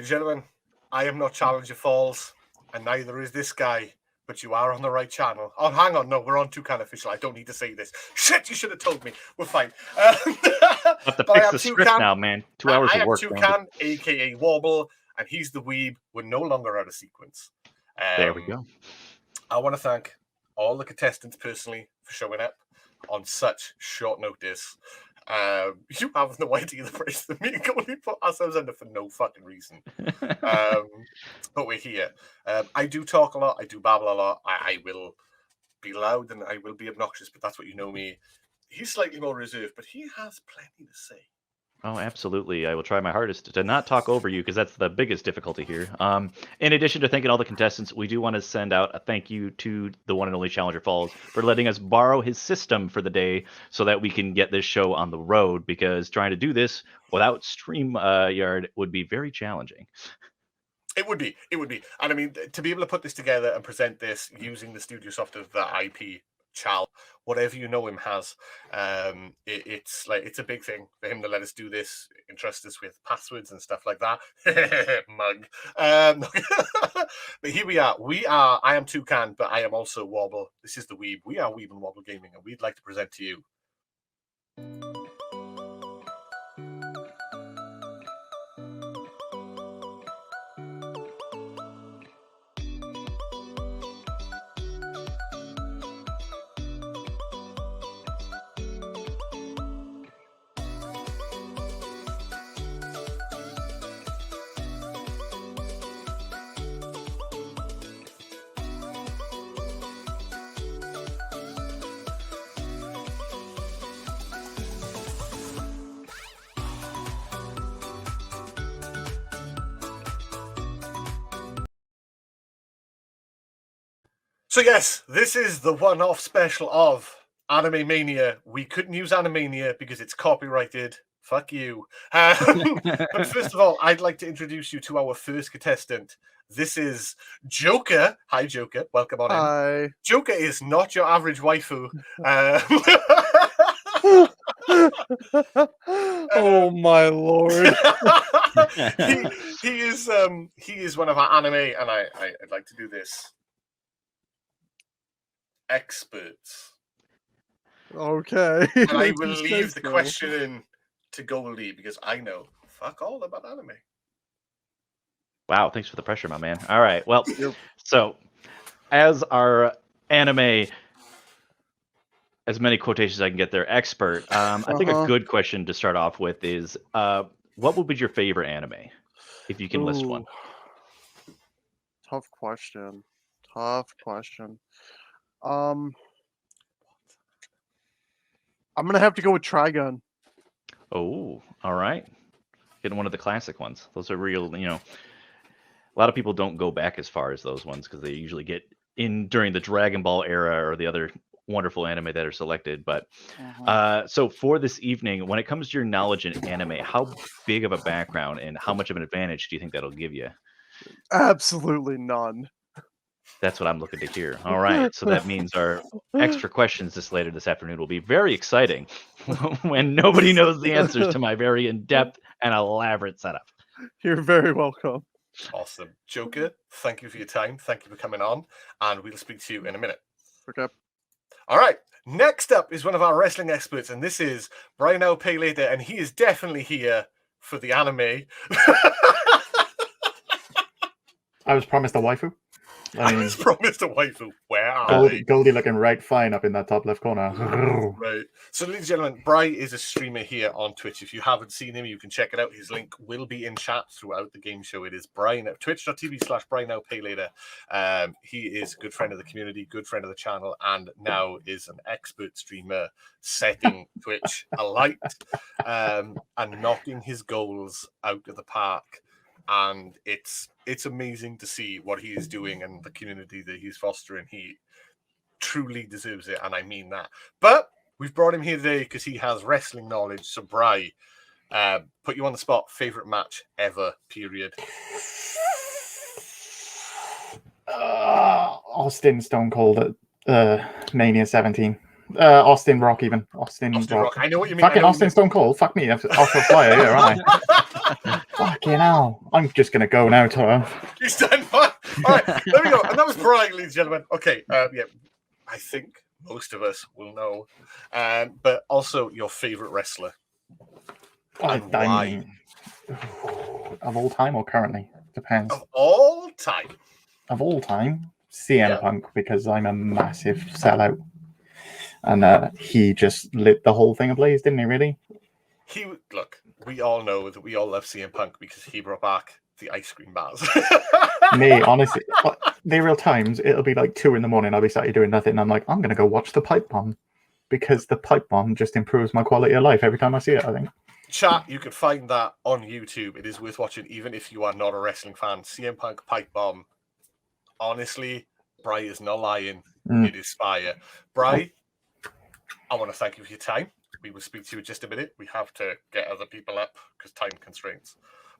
and gentlemen, I am not Challenger Falls, and neither is this guy, but you are on the right channel. Oh, hang on, no, we're on Toucan Official. I don't need to say this. Shit, you should have told me. We're fine. Have to fix the script now, man. 2 hours I of work. I am Toucan, a.k.a. Wobble, and he's the weeb. We're no longer out of sequence. There we go. I want to thank all the contestants personally for showing up on such short notice. You have no idea the price of me going to put ourselves under for no fucking reason. But we're here. I do talk a lot. I do babble a lot. I will be loud and I will be obnoxious, but that's what you know me. He's slightly more reserved, but he has plenty to say. Oh, absolutely. I will try my hardest to not talk over you because that's the biggest difficulty here. In addition to thanking all the contestants, we do want to send out a thank you to the one and only Challenger Falls for letting us borrow his system for the day so that we can get this show on the road, because trying to do this without StreamYard would be very challenging. It would be. And I mean, to be able to put this together and present this using the studio software, the IP, Chal, whatever you know him has, it's a big thing for him to let us do this, entrust us with passwords and stuff like that. Mug. But here we are. I am Toucan, but I am also Wobble. This is the Weeb. We are Weeb and Wobble Gaming, and we'd like to present to you So yes, this is the one-off special of Anime-Mania. We couldn't use Anime-Mania because it's copyrighted. Fuck you. But first of all, I'd like to introduce you to our first contestant. This is Jokirr. Hi, Jokirr. Welcome on in. Hi. Jokirr is not your average waifu. Oh my lord. he is one of our anime, and I'd like to do this. Experts. Okay. And I will leave the question in to Goldie because I know fuck all about anime. Wow, thanks for the pressure, my man. All right, well, so as our anime, as many quotations I can get there, expert, I think a good question to start off with is, what would be your favorite anime, if you can list one? Tough question. I'm gonna have to go with Trigun. Oh, all right. Getting one of the classic ones. Those are real, a lot of people don't go back as far as those ones because they usually get in during the Dragon Ball era or the other wonderful anime that are selected. But so for this evening, when it comes to your knowledge in anime, how big of a background and how much of an advantage do you think that'll give you? Absolutely none. That's what I'm looking to hear. All right. So that means our extra questions later this afternoon will be very exciting when nobody knows the answers to my very in-depth and elaborate setup. You're very welcome. Awesome. Jokirr, thank you for your time. Thank you for coming on. And we'll speak to you in a minute. Okay. All right. Next up is one of our wrestling experts, and this is Brynowpaylater, and he is definitely here for the anime. I was promised a waifu. I was promised a waifu. Where are they? Goldie looking right fine up in that top left corner. Right. So, ladies and gentlemen, Bry is a streamer here on Twitch. If you haven't seen him, you can check it out. His link will be in chat throughout the game show. It is twitch.tv/Brynowpaylater. He is a good friend of the community, good friend of the channel, and now is an expert streamer setting Twitch alight and knocking his goals out of the park. And it's amazing to see what he is doing and the community that he's fostering. He truly deserves it, and I mean that. But we've brought him here today because he has wrestling knowledge. So, Bry, put you on the spot. Favorite match ever, period. Austin Stone Cold at Mania 17. Austin Rock, even. Austin Rock. I know what you mean. Fucking Austin Stone Cold. Fuck me. Off a flyer here, aren't I? Fucking hell. I'm just going to go now, Toro. You stand fine. All right, there we go. And that was Brian, ladies and gentlemen. Okay, yeah, I think most of us will know. But also your favorite wrestler. And why? Of all time or currently? Depends. Of all time. Of all time, CM Punk, because I'm a massive sellout. And he just lit the whole thing ablaze, didn't he, really? Look, we all know that we all love CM Punk because he brought back the ice cream bars. Me, honestly, there are times it'll be like 2 a.m. I'll be sat here doing nothing, and I'm like, I'm going to go watch the pipe bomb because the pipe bomb just improves my quality of life every time I see it, I think. Chat, you can find that on YouTube. It is worth watching, even if you are not a wrestling fan. CM Punk pipe bomb. Honestly, Bri is not lying. It is fire. Bri, I want to thank you for your time. We will speak to you in just a minute. We have to get other people up because time constraints.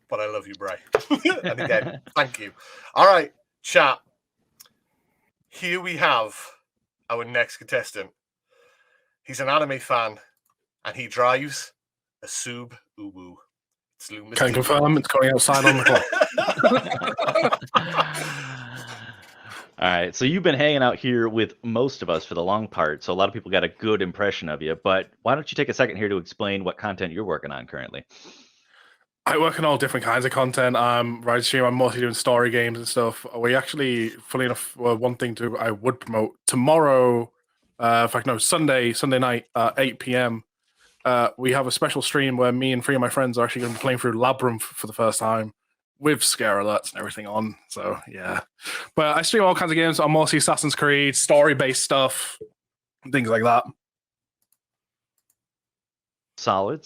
But I love you, Bri. And again, thank you. All right, chat. Here we have our next contestant. He's an anime fan, and he drives a Subaru. It's Lumus. Can confirm it's going outside on the clock. All right, so you've been hanging out here with most of us for the long part, so a lot of people got a good impression of you. But why don't you take a second here to explain what content you're working on currently? I work on all different kinds of content. Right stream, I'm mostly doing story games and stuff. We actually, fully enough, one thing I would promote tomorrow. In fact, no, Sunday night, 8 p.m. We have a special stream where me and 3 of my friends are actually going to be playing through Labyrinth for the first time, with scare alerts and everything on. So yeah, but I stream all kinds of games. I'm mostly Assassin's Creed, story-based stuff, things like that. Solid.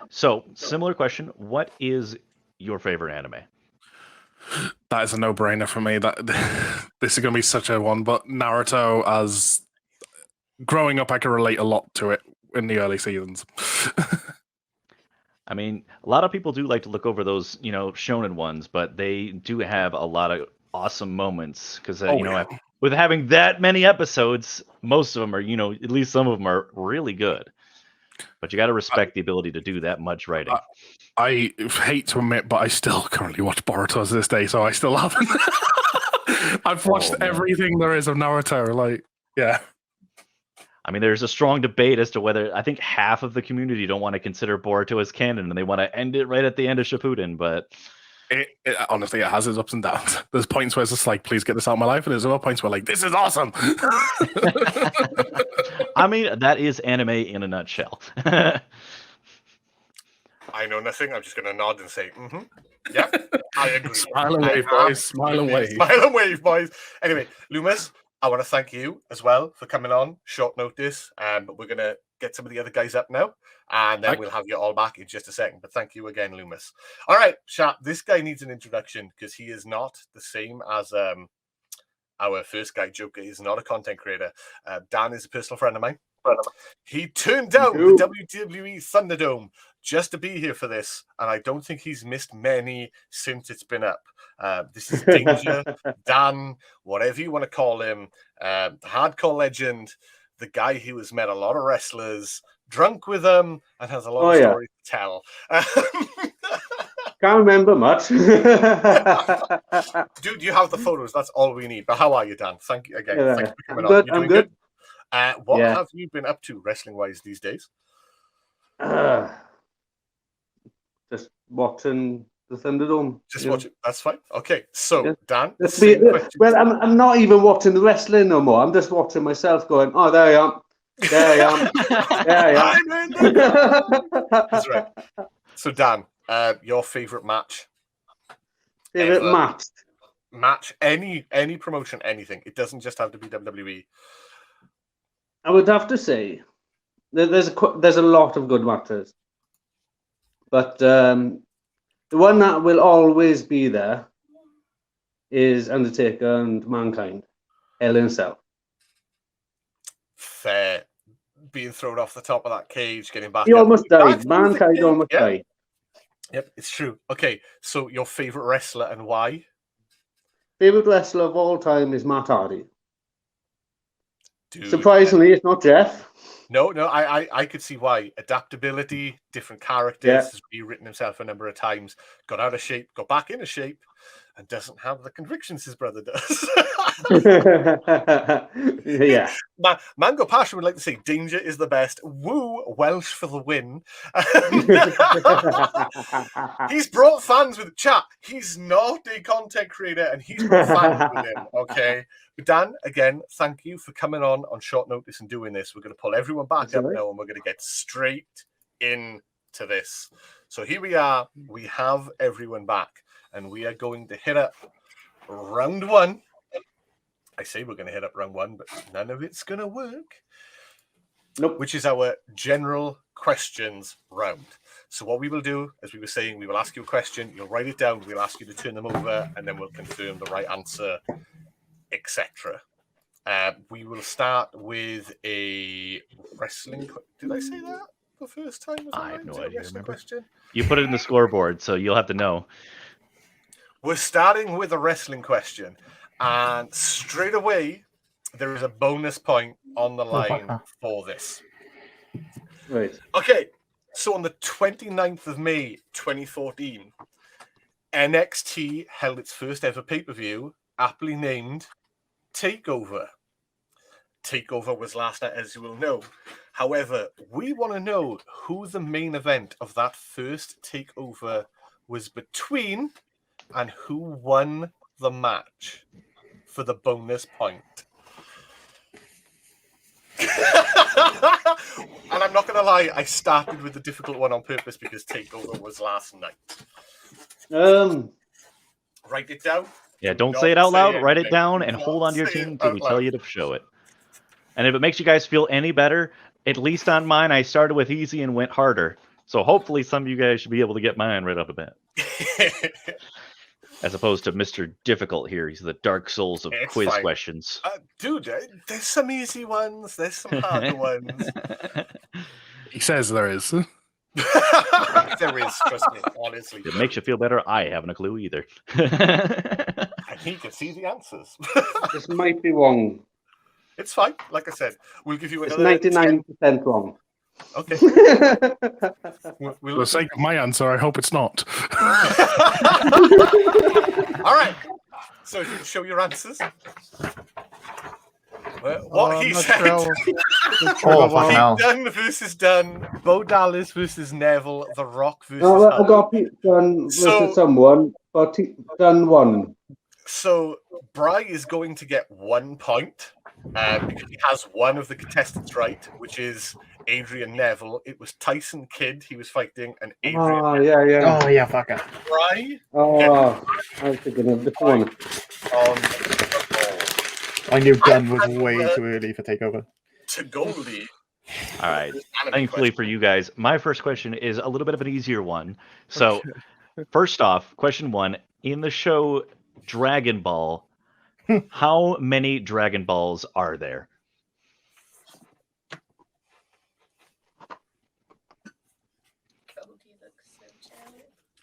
So, similar question. What is your favorite anime? That is a no-brainer for me. That this is going to be such a one. But Naruto, as growing up, I can relate a lot to it in the early seasons. I mean, a lot of people do like to look over those, shonen ones, but they do have a lot of awesome moments because, with having that many episodes, most of them are, at least some of them are really good. But you got to respect the ability to do that much writing. I hate to admit, but I still currently watch Boruto to this day, so I still haven't. I've watched everything there is of Naruto. Like, yeah. I mean, there's a strong debate as to whether I think half of the community don't want to consider Boruto as canon, and they want to end it right at the end of Shippuden. But honestly, it has its ups and downs. There's points where it's just like, please get this out of my life, and there's other points where like, this is awesome. I mean, that is anime in a nutshell. I know nothing. I'm just going to nod and say, yeah, I agree. Smile and wave, boys. Smile and wave. Smile and wave, boys. Anyway, Lumus, I want to thank you as well for coming on short notice. But we're going to get some of the other guys up now, and then we'll have you all back in just a second. But thank you again, Lumus. All right, chat. This guy needs an introduction because he is not the same as our first guy, Jokirr. He's not a content creator. Dan is a personal friend of mine. He turned down the WWE Thunderdome just to be here for this, and I don't think he's missed many since it's been up. This is Danger, Dan, whatever you want to call him, hardcore legend, the guy who has met a lot of wrestlers, drunk with them, and has a lot of stories to tell. Can't remember much. Dude, you have the photos. That's all we need. But how are you, Dan? Thank you again. Yeah, thanks for coming I'm good. on. I'm good. What have you been up to wrestling-wise these days? Just watching the Thunderdome. Just watching. That's fine. Okay, so Dan. Well, I'm not even watching the wrestling no more. I'm just watching myself going, oh, there I am. There I am. There I am. That's right. So Dan, your favorite match? Favorite match? Match, any promotion, anything. It doesn't just have to be WWE. I would have to say there's a lot of good matches, but the one that will always be there is Undertaker and Mankind, Hell in a Cell. Fair. Being thrown off the top of that cage, getting back. He almost died. Mankind almost died. Yep, it's true. Okay, so your favorite wrestler and why? Favorite wrestler of all time is Matt Hardy. Dude. Surprisingly, it's not Jeff. No, I could see why. Adaptability, different characters, Yeah. has rewritten himself a number of times, got out of shape, got back into shape, and doesn't have the convictions his brother does. Yeah. Mango Passion would like to say danger is the best. Woo, Welsh for the win. He's brought fans with chat. He's not a content creator, and he's brought fans with him. Okay, but Dan, again, thank you for coming on short notice and doing this. We're going to pull everyone back up now, and we're going to get straight into this. So here we are. We have everyone back, and we are going to hit up round one. I say we're going to hit up round one, but none of it's going to work. Nope. Which is our general questions round. So what we will do, as we were saying, we will ask you a question, you'll write it down, we'll ask you to turn them over, and then we'll confirm the right answer, etc. We will start with a wrestling... Did I say that the first time? I have no idea. Question? You put it in the scoreboard, so you'll have to know. We're starting with a wrestling question. And straight away, there is a bonus point on the line for this. Right. Okay, so on the 29th of May, 2014, NXT held its first ever pay-per-view, aptly named TakeOver. TakeOver was last night, as you will know. However, we want to know who the main event of that first TakeOver was between and who won the match for the bonus point. And I'm not going to lie, I started with the difficult one on purpose because TakeOver was last night. Write it down. Yeah, don't say it out loud. Write it down and hold on to your team until we tell you to show it. And if it makes you guys feel any better, at least on mine, I started with easy and went harder. So hopefully some of you guys should be able to get mine right off the bat. As opposed to Mr. Difficult here. He's the Dark Souls of quiz questions. Dude, there's some easy ones. There's some harder ones. He says there is. There is, trust me, honestly. If it makes you feel better, I haven't a clue either. And he can see the answers. This might be wrong. It's fine. Like I said, we'll give you It's another 99% wrong. Okay. For the sake of my answer, I hope it's not. All right. So if you can show your answers. What he said. Dunn versus Dunn. Bo Dallas versus Neville. The Rock versus I got Pete Dunn versus someone, but Dunn won. So Bry is going to get 1 point because he has one of the contestants right, which is Adrian Neville. It was Tyson Kidd he was fighting, and Adrian. Oh, yeah. Oh, yeah, fuck it. Bry. Oh, I was thinking of the one. I knew Dunn was way too early for TakeOver. To Goldie. All right. Thankfully for you guys, my first question is a little bit of an easier one. So, first off, question one. In the show Dragon Ball, how many Dragon Balls are there?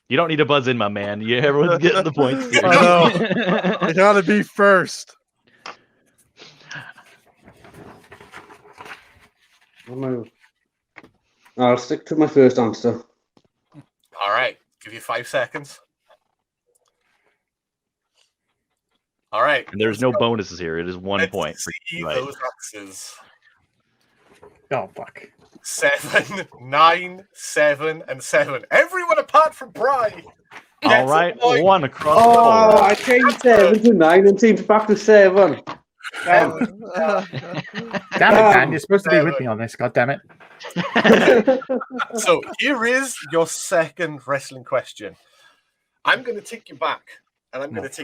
You don't need to buzz in, my man. Yeah, everyone's getting the points here. I gotta be first. I'll stick to my first answer. All right. Give you 5 seconds. All right. And there's no bonuses here. It is 1 point. See those answers. Oh, fuck. 7, 9, 7, and 7. Everyone apart from Bry. All right. 1 across the board. I changed 7 to 9 and changed back to 7. Damn it, Dan. You're supposed to be with me on this. God damn it. So here is your second wrestling question. I'm going to take you back, and I'm going to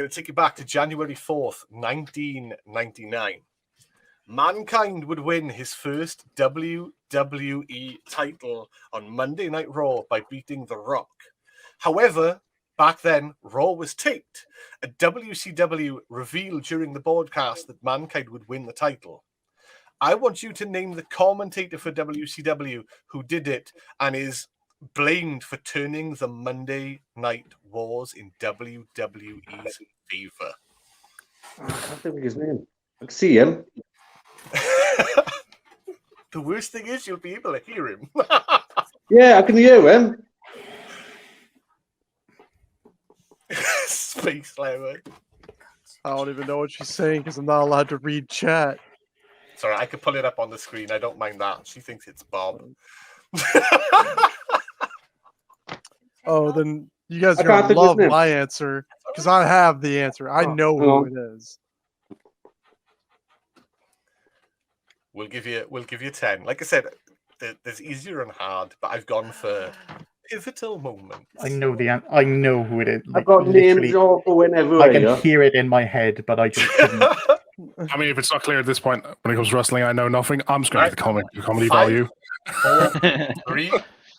take you back to January 4th, 1999. Mankind would win his first WWE title on Monday Night Raw by beating The Rock. However, back then, Raw was taped. A WCW revealed during the broadcast that Mankind would win the title. I want you to name the commentator for WCW who did it and is blamed for turning the Monday Night Wars in WWE's favor. I can't think of his name. I can see him. The worst thing is you'll be able to hear him. Yeah, I can hear him. Space Lemon. I don't even know what she's saying because I'm not allowed to read chat. Sorry, I could pull it up on the screen. I don't mind that. She thinks it's Bob. Oh, then you guys I are can't gonna think of his love name. my answer because I have the answer. I know who it is. We'll give you 10. Like I said, there's easier and hard, but I've gone for pivotal moments. I know I know who it is. I've got names all going everywhere. I can yeah. hear it in my head, but I just couldn't. I mean, if it's not clear at this point, when it comes to wrestling, I know nothing. I'm just going to Right. the comedy 5, value. 4, 3,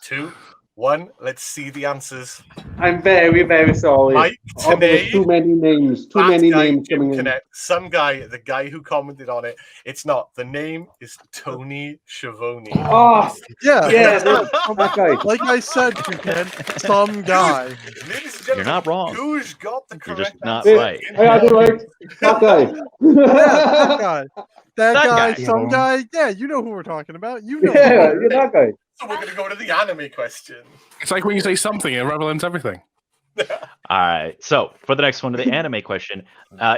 2, 1. Let's see the answers. I'm very, very sorry. Mike, Oh, there's today, too many names. Too that many guy, names Jim coming in. Connect, some guy, the guy who commented on it. It's not. The name is Tony Schiavone. Oh, Yeah, yeah, that guy. like I said, Ken, some guy. Ladies and gentlemen, You're not wrong. Who's got the You're correct just not answer? right. I had it right. That guy. Yeah, that guy. That That guy, guy. some guy. Yeah, you know who we're talking about. You know. Yeah, you're that guy. So we're going to go to the anime question. It's like when you say something, it represents everything. All right. So for the next one, the anime question.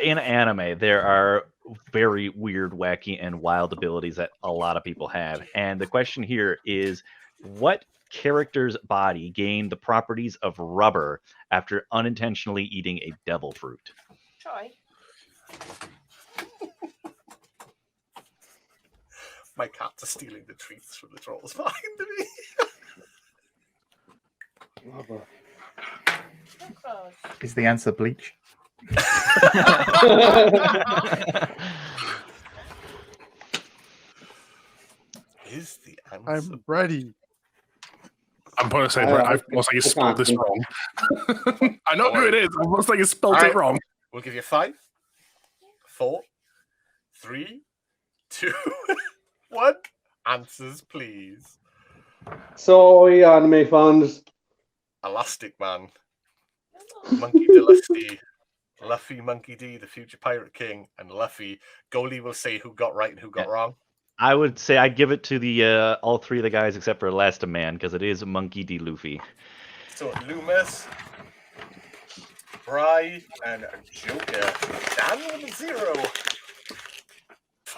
In anime, there are very weird, wacky, and wild abilities that a lot of people have. And the question here is, what character's body gained the properties of rubber after unintentionally eating a devil fruit? Troy. My cats are stealing the treats from the trolls behind me. Is the answer Bleach? Is the answer? I'm ready. I'm going to say, I've almost like you spelled this wrong. I know who it is. Almost like you spelled All right. it wrong. We'll give you 5, 4, 3, 2, 1. Answers, please. Sorry, anime fans. Elastic Man, Monkey D. Lusty, Luffy, Monkey D, the future Pirate King, and Luffy. Goalie will say who got right and who got wrong. I would say I'd give it to the all three of the guys except for Last Man because it is Monkey D. Luffy. So Loomis, Bry, and Jokirr. Dan with 0.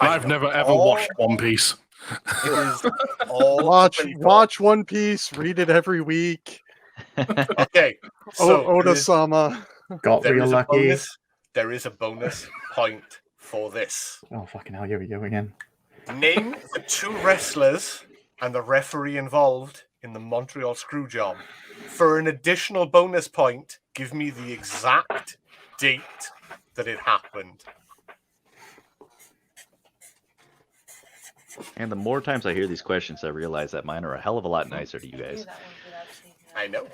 I've never ever watched One Piece. It is all Watch One Piece. Read it every week. Okay. So Oda-sama. Got real lucky. There is a bonus point for this. Oh, fucking hell, here we go again. Name the 2 wrestlers and the referee involved in the Montreal Screwjob. For an additional bonus point, give me the exact date that it happened. And the more times I hear these questions, I realize that mine are a hell of a lot nicer to you guys. I know.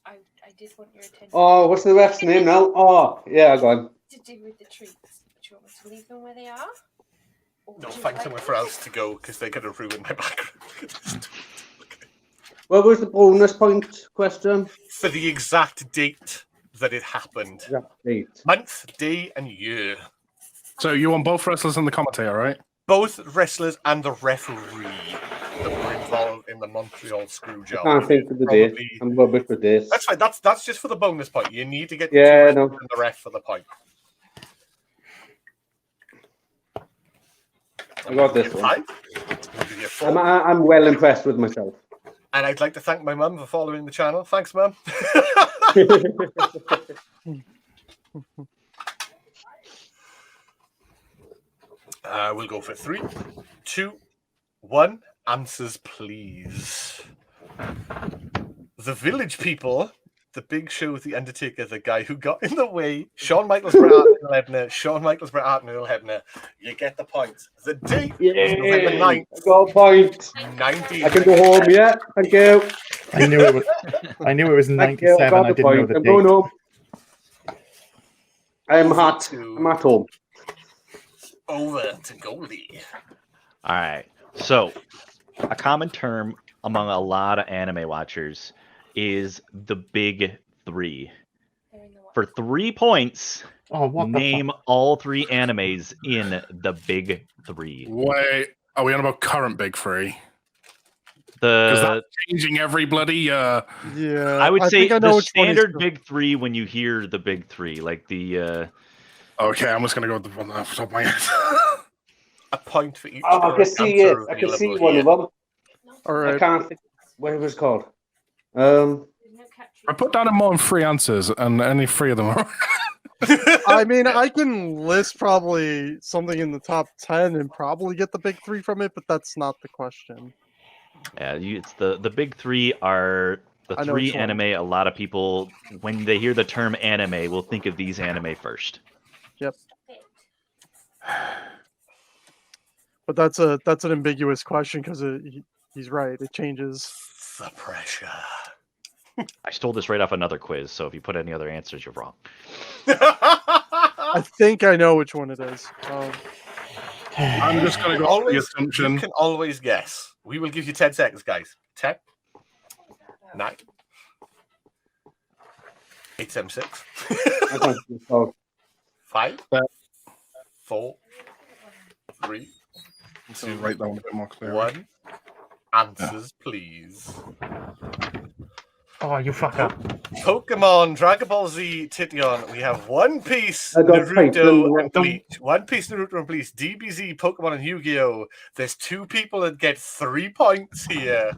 I did want your attention. Oh, what's the ref's name now? Oh, yeah, I got him. To do with the treats. Do you want me to leave them where they are? Or No, would you find like somewhere them for else to go because they're going to ruin my background. What was the bonus point question? For the exact date that it happened. Date. Month, day, and year. So you want both wrestlers and the commentator, right? Both wrestlers and the referee that were involved in the Montreal Screwjob. I can't think of the date. Probably- I'm rubbish for this. That's fine. That's just for the bonus point. You need to get the Yeah, 2 no. wrestlers and the ref for the point. I got this one. 5. We'll give you 4. I'm well impressed with myself. And I'd like to thank my mum for following the channel. Thanks, mum. We'll go for 3, 2, 1. Answers, please. The Village People, The Big Show with The Undertaker, the guy who got in the way, Shawn Michaels, Bret Hart, and Earl Hebner, Shawn Michaels, Bret Hart, and Earl Hebner. You get the points. The date is November 9th, I got a point. 19. I can go home, yeah. Thank you. I knew it was. I knew it was Thank you. 97. got I the didn't know point. the I'm going date. home. I'm hot. I'm at home. Over to Goldie. All right. So, a common term among a lot of anime watchers is the big 3. They're in the For 3 points, Oh, what the Name fuck? all 3 animes in the big 3. Wait, are we on about current big 3? Because The that's changing every bloody Yeah, I would say think I know the which one he's standard go- big 3 when you hear the big 3, like the Okay, I'm just gonna go with the one off the top of my head. A point for each Oh, I can correct see it. answer I can see available one here. of them. All I right. can't think what it was called. I put down more than 3 answers, and only 3 of them are. I mean, I can list probably something in the top 10 and probably get the big 3 from it, but that's not the question. it's the big 3 are the I know 3 which one. anime. A lot of people, when they hear the term anime, will think of these anime first. But that's an ambiguous question because he's right. It changes. The pressure. I stole this right off another quiz, so if you put any other answers, you're wrong. I think I know which one it is. I'm just gonna go with the You assumption. can always guess. We will give you 10 seconds, guys. 10, 9, 8, 7, 6, I can't think it's called. 5, 4, 3, So write that one a bit more clearly. 1. Answers, please. Oh, you fucker. Pokemon, Dragon Ball Z, Tityon. We have One Piece, I got Naruto, Titan. and Bleach. One Piece, Naruto, and Bleach. DBZ, Pokemon, and Yu-Gi-Oh! There's 2 people that get 3 points here.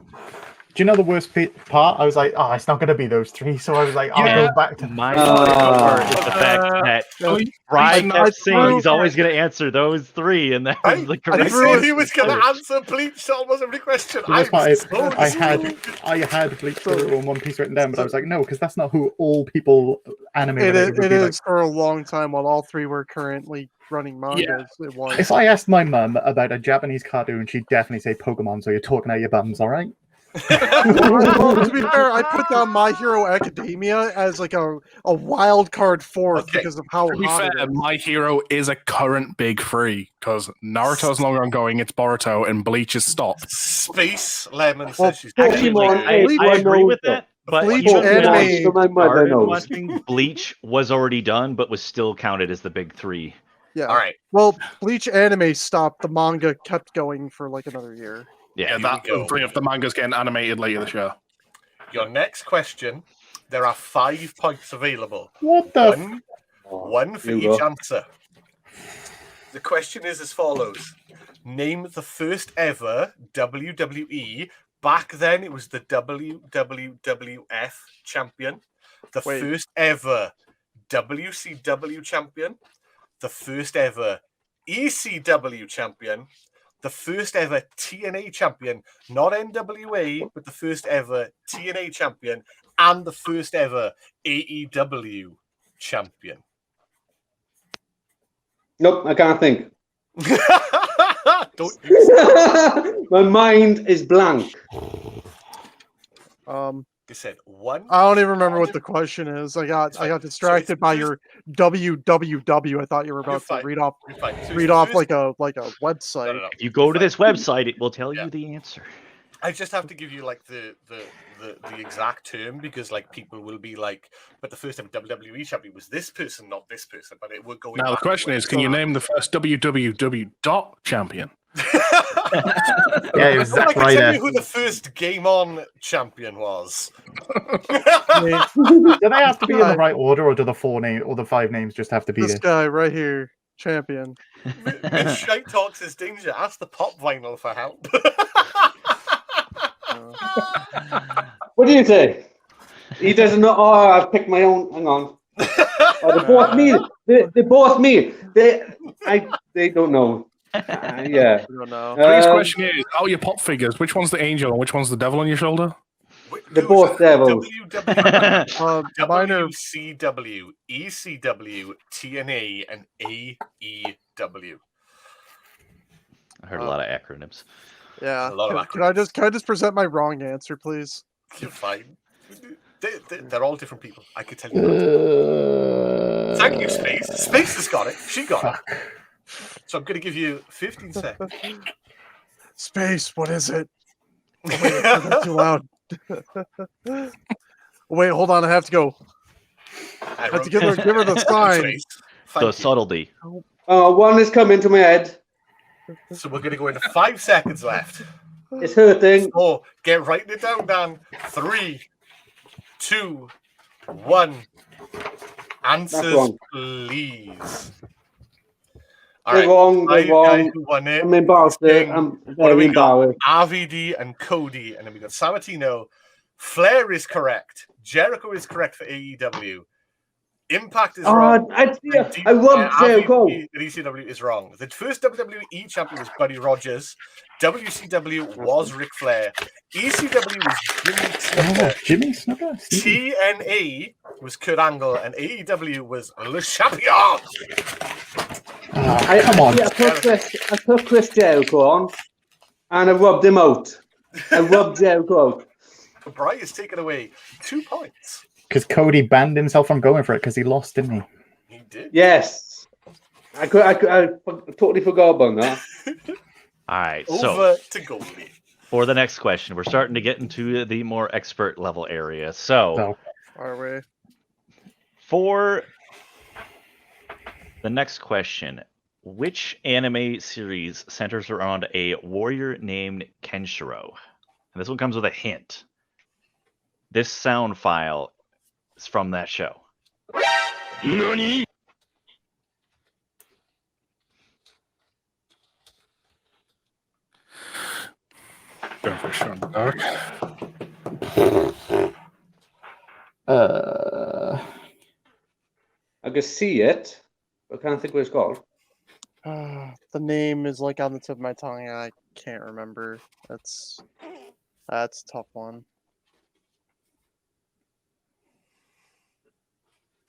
Do you know the worst part? I was like, oh, it's not going to be those 3. So I was like, I'll go back to. My part is the fact that Rye kept saying he's always going to answer those 3, and that was the I correct said he was going to answer. answer Bleach to almost every question. The worst part is, I had stupid. Bleach Naruto and One Piece written down, but I was like, no, because that's not who all people anime related would It be is for a long time while all 3 were currently running mangas. Yeah. It was. If I asked my mum about a Japanese cartoon, she'd definitely say Pokemon, so you're talking out your bums, all right? Well, to be fair, I put down My Hero Academia as like a wild card fourth Okay. because of how To be hot fair, it is. My Hero is a current big 3 because Naruto's no longer ongoing. It's Boruto, and Bleach is stopped. Space Lemon Well, says she's Actually, Pokemon, I Bleach agree with knows that, but Bleach even when anime- I So my mother started knows. watching, Bleach was already done, but was still counted as the big 3. Yeah. All right. Well, Bleach anime stopped. The manga kept going for like another year. Yeah, Yeah, that we go. if the manga's getting animated later this year. Your next question. There are 5 points available. What the? One for Here you each go. answer. The question is as follows. Name the first ever WWE. Back then, it was the WWF champion. The Wait. first ever WCW champion. The first ever ECW champion. The first ever TNA champion. Not NWA, but the first ever TNA champion. And the first ever AEW champion. Nope, I can't think. Don't you My mind is blank. You said one. I don't even remember what the question is. I got distracted by your www. I thought you were about to fine. read off You're fine. So read the off first- like a website. No. if you go to this website, it will tell Yeah. you the answer. I just have to give you like the exact term because like people will be like, but the first ever WWE champion was this person, not this person. But it would go. Now the question is, can you name the first www champion? Yeah, it was I Zack can tell Ryder. you who the first Game On champion was. Do they have to be in the right order, or do the 4 name or the 5 names just have to be This there? guy right here, champion. This shite talks is danger. Ask the pop vinyl for help. What do you say? He doesn't know. Oh, I've picked my own. Hang on. Oh, they're both me. They're both me. They don't know. Yeah. I don't know. Please question is, how are your pop figures? Which one's the angel and which one's the devil on your shoulder? They're both devils. Mine are WCW, ECW, TNA, and AEW. I heard a lot of acronyms. yeah. A lot of Can I just present my wrong answer, please? You're fine. They're all different people. I could tell you that. Thank you, Space. Space has got it. She got it. So I'm going to give you 15 seconds. Space, what is it? Oh, wait, I said that too loud. Wait, hold on. I have to go. I have to give her the sign. Space. Thank the you. subtlety. Oh, one is coming to my head. So we're going to go into 5 seconds left. It's hurting. So get writing it down, Dan. 3, 2, 1. Answers, wrong. please. They're wrong. They're Five wrong. guys who won it. I'm embarrassed. Sting. I'm What do very we got? embarrassed. RVD and Cody, and then we got Sabatino. Flair is correct. Jericho is correct for AEW. Impact is wrong. I rubbed Jericho. RVD and ECW is wrong. The first WWE champion was Buddy Rogers. WCW was Ric Flair. ECW was Jimmy Snuka. Jimmy Snuka? TNA was Kurt Angle, and AEW was Le Champion. Come on. I put Chris Jericho on, and I rubbed him out. I rubbed Jericho out. Bry has taken away 2 points. Because Cody banned himself from going for it because he lost, didn't he? He did. Yes. I totally forgot about that. All right, Over so to Goldie. for the next question, we're starting to get into the more expert level area. So, No. Are we? for the next question, which anime series centers around a warrior named Kenshiro? And this one comes with a hint. This sound file is from that show. NANI? Going for a shot in the dark. I can see it, but I can't think what it's called. The name is like on the tip of my tongue, and I can't remember. That's a tough one.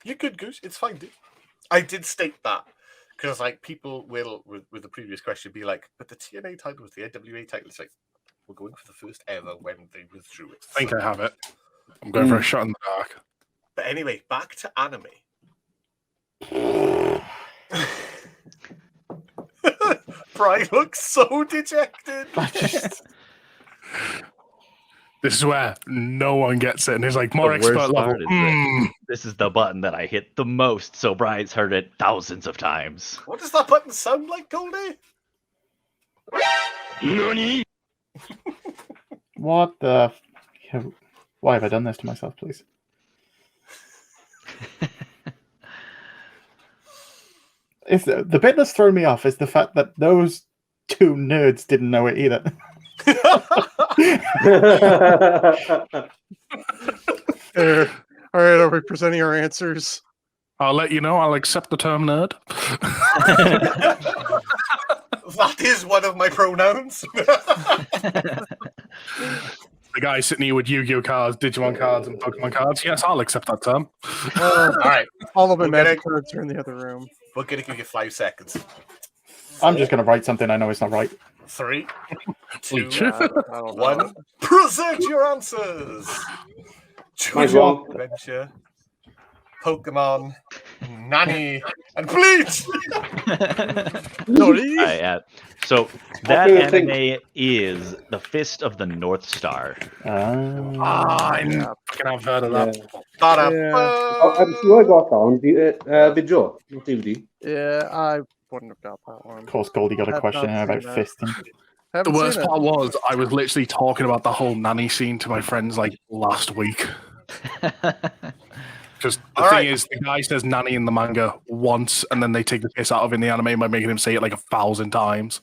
You're good, Goose. It's fine, dude. I did state that because, like, people will, with the previous question, be like, "But the TNA title was the NWA title." It's like we're going for the first ever when they withdrew it. I think I have it. I'm going for a shot in the dark. But anyway, back to anime. Brian looks so dejected. This is where no one gets it, and it's like more The expert worst level. part is this is the button that I hit the most, so Brian's heard it thousands of times. What does that button sound like, Goldie? NANI? What the... Why have I done this to myself, please? The bit that's thrown me off is the fact that those 2 nerds didn't know it either. All right, are we presenting our answers? I'll let you know. I'll accept the term nerd. That is one of my pronouns. The guy sitting here with Yu-Gi-Oh cards, Digimon cards, and Pokemon cards. Yes, I'll accept that term. All right, All of my We're magic gonna- cards are in the other room. we're gonna give you 5 seconds. I'm just going to write something I know it's not right. 3, 2, I don't know. 1. Present your answers. Mine's Choose your wrong. adventure. Pokemon, Nanny, and Bleach. So that do you think? anime is The Fist of the North Star. I fucking have heard of that. I'm sure I got that on video, not DVD. Yeah, I wouldn't have got that one. Of course, Goldie got a I've question not about seen that. fisting. The Haven't worst seen it. part was I was literally talking about the whole nanny scene to my friends like last week. Because the All thing right. is, the guy says nanny in the manga once, and then they take the piss out of it in the anime by making him say it like 1,000 times.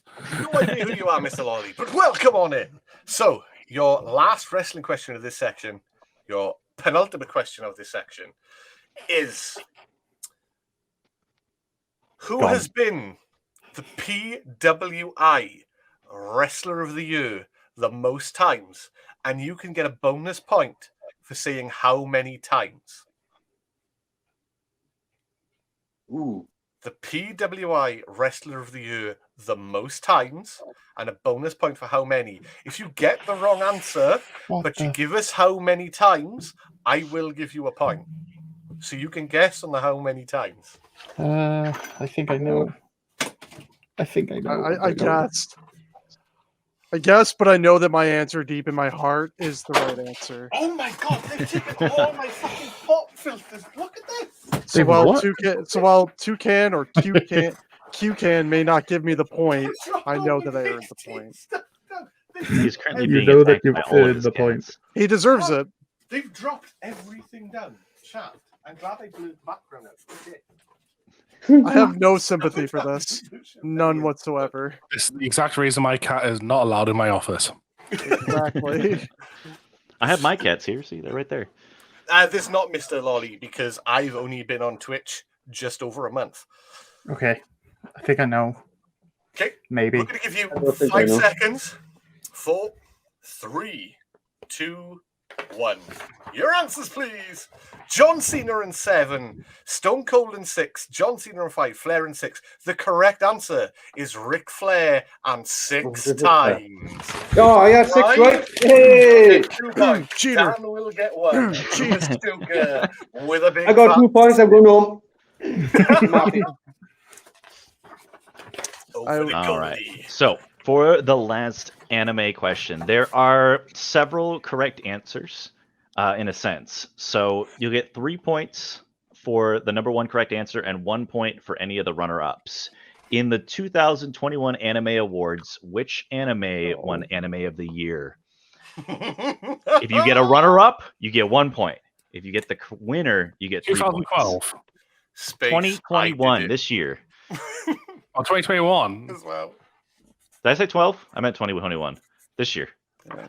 No idea who you are, Mr. Lolly, but welcome on in. So, your last wrestling question of this section, your penultimate question of this section, is who Go on. has been the PWI Wrestler of the Year the most times? And you can get a bonus point for saying how many times. Ooh. The PWI Wrestler of the Year the most times, and a bonus point for how many. If you get the wrong answer, but you give us how many times, I will give you a point. So you can guess on the how many times. I think I know. I think I know. I guessed. I guess, but I know that my answer deep in my heart is the right answer. Oh my god, they've taken all my fucking pop filters. Look at this. So They've while what? Toucan or Q-Can may not give me the point, I know that I earned the point. He is currently You being know that attacked you've by all of earned his the point. cats. He deserves it. They've dropped everything down. Chat. I'm glad I blew the background out. Okay. I have no sympathy for this. None whatsoever. This is the exact reason my cat is not allowed in my office. Exactly. I have my cats here. See, they're right there. This is not Mr. Lolly because I've only been on Twitch just over a month. Okay, I think I know. Okay, Maybe. we're going to give you I don't think I 5 know. seconds. 4, 3, 2, 1. Your answers, please. John Cena in 7, Stone Cold in 6, John Cena in 5, Flair in 6. The correct answer is Ric Flair and 6 times. Oh, I got 6 Right? right. Hey! 2 points. Cheater. Dan will get 1. Cheers, Joker, with a big I got 2 points. I'm going home. I'm happy. All right. So for the last anime question, there are several correct answers in a sense. So you'll get 3 points for the number 1 correct answer and 1 point for any of the runner-ups. In the 2021 Anime Awards, which anime won Anime of the Year? If you get a runner-up, you get 1 point. If you get the winner, you get 3 points. 2012. Space, 2021, this year. Oh, 2021. as well. Did I say 12? I meant 2021. This year.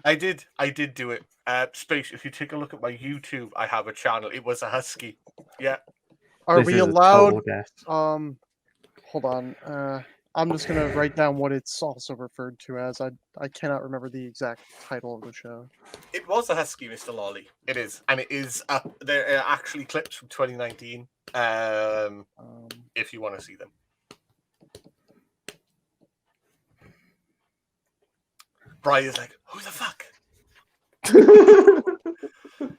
I did do it. Space, if you take a look at my YouTube, I have a channel. It was a husky. Yeah. Are This we is a allowed? total guess. Hold on. I'm just gonna write down what it's also referred to as. I cannot remember the exact title of the show. It was a husky, Mr. Lolly. It is. And it is there are actually clips from 2019. If you want to see them. Brian's like, who the fuck?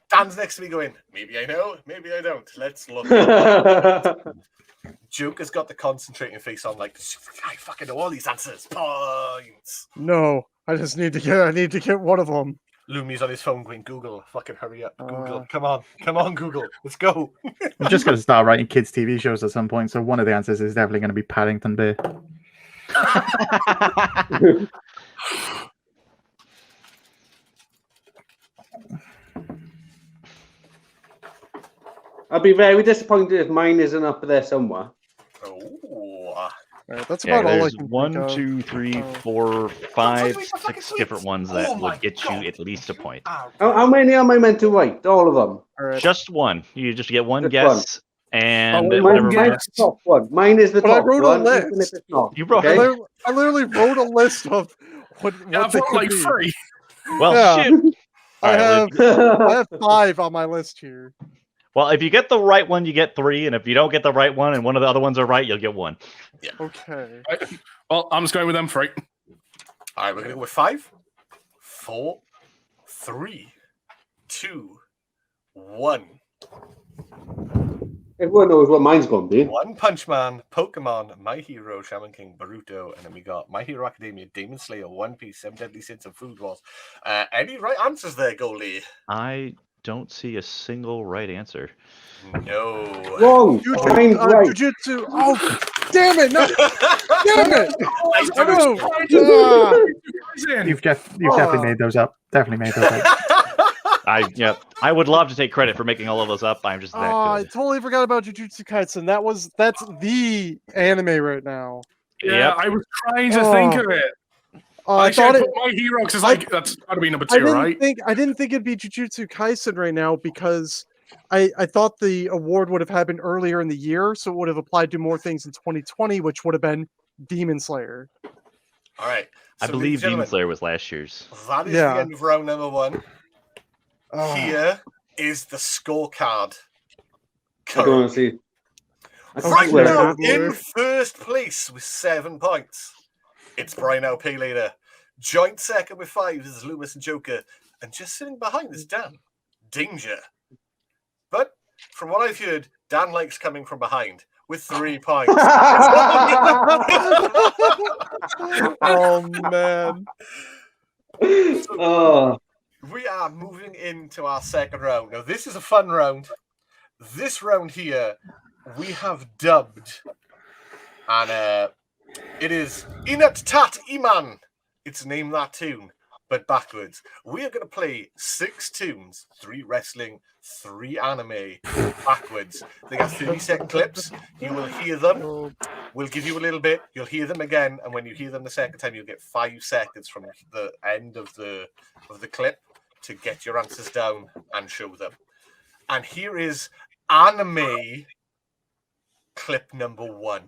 Dan's next to me going, maybe I know, maybe I don't. Let's look. Joker's got the concentrating face on, like, I fucking know all these answers. Points. No, I need to get one of them. Lumi's on his phone going, Google, fucking hurry up. Google, come on, Google, let's go. I'm just going to start writing kids' TV shows at some point, so one of the answers is definitely going to be Paddington Bear. I'll be very disappointed if mine isn't up there somewhere. Oh. Right, that's Yeah, about all I there's can think 1, of. 2, 3, Oh. 4, 5, 6 different ones that Oh my would get you God. at least a point. How many am I meant to write? All of them. All right. Just one. You just get one Just guess, and Mine's whatever. the top one. Mine is the But I top wrote a one. list. Even if it's not. You wrote- okay? I literally wrote a list of what Yeah, I've they got could like be. 3. Well, Yeah. shoot. I All right, have 5 on my list here. Well, if you get the right one, you get 3, and if you don't get the right one, and one of the other ones are right, you'll get 1. Okay. Well, I'm just going with them 3. All right, we're going to go with 5, 4, 3, 2, 1. Everyone knows what mine's going to be. One Punch Man, Pokemon, My Hero, Shaman King, Boruto, and then we got My Hero Academia, Demon Slayer, One Piece, 7 Deadly Sins, and Food Wars. Any right answers there, Goldie? I don't see a single right answer. No. Wrong. Mine's right. Jujutsu. Oh, damn it! No, damn it! I I know. know. You've definitely made those up. Definitely made those up. I would love to take credit for making all of those up. I'm just that I good. totally forgot about Jujutsu Kaisen. That's the anime right now. Yeah, Yep. I was trying to think of it. I thought it. put My Hero because it's like that's got to be number 2, right? I didn't think it'd be Jujutsu Kaisen right now because I thought the award would have happened earlier in the year, so it would have applied to more things in 2020, which would have been Demon Slayer. All right. I So, believe ladies and Demon gentlemen, Slayer was last year's. that is Yeah. the end of round number 1. Oh. Here is the scorecard. I don't want to see. I Oh, Right swear. now, yeah. in first place with 7 points, it's Brynowpaylater. Joint second with 5 is Lumus and Joker. And just sitting behind is Dan. Danger. But from what I've heard, Dan likes coming from behind with 3 points. Oh man. Oh, We are moving into our second round. Now, this is a fun round. This round here, we have dubbed, and it is Inat Tat Iman. It's Name That Tune, but backwards. We are going to play 6 tunes, 3 wrestling, 3 anime, backwards. They got 30-second clips. You will hear them. We'll give you a little bit. You'll hear them again, and when you hear them the second time, you'll get 5 seconds from the end of the clip to get your answers down and show them. And here is anime clip number 1.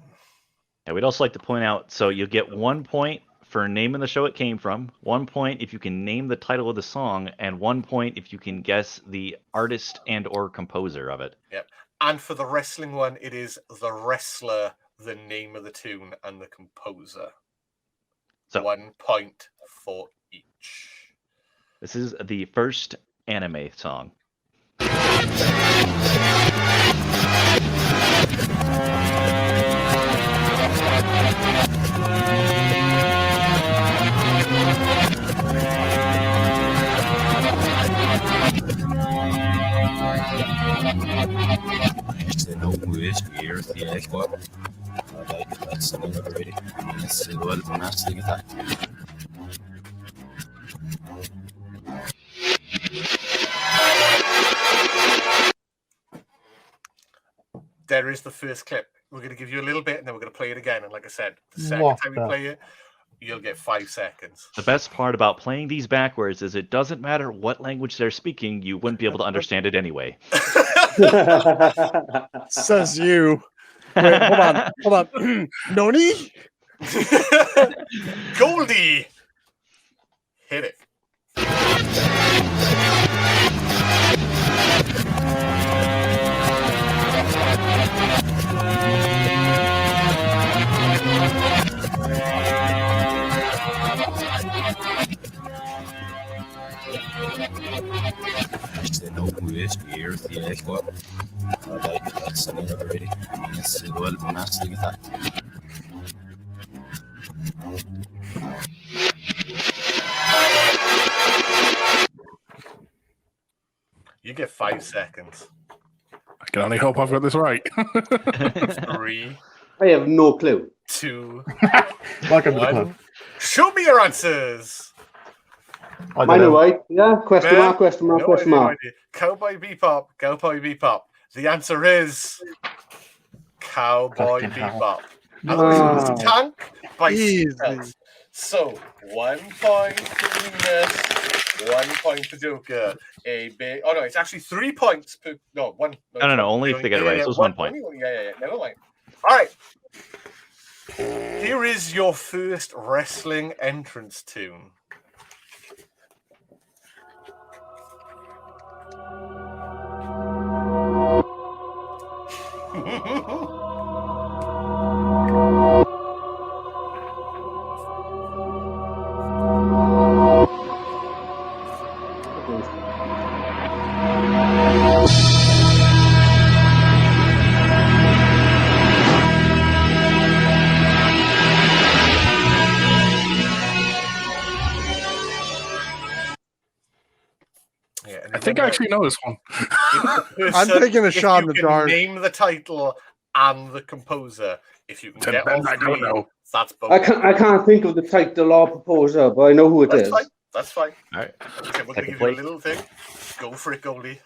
And we'd also like to point out, so you'll get 1 point for naming the show it came from, 1 point if you can name the title of the song, and 1 point if you can guess the artist and or composer of it. Yep. And for the wrestling one, it is the wrestler, the name of the tune, and the composer. So 1 point for each. this is the first anime song. There is the first clip. We're going to give you a little bit, and then we're going to play it again. And like I said, the second What time we the- play it, you'll get 5 seconds. The best part about playing these backwards is it doesn't matter what language they're speaking, you wouldn't be able to understand it anyway. Says you. Wait, hold on. Noni? Goldie! Hit it. You get 5 seconds. I can only hope I've got this right. 3, I have no clue. 2, Welcome to the 1. club. Show me your answers. I Mine don't are know. right. Yeah, question Man, mark, question mark, no question idea, mark. no idea. Cowboy Bebop. Cowboy Bebop. The answer is Cowboy Fucking hell. Bebop. Otherwise, Wow. it's Tank by Easy. Seatbelt. So 1 point for Venus, 1 point for Joker. Oh no, it's actually 3 points per. No, 1. No, only if they get it right. So it's 1 point. Yeah. Never mind. All right. Here is your first wrestling entrance tune. Yeah, and I think I remember, actually know this one. I'm taking a if shot in you the can dark. Name the title and the composer. If you can To get bet all I don't three, know. that's both. I can't think of the title or proposer, but I know who it That's is. fine. That's fine. All right. Okay, we're going to Second give place. you a little thing. Go for it, Goldie.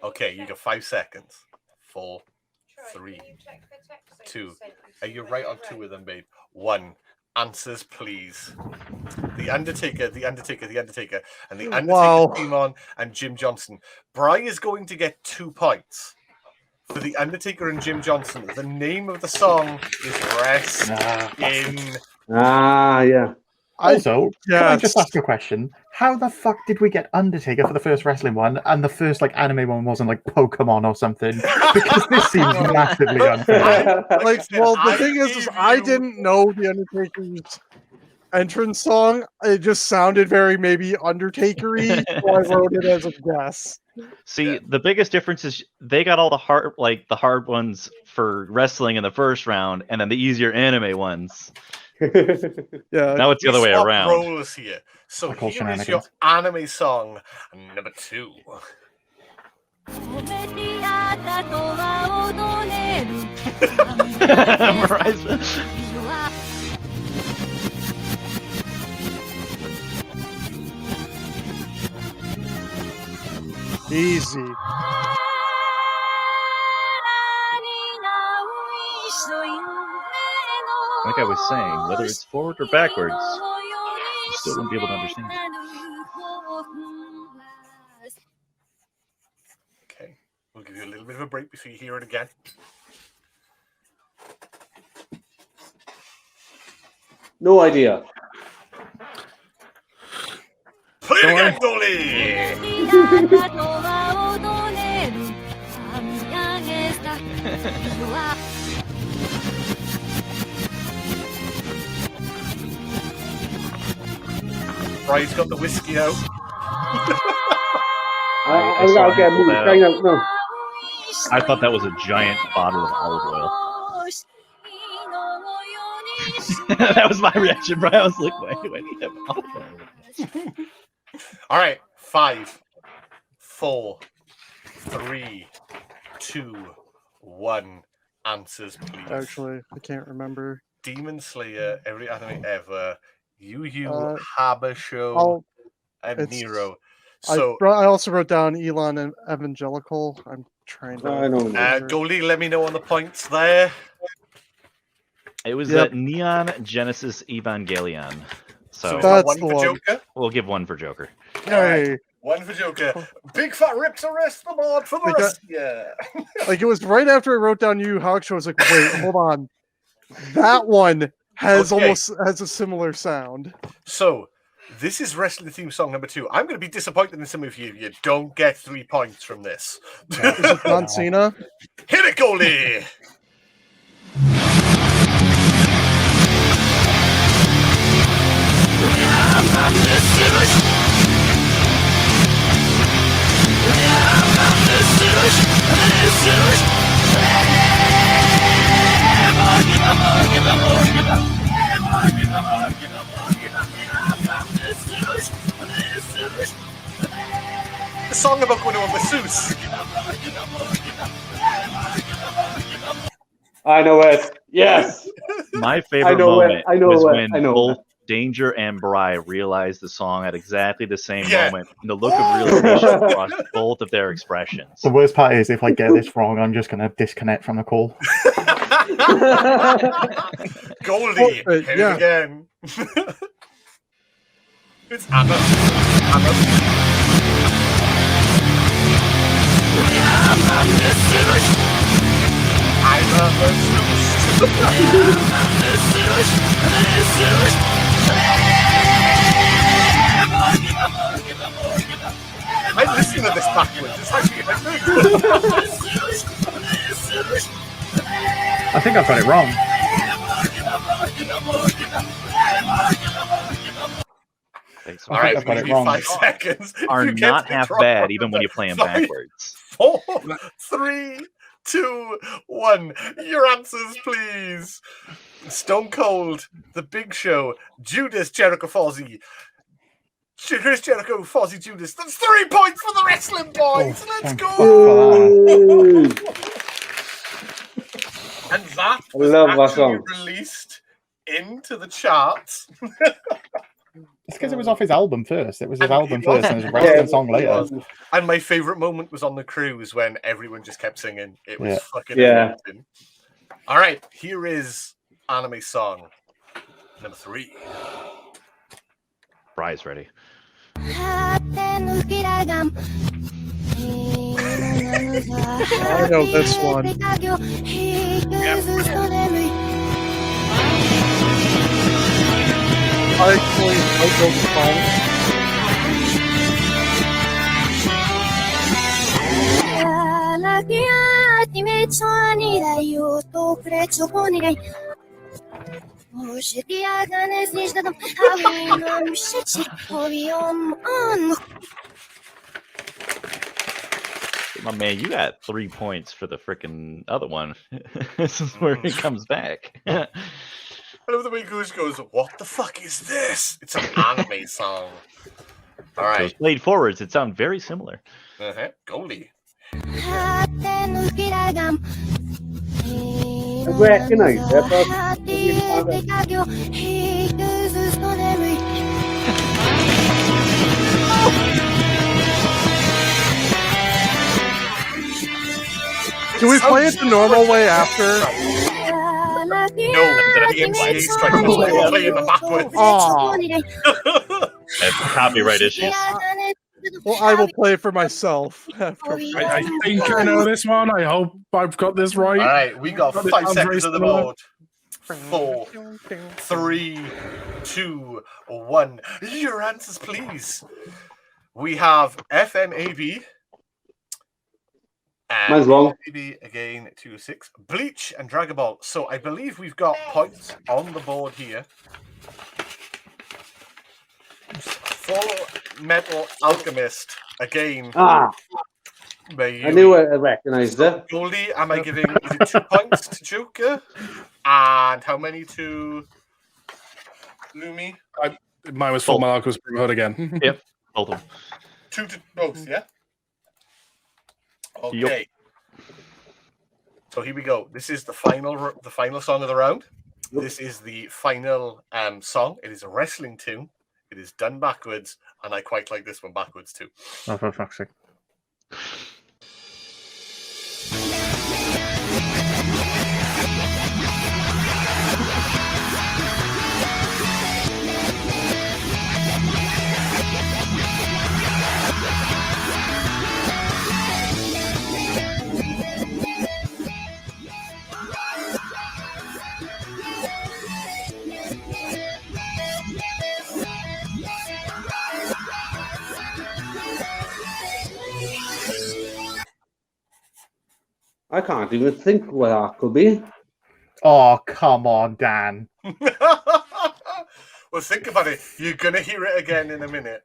Okay, you got 5 seconds. 4, 3, 2. Are you right on 2 of them, babe? 1. Answers, please. The Undertaker, The Undertaker, The Undertaker, and The Undertaker, Wow. Timon, and Jim Johnson. Bri is going to get 2 points. For The Undertaker and Jim Johnson, the name of the song is Rest Nah. in... Ah, yeah. Also, can I just Yes. ask a question? How the fuck did we get Undertaker for the first wrestling one, and the first like anime one wasn't like Pokemon or something? Because this seems massively unfair. Like, well, the thing is gave I you- didn't know the Undertaker's entrance song. It just sounded very maybe Undertaker-y, so I wrote it as a guess. See, the biggest difference is they got all the hard ones for wrestling in the first round, and then the easier anime ones. Yeah. Now it's the other way swap around. roles here. So I call here is your shenanigans. anime song number 2. Verizon. Easy. Like I was saying, whether it's forward or backwards, you still wouldn't be able to understand it. Okay, we'll give you a little bit of a break before you hear it again. No idea. Play it again, goalie! Brian's got the whiskey out. I'll get moved. Hang on, no. I thought that was a giant bottle of olive oil. That was my reaction, Brian. I was like, why do I need olive oil? All right, 5, 4, 3, 2, 1. Answers, please. Actually, I can't remember. Demon Slayer, every anime ever, Yu Yu Hakusho, Hakusho, and it's- Nero. So, I also wrote down Elon and Evangelical. I'm trying to. I know. Goldie, let me know on the points there. It was Yep. Neon Genesis Evangelion. So is that That's one the for one. Joker? we'll give one for Joker. Yay. One for Joker. Big fat rips the rest of the board for the We got- rest. Yeah. Like, it was right after I wrote down Yu Yu Hakusho. I was like, wait, hold on. That one has Okay. almost has a similar sound. So, this is wrestling theme song number 2. I'm going to be disappointed in some of you. You don't get 3 points from this. Is it John Cena? Hit it, Goldie! The song about going to a masseuse. I know it. Yes. My favorite know it, moment I know was it, when I know both Danger and Bri realized the song at exactly the same Yeah. moment. And the look of realization across both of their expressions. The worst part is if I get this wrong, I'm just going to disconnect from the call. Goldie, Oh, hit yeah. it again. It's Anna. Anna. I'm a I'm listening to this backwards. It's actually I think I've got it wrong. Thanks. All right, I've we'll got give it you wrong. 5 seconds. Are You get not it half wrong. bad even when you play them 5, backwards. 4, 3, 2, 1. Your answers, please. Stone Cold, The Big Show, Judas, Jericho, Fozzy. Chris Jericho, Fozzy, Judas. That's 3 points for the wrestling boys. Let's thank go. fuck for that. And that I was love that actually song. released into the charts. It's because it was off his album first. It was his And album it was. first and his wrestling Yeah, song It later. was. And my favorite moment was on the cruise when everyone just kept singing. It was Yeah. fucking Yeah. amazing. All right, here is anime song number 3. Bri's ready. I know this one. actually might go for fun. My man, you got 3 points for the freaking other one. This is where it comes back. I love the way Goose goes, what the fuck is this? It's an anime song. All Those right. played forwards, it sounds very similar. Goalie. I recognise it, but Do we play it the normal way after? No, the MCA strike. We'll play it backwards. Aw. That's copyright issues. Well, I will play for myself. After. I think I know this one. I hope I've got this right. All right, we got But it 5 sounds seconds very on the similar. board. 4, 3, 2, 1. Your answers, please. We have FMAB. Might as well. Maybe again 2, 6. Bleach and Dragon Ball. So I believe we've got points on the board here. Full Metal Alchemist again. I knew I recognised it. Goldie, am I giving is it 2 points to Joker? And how many to Lumi? Mine was Full Metal Alchemist Brotherhood again. Yep, both of them. 2 to both, yeah? Okay. Yep. So here we go. This is the final song of the round. This is the final song. It is a wrestling tune. It is done backwards, and I quite like this one backwards too. Oh, for fuck's sake. I can't even think what that could be. Oh, come on, Dan. Well, think about it. You're going to hear it again in a minute.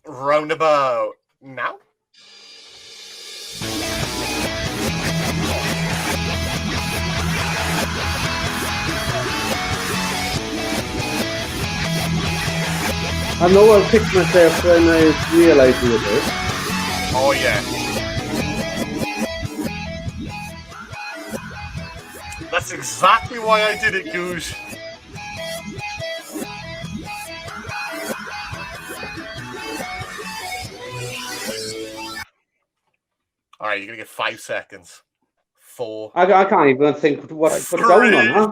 Roundabout now? I know I'll pick myself when I realise who it is. Oh, yeah. That's exactly why I did it, Goosh. All right, you're going to get 5 seconds. 4. I can't even think what's going on, huh?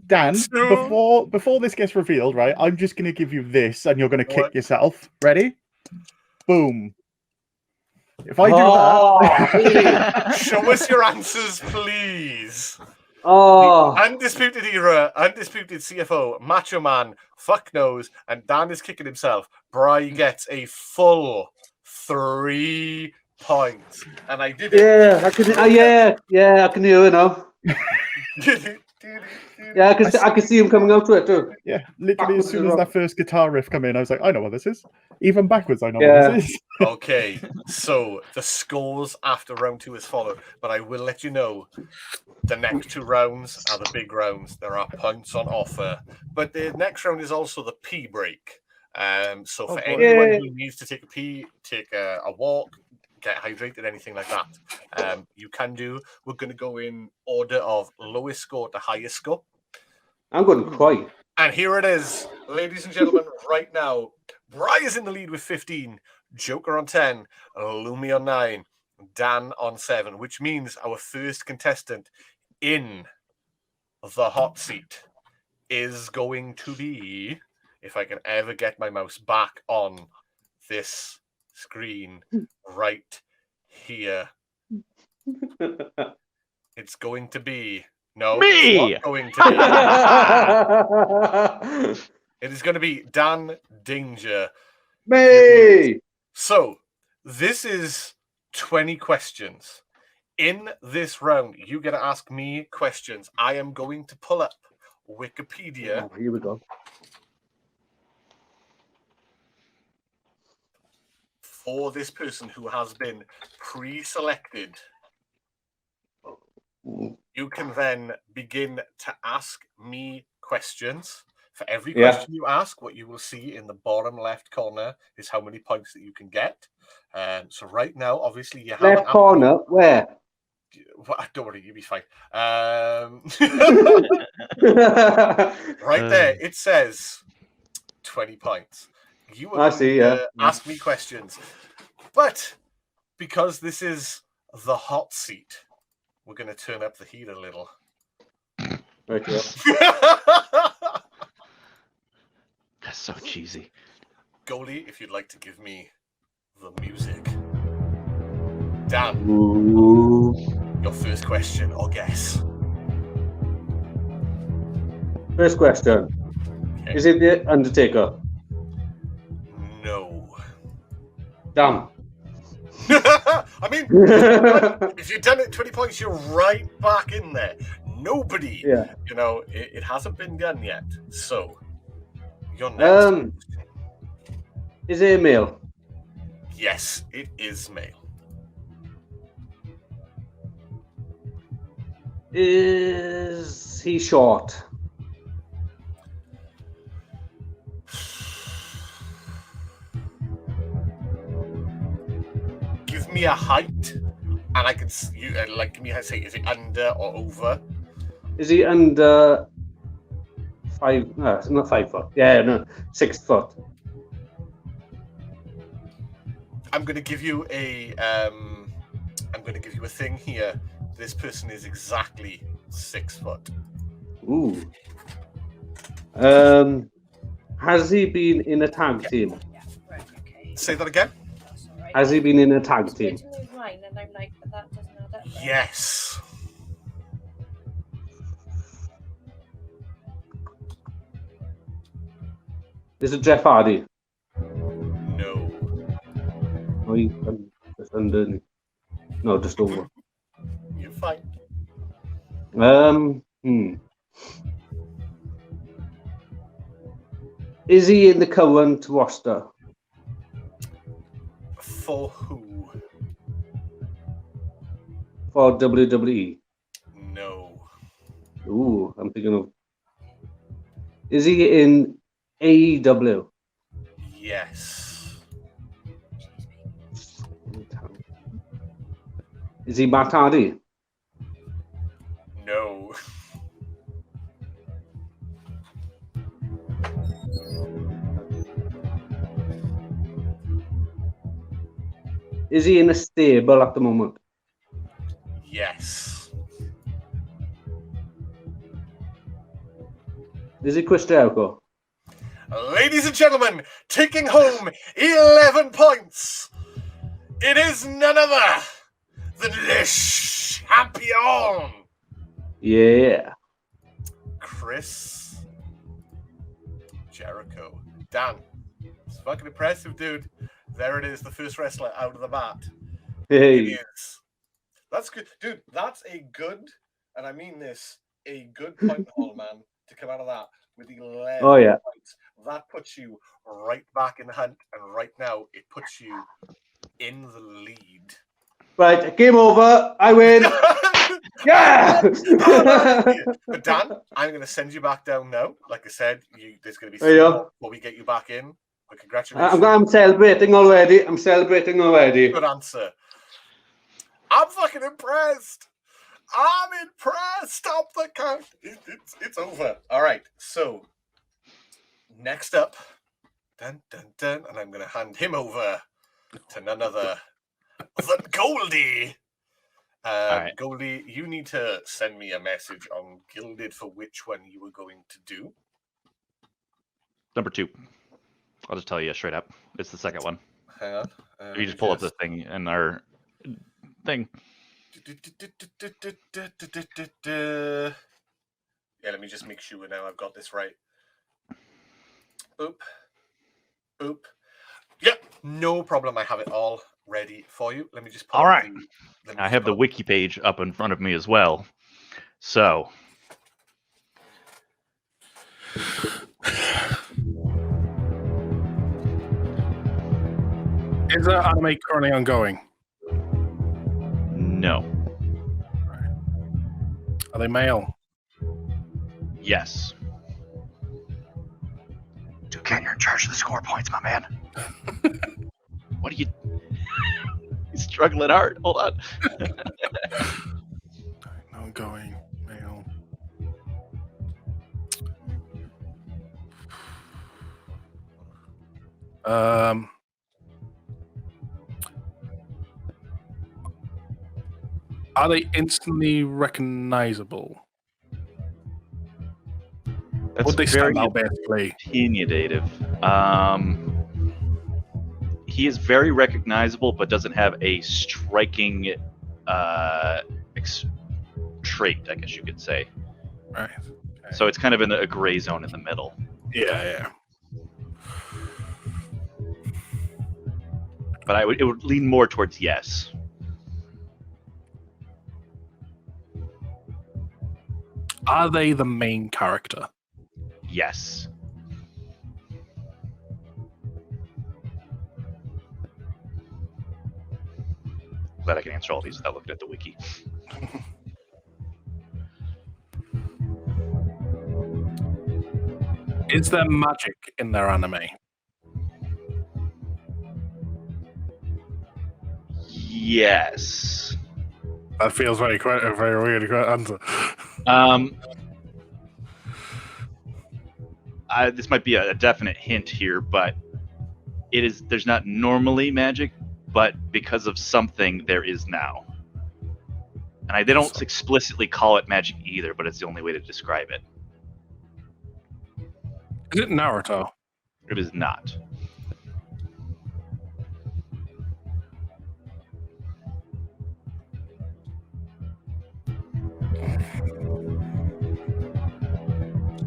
Dan, 2. before this gets revealed, right, I'm just going to give you this, and you're going to kick What? yourself. Ready? Boom. If I do that... Show us your answers, please. Oh, Undisputed Era, Undisputed CFO, Macho Man, Fuck Knows, and Dan is kicking himself. Bri gets a full 3 points. And I did it. yeah, I can I can hear it now. Yeah, I can see him coming out to it too. Yeah, literally as Backwards soon as as well. that first guitar riff come in, I was like, I know what this is. Even backwards, I know Yeah. what this is. Okay, so the scores after round 2 is followed, but I will let you know the next 2 rounds are the big rounds. There are points on offer, but the next round is also the pee break. So for anyone who needs to take a pee, take a walk, get hydrated, anything like that, you can do. We're going to go in order of lowest score to highest score. I'm going to cry. And here it is, ladies and gentlemen, right now. Bri is in the lead with 15, Joker on 10, Lumi on 9, Dan on 7, which means our first contestant in the hot seat is going to be, if I can ever get my mouse back on this screen right here, it's going to be No, Me! it's not going to be. It is going to be Dan Danger. Me! So, this is 20 questions. In this round, you get to ask me questions. I am going to pull up Wikipedia. Oh, here we go. For this person who has been pre-selected. You can then begin to ask me questions. For every question you ask, what you will see in the bottom left corner is how many points that you can get. So right now, obviously, you have Left corner, where? Don't worry, you'll be fine. Right there, it says 20 points. You are going to ask me questions. But because this is the hot seat, we're going to turn up the heat a little. Okay. That's so cheesy. Goalie, if you'd like to give me the music. Dan, your first question or guess. First question. Okay. Is it the Undertaker? No. Damn. I mean, if you've done it 20 points, you're right back in there. Nobody, you know, it hasn't been done yet. So, you're next. Is it a male? Yes, it is male. Is he short? Give me a height, and I can you like give me a say. Is it under or over? Is he under 5? No, it's not 5 foot. Yeah, no, 6 foot. I'm going to give you a. I'm going to give you a thing here. This person is exactly 6 foot. Ooh. Has he been in a tag team? Yeah, right, okay. Say that again. That's all right. Has he been in a tag team? It's going to lose mine, and I'm like, but that doesn't add up. Then. Yes. Is it Jeff Hardy? No. Oh, he's just under. No, just over. You're fine. Is he in the current roster? For who? For WWE? No. Ooh, I'm thinking of. Is he in AEW? Yes. Is he Matt Hardy? No. Is he in a stable at the moment? Yes. Is it Chris Jericho? Ladies and gentlemen, taking home 11 points. It is none other than Le Champion. Yeah. Chris Jericho. Dan, it's fucking impressive, dude. There it is, the first wrestler out of the bat. Hey. It is. That's good. Dude, that's a good, and I mean this, a good point haul, man, to come out of that with 11 points. That puts you right back in the hunt, and right now it puts you in the lead. Right, game over. I win. Yeah. But Dan, I'm going to send you back down now. Like I said, there's going to be before we get you back in. But congratulations. I'm celebrating already. Good answer. I'm fucking impressed. I'm impressed. Stop the count. It's over. All right. So next up, dun dun dun, and I'm going to hand him over to none other than Goldie. Right. Goldie, you need to send me a message on Gilded for which one you were going to do. Number 2. I'll just tell you straight up. It's the second one. Hang on. You just pull up the thing in our thing. Yeah, let me just make sure now I've got this right. Boop. Boop. Yep, no problem. I have it all ready for you. Let me just pull All up right. the I have the wiki page up in front of me as well. So, Is that anime currently ongoing? no. Are they male? Yes. Duquette, you're in charge of the score points, my man. What are you... He's struggling hard. Hold on. Ongoing male. Are they instantly recognizable? That's Would they very stand out basically? opinionative. He is very recognizable, but doesn't have a striking trait, I guess you could say. Right. So it's kind of in a gray zone in the middle. Yeah. But it would lean more towards yes. Are they the main character? Yes. Glad I can answer all these without looking at the wiki. Is there magic in their anime? Yes. That feels very weird answer. This might be a definite hint here, but there's not normally magic, but because of something there is now. And they don't explicitly call it magic either, but it's the only way to describe it. Is it Naruto? It is not.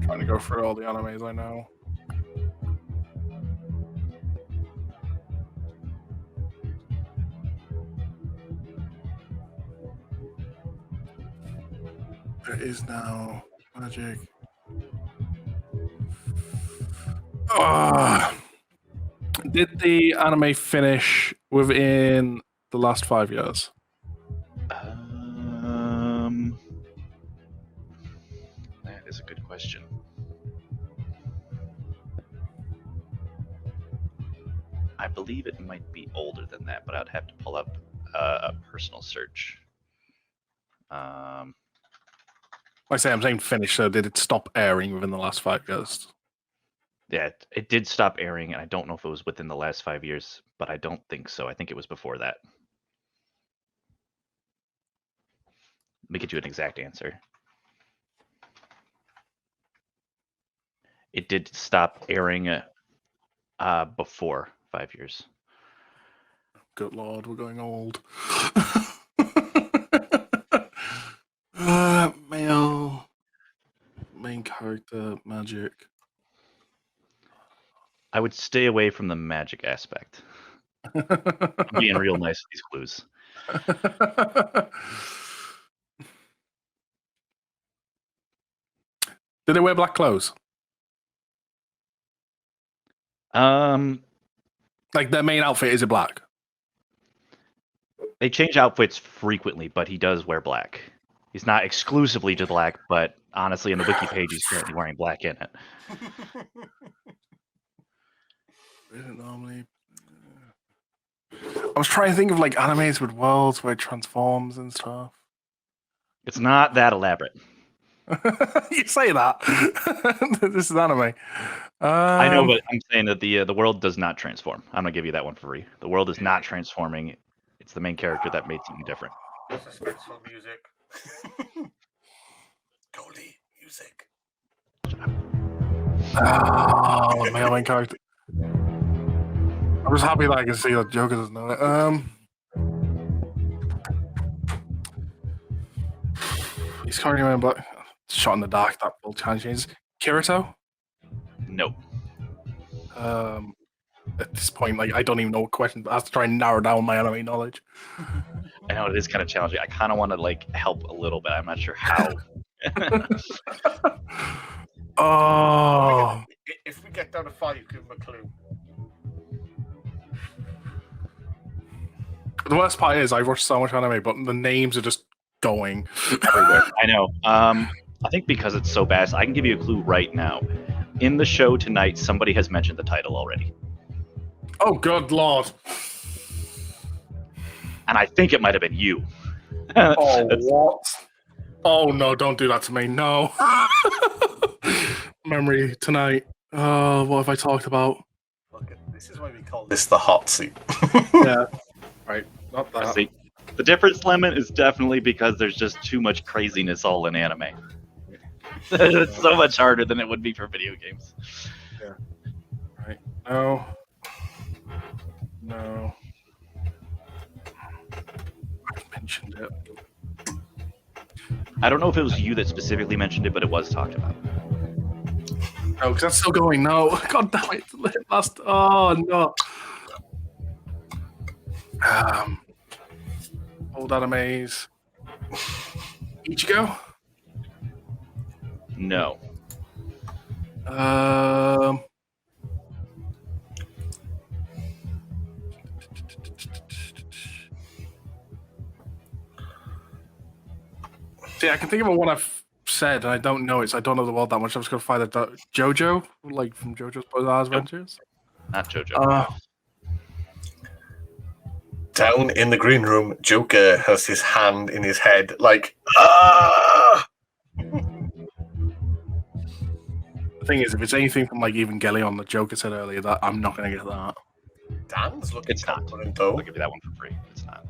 Trying to go through all the animes I know. There is now magic. Did the anime finish within the last 5 years? That is a good question. I believe it might be older than that, but I'd have to pull up a personal search. Like I say, I'm saying finish, so did it stop airing within the last 5 years? Yeah, it did stop airing, and I don't know if it was within the last 5 years, but I don't think so. I think it was before that. Let me get you an exact answer. It did stop airing before 5 years. Good lord, we're going old. Male, main character, magic. I would stay away from the magic aspect. I'm being real nice with these clues. Did they wear black clothes? Like their main outfit, is it black? They change outfits frequently, but he does wear black. He's not exclusively to black, but honestly, on the wiki page, he's currently wearing black in it. Isn't normally. I was trying to think of like animes with worlds where it transforms and stuff. It's not that elaborate. You say that. This is anime. I know, but I'm saying that the world does not transform. I'm gonna give you that one for free. The world is not transforming. It's the main character that made something different. Suspenseful music. Goldie music. Oh, male main character. I'm just happy that I can see that Joker doesn't know it. He's currently wearing black. Shot in the dark. That will change. Kirito. Nope. At this point, like I don't even know what question. I have to try and narrow down my anime knowledge. I know it is kind of challenging. I kind of want to like help a little bit. I'm not sure how. Oh. If we get down to 5, give him a clue. The worst part is I've watched so much anime, but the names are just going everywhere. I know. I think because it's so vast, I can give you a clue right now. In the show tonight, somebody has mentioned the title already. Oh, good lord. And I think it might have been you. Oh, what? Oh, no, don't do that to me. No. Memory tonight. Oh, what have I talked about? Look, this is why we call this the hot seat. Yeah. Right. Not that. See, the difference, Lemon, is definitely because there's just too much craziness all in anime. It's so much harder than it would be for video games. Yeah. Right. No. No. I mentioned it. I don't know if it was you that specifically mentioned it, but it was talked about. No, because that's still going. No. God damn it. Last. Oh, no. Old animes. Ichigo? No. See, I can think of one I've said, and I don't know it, so I don't know the world that much. I'm just going to find it. JoJo? Like from JoJo's Bizarre Adventures? Not JoJo. Down in the green room, Joker has his hand in his head, like, ah! The thing is, if it's anything from like Evangelion, the Joker said earlier, that I'm not going to get that. Dan's looking It's not. confident, though. I'll give you that one for free. It's not.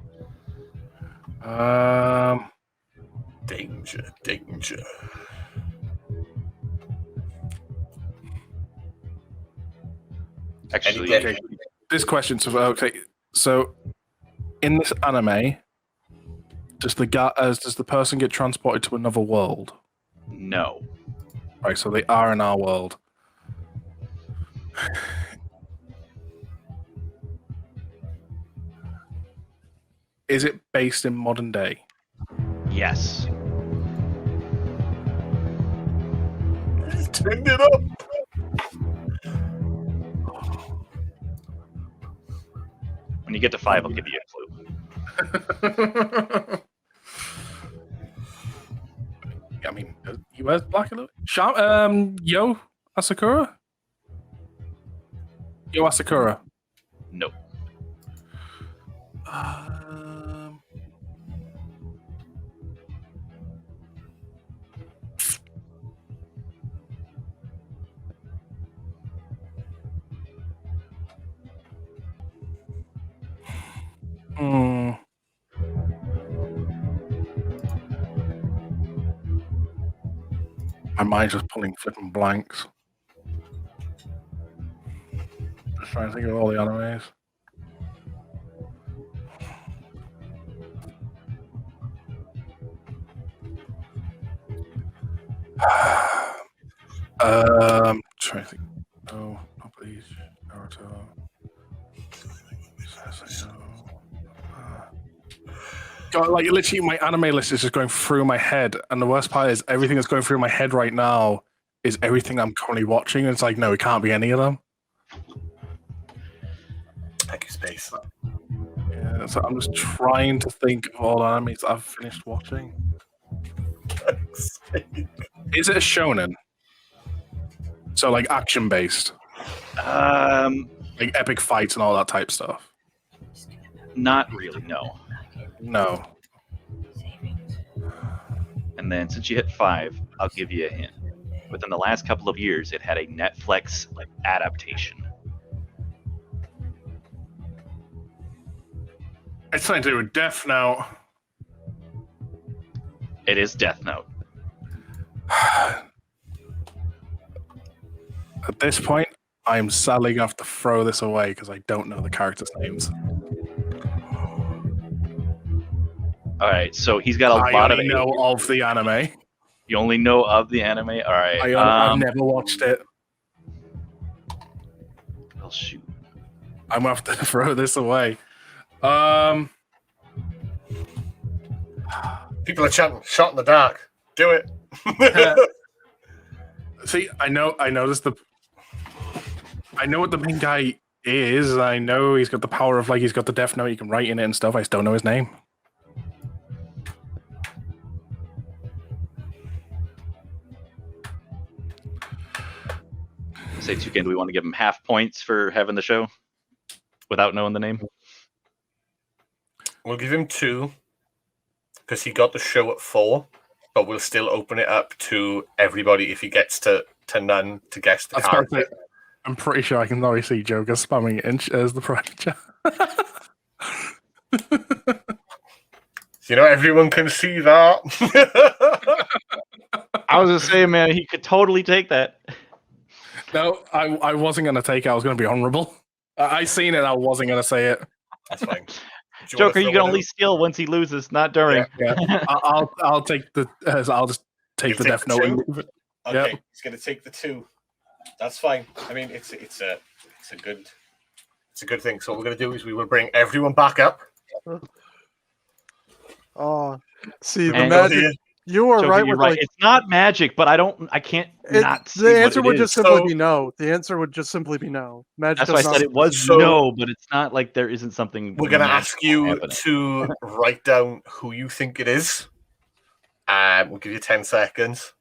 Danger, danger. Actually, Okay. This question, so in this anime, does the person get transported to another world? no. Right, so they are in our world. Is it based in modern day? Yes. Turned it up. When you get to 5, I'll give you a clue. I mean, he wears black and Yo Asakura? Yo Asakura. Nope. My mind's just pulling flipping blanks. Just trying to think of all the animes. Trying to think. No, not please. Naruto. God, like literally, my anime list is just going through my head, and the worst part is everything that's going through my head right now is everything I'm currently watching. And it's like, no, it can't be any of them. Thank you, Space. Yeah, so I'm just trying to think of all the animes I've finished watching. Is it a shonen? So like action based, like epic fights and all that type stuff. Not really, no. No. And then since you hit 5, I'll give you a hint. Within the last couple of years, it had a Netflix adaptation. It's something to do with Death Note. It is Death Note. At this point, I'm sadly gonna have to throw this away because I don't know the characters' names. All right, so he's got a I lot of. only know of the anime. You only know of the anime. All right. I've never watched it. Oh shoot. I'm gonna have to throw this away. People are chanting, "Shot in the dark." Do it. See, I know what the main guy is. I know he's got the power of he's got the Death Note. He can write in it and stuff. I just don't know his name. Say Toucan, do we want to give him half points for having the show without knowing the name? We'll give him 2 because he got the show at 4, but we'll still open it up to everybody if he gets to none to guess the character. I'm pretty sure I can already see Joker spamming it in as the project. Everyone can see that. I was just saying, man, he could totally take that. No, I wasn't going to take it. I was going to be honorable. I seen it. I wasn't going to say it. That's fine. Joker, you can only steal once he loses, not during. Yeah. I'll take the. I'll just take the Death Note. And move it. Okay, he's going to take the 2. That's fine. I mean, it's a good thing. So what we're going to do is we will bring everyone back up. Oh, see the And magic. You are Joker, right you're with right. It's not magic, but I can't not see the answer what would it just is. simply be no. The answer would just simply be no. Magic. That's why I said it was no, but it's not like there isn't something. We're going to ask you happening. to write down who you think it is. We'll give you 10 seconds.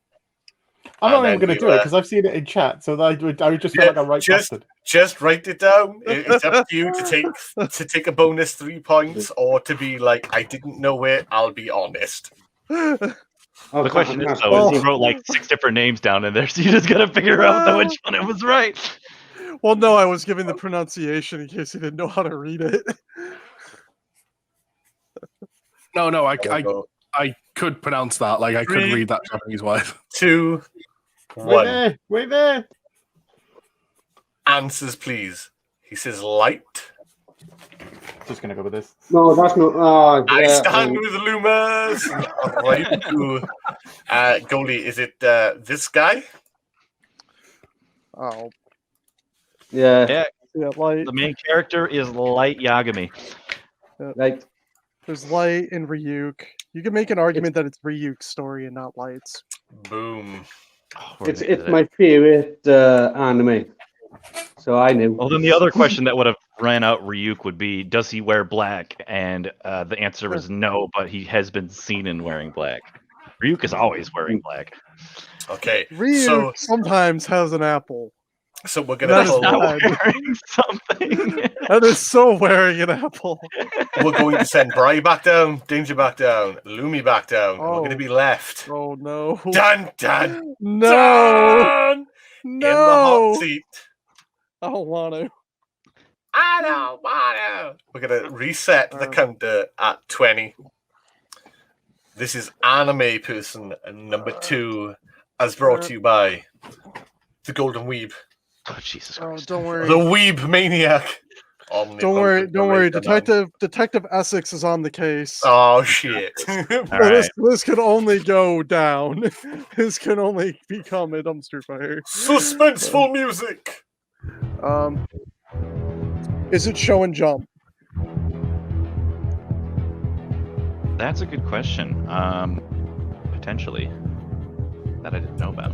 I'm not even going to do it because I've seen it in chat, so I would just feel like a right bastard. Just write it down. It's up to you to take a bonus 3 points or to be like, I didn't know it. I'll be honest. The question is, though, is he wrote 6 different names down in there, so you just got to figure out which one it was right. Well, no, I was giving the pronunciation in case he didn't know how to read it. No, I could pronounce that. I could read that Japanese wise. 2, 1. Wait there. Answers, please. He says light. Just gonna go with this. No, that's not. I stand with Lumus. Right. Goalie, is it this guy? Oh, Yeah. light. The main character is Light Yagami. Like There's Light and Ryuk. You can make an argument that it's Ryuk's story and not Light's. Boom. it's my favorite anime. So I knew. Well, then the other question that would have ran out Ryuk would be, does he wear black? And the answer was no, but he has been seen in wearing black. Ryuk is always wearing black. Okay. Ryuk sometimes has an apple. So we're gonna That is pull, not Wearing something. That is so wearing an apple. we're going to send Bri back down, Danger back down, Lumi back down. And we're Oh. gonna be left. Oh no. Dun dun No. dun! In the hot No. seat. I don't want to. I don't want to. We're gonna reset the counter at 20. This is Anime Person number 2, as brought to you by the Golden Weeb, Oh, Jesus Oh, Christ. don't worry. the Weeb Maniac. Don't worry. Detective Essex is on the case. Oh shit! All right. This can only go down. This can only become a dumpster fire. Suspenseful music. Is it Show and Jump? That's a good question. Potentially. That I didn't know about.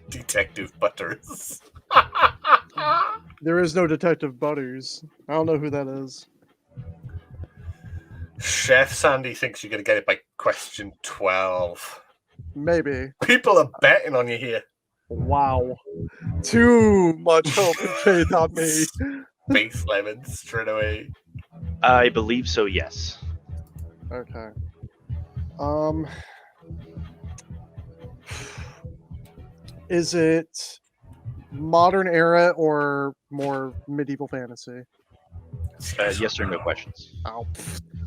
Detective Butters. There is no Detective Butters. I don't know who that is. Chef Sandy thinks you're going to get it by question 12. Maybe. People are betting on you here. Wow. Too much hope and faith on me. Base lemon straight away. I believe so, yes. Okay. Is it modern era or more medieval fantasy? Yes or no questions. Oh,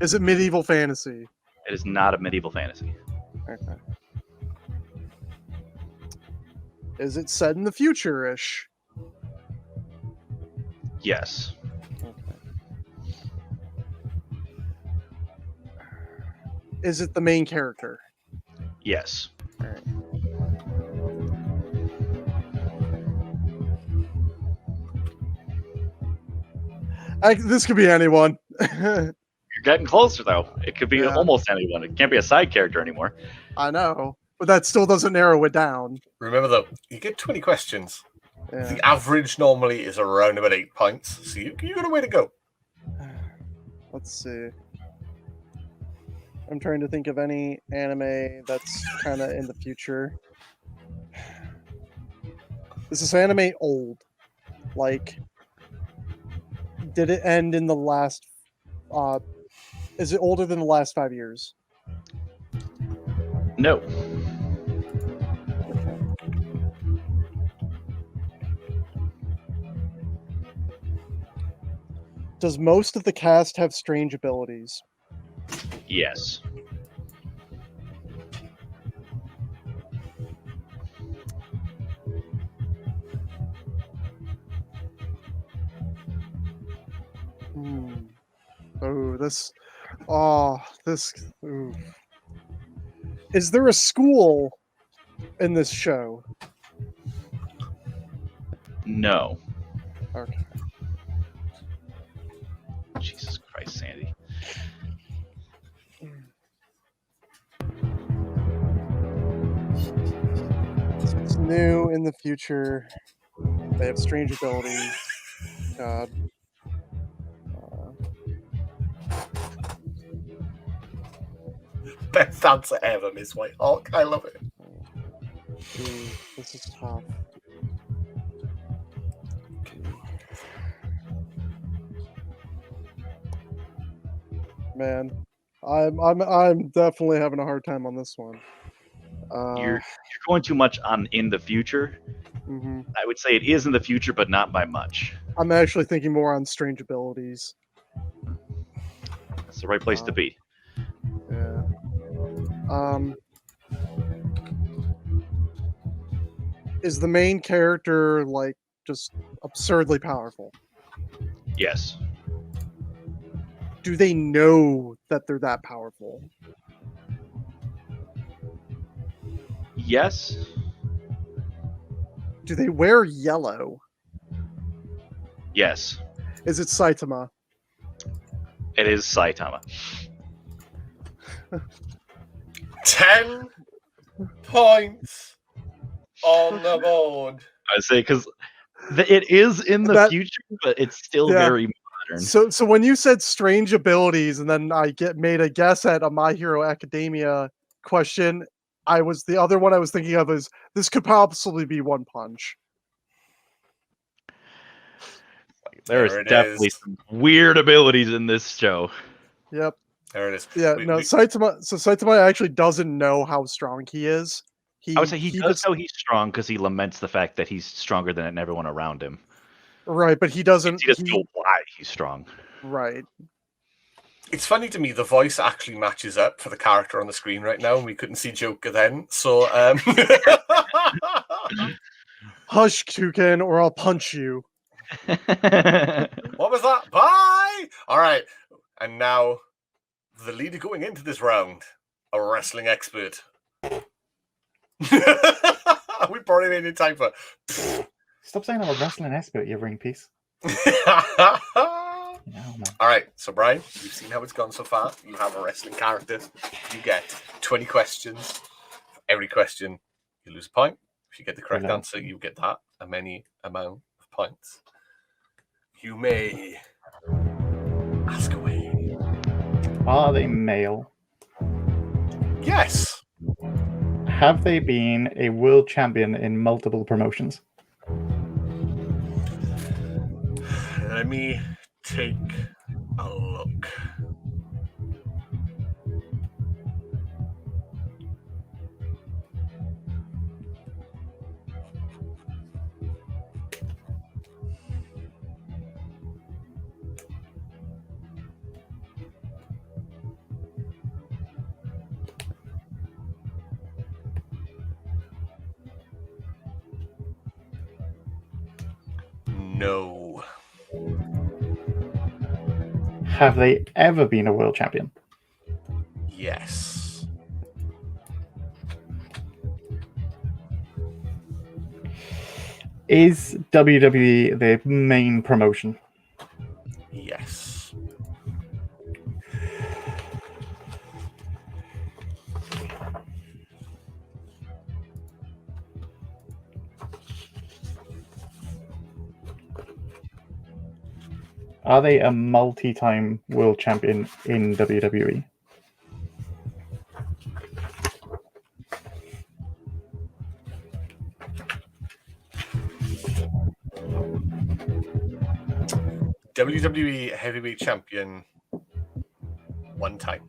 Is it medieval fantasy? It is not a medieval fantasy. Okay. Is it set in the future-ish? Yes. Okay. Is it the main character? Yes. All right. This could be anyone. You're getting closer, though. It could be Yeah. almost anyone. It can't be a side character anymore. I know, but that still doesn't narrow it down. Remember though, you get 20 questions. Yeah. The average normally is around about 8 points, so you got a way to go. Let's see. I'm trying to think of any anime that's kind of in the future. Is this anime old? Like, did it end in the last? Is it older than the last 5 years? No. Okay. Does most of the cast have strange abilities? Yes. Oh, this. Oh, this. Ooh. Is there a school in this show? No. Okay. Jesus Christ, Sandy. It's new in the future. They have strange abilities. God. Best answer ever, Miss Whitehawk. I love it. Ooh, this is tough. Man, I'm definitely having a hard time on this one. You're going too much on in the future. Mhm. I would say it is in the future, but not by much. I'm actually thinking more on strange abilities. That's the right place to be. Yeah. Is the main character like just absurdly powerful? Yes. Do they know that they're that powerful? Yes. Do they wear yellow? Yes. Is it Saitama? It is Saitama. 10 points on the board. I say because it is in the future, but it's still very modern. So when you said strange abilities, and then I made a guess at a My Hero Academia question, the other one I was thinking of is this could possibly be One Punch. There's definitely some weird abilities in this show. Yep. There it is. Yeah, Saitama. So Saitama actually doesn't know how strong he is. I would say he does know he's strong because he laments the fact that he's stronger than everyone around him. Right, but he doesn't. He doesn't know why he's strong. Right. It's funny to me, the voice actually matches up for the character on the screen right now, and we couldn't see Jokirr then. So, Hush, Toucan, or I'll punch you. What was that? Bye! All right. And now, the leader going into this round, a wrestling expert. We brought him in time for... Stop saying I'm a wrestling expert, you ring piece. All right, so Brian, you've seen how it's gone so far. You have a wrestling character. You get 20 questions. For every question, you lose a point. If you get the correct answer, you get that amount of points. You may ask away. Are they male? Yes. Have they been a world champion in multiple promotions? Let me take a look. No. Have they ever been a world champion? Yes. Is WWE their main promotion? Yes. Are they a multi-time world champion in WWE? WWE Heavyweight Champion one time.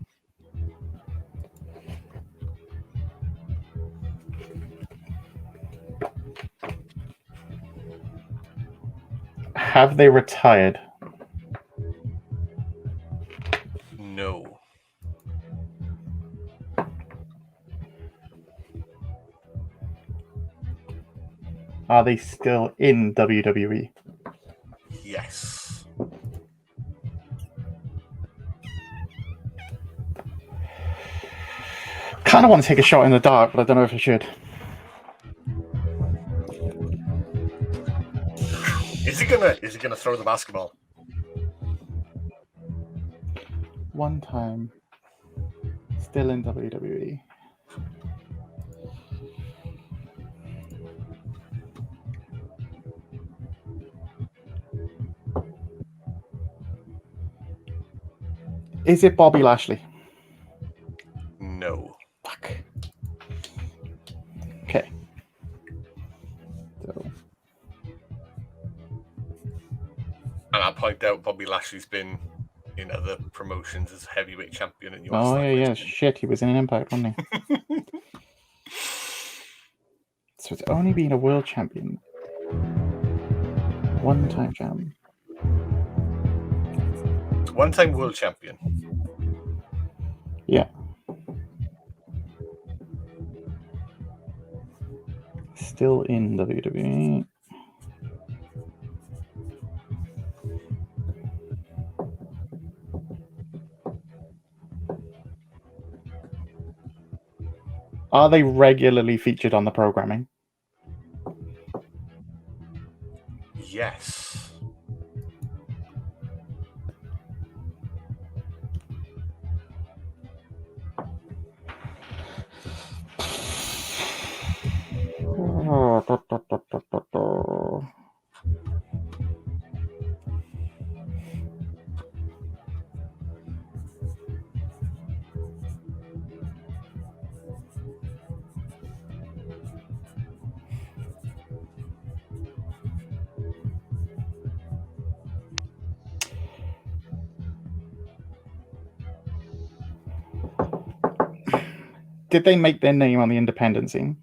Have they retired? No. Are they still in WWE? Yes. Kind of want to take a shot in the dark, but I don't know if I should. Is he gonna throw the basketball? One time. Still in WWE. Is it Bobby Lashley? No. Fuck. Okay. So, And I'll point out Bobby Lashley's been in other promotions as heavyweight champion in US. oh yeah, shit, he was in an Impact, wasn't he? So it's only been a world champion. One-time champ. One-time world champion. Yeah. Still in WWE. Are they regularly featured on the programming? Yes. Did they make their name on the independent scene?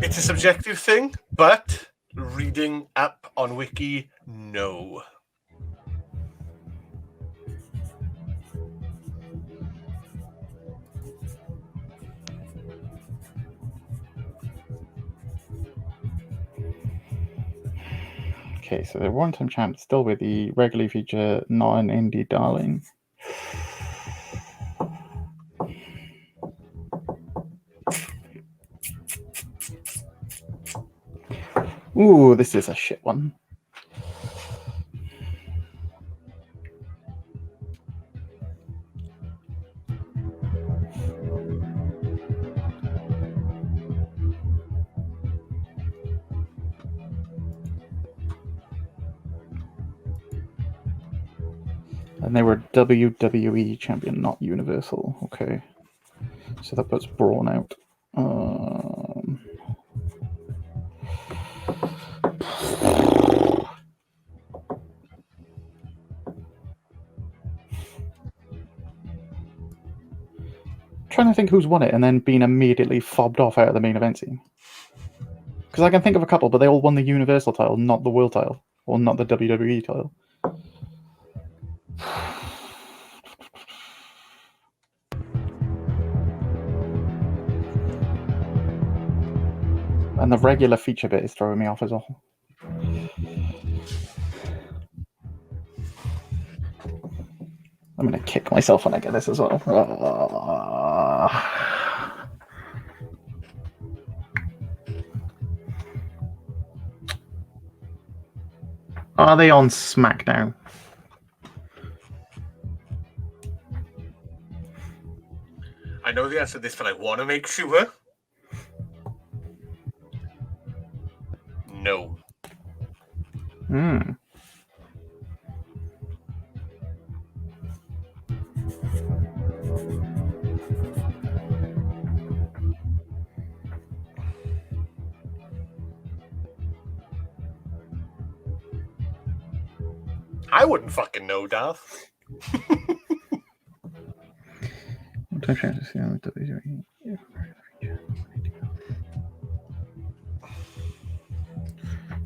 It's a subjective thing, but reading up on Wiki, no. Okay, so they're one-time champ, still with the regularly feature, not an indie darling. Ooh, this is a shit one. And they were WWE champion, not Universal. Okay. So that puts Braun out. Trying to think who's won it and then been immediately fobbed off out of the main event scene. Because I can think of a couple, but they all won the Universal title, not the World title. Well, not the WWE title. And the regular feature bit is throwing me off as well. I'm going to kick myself when I get this as well. Are they on SmackDown? I know the answer to this, but I want to make sure. No. I wouldn't fucking know, Darth.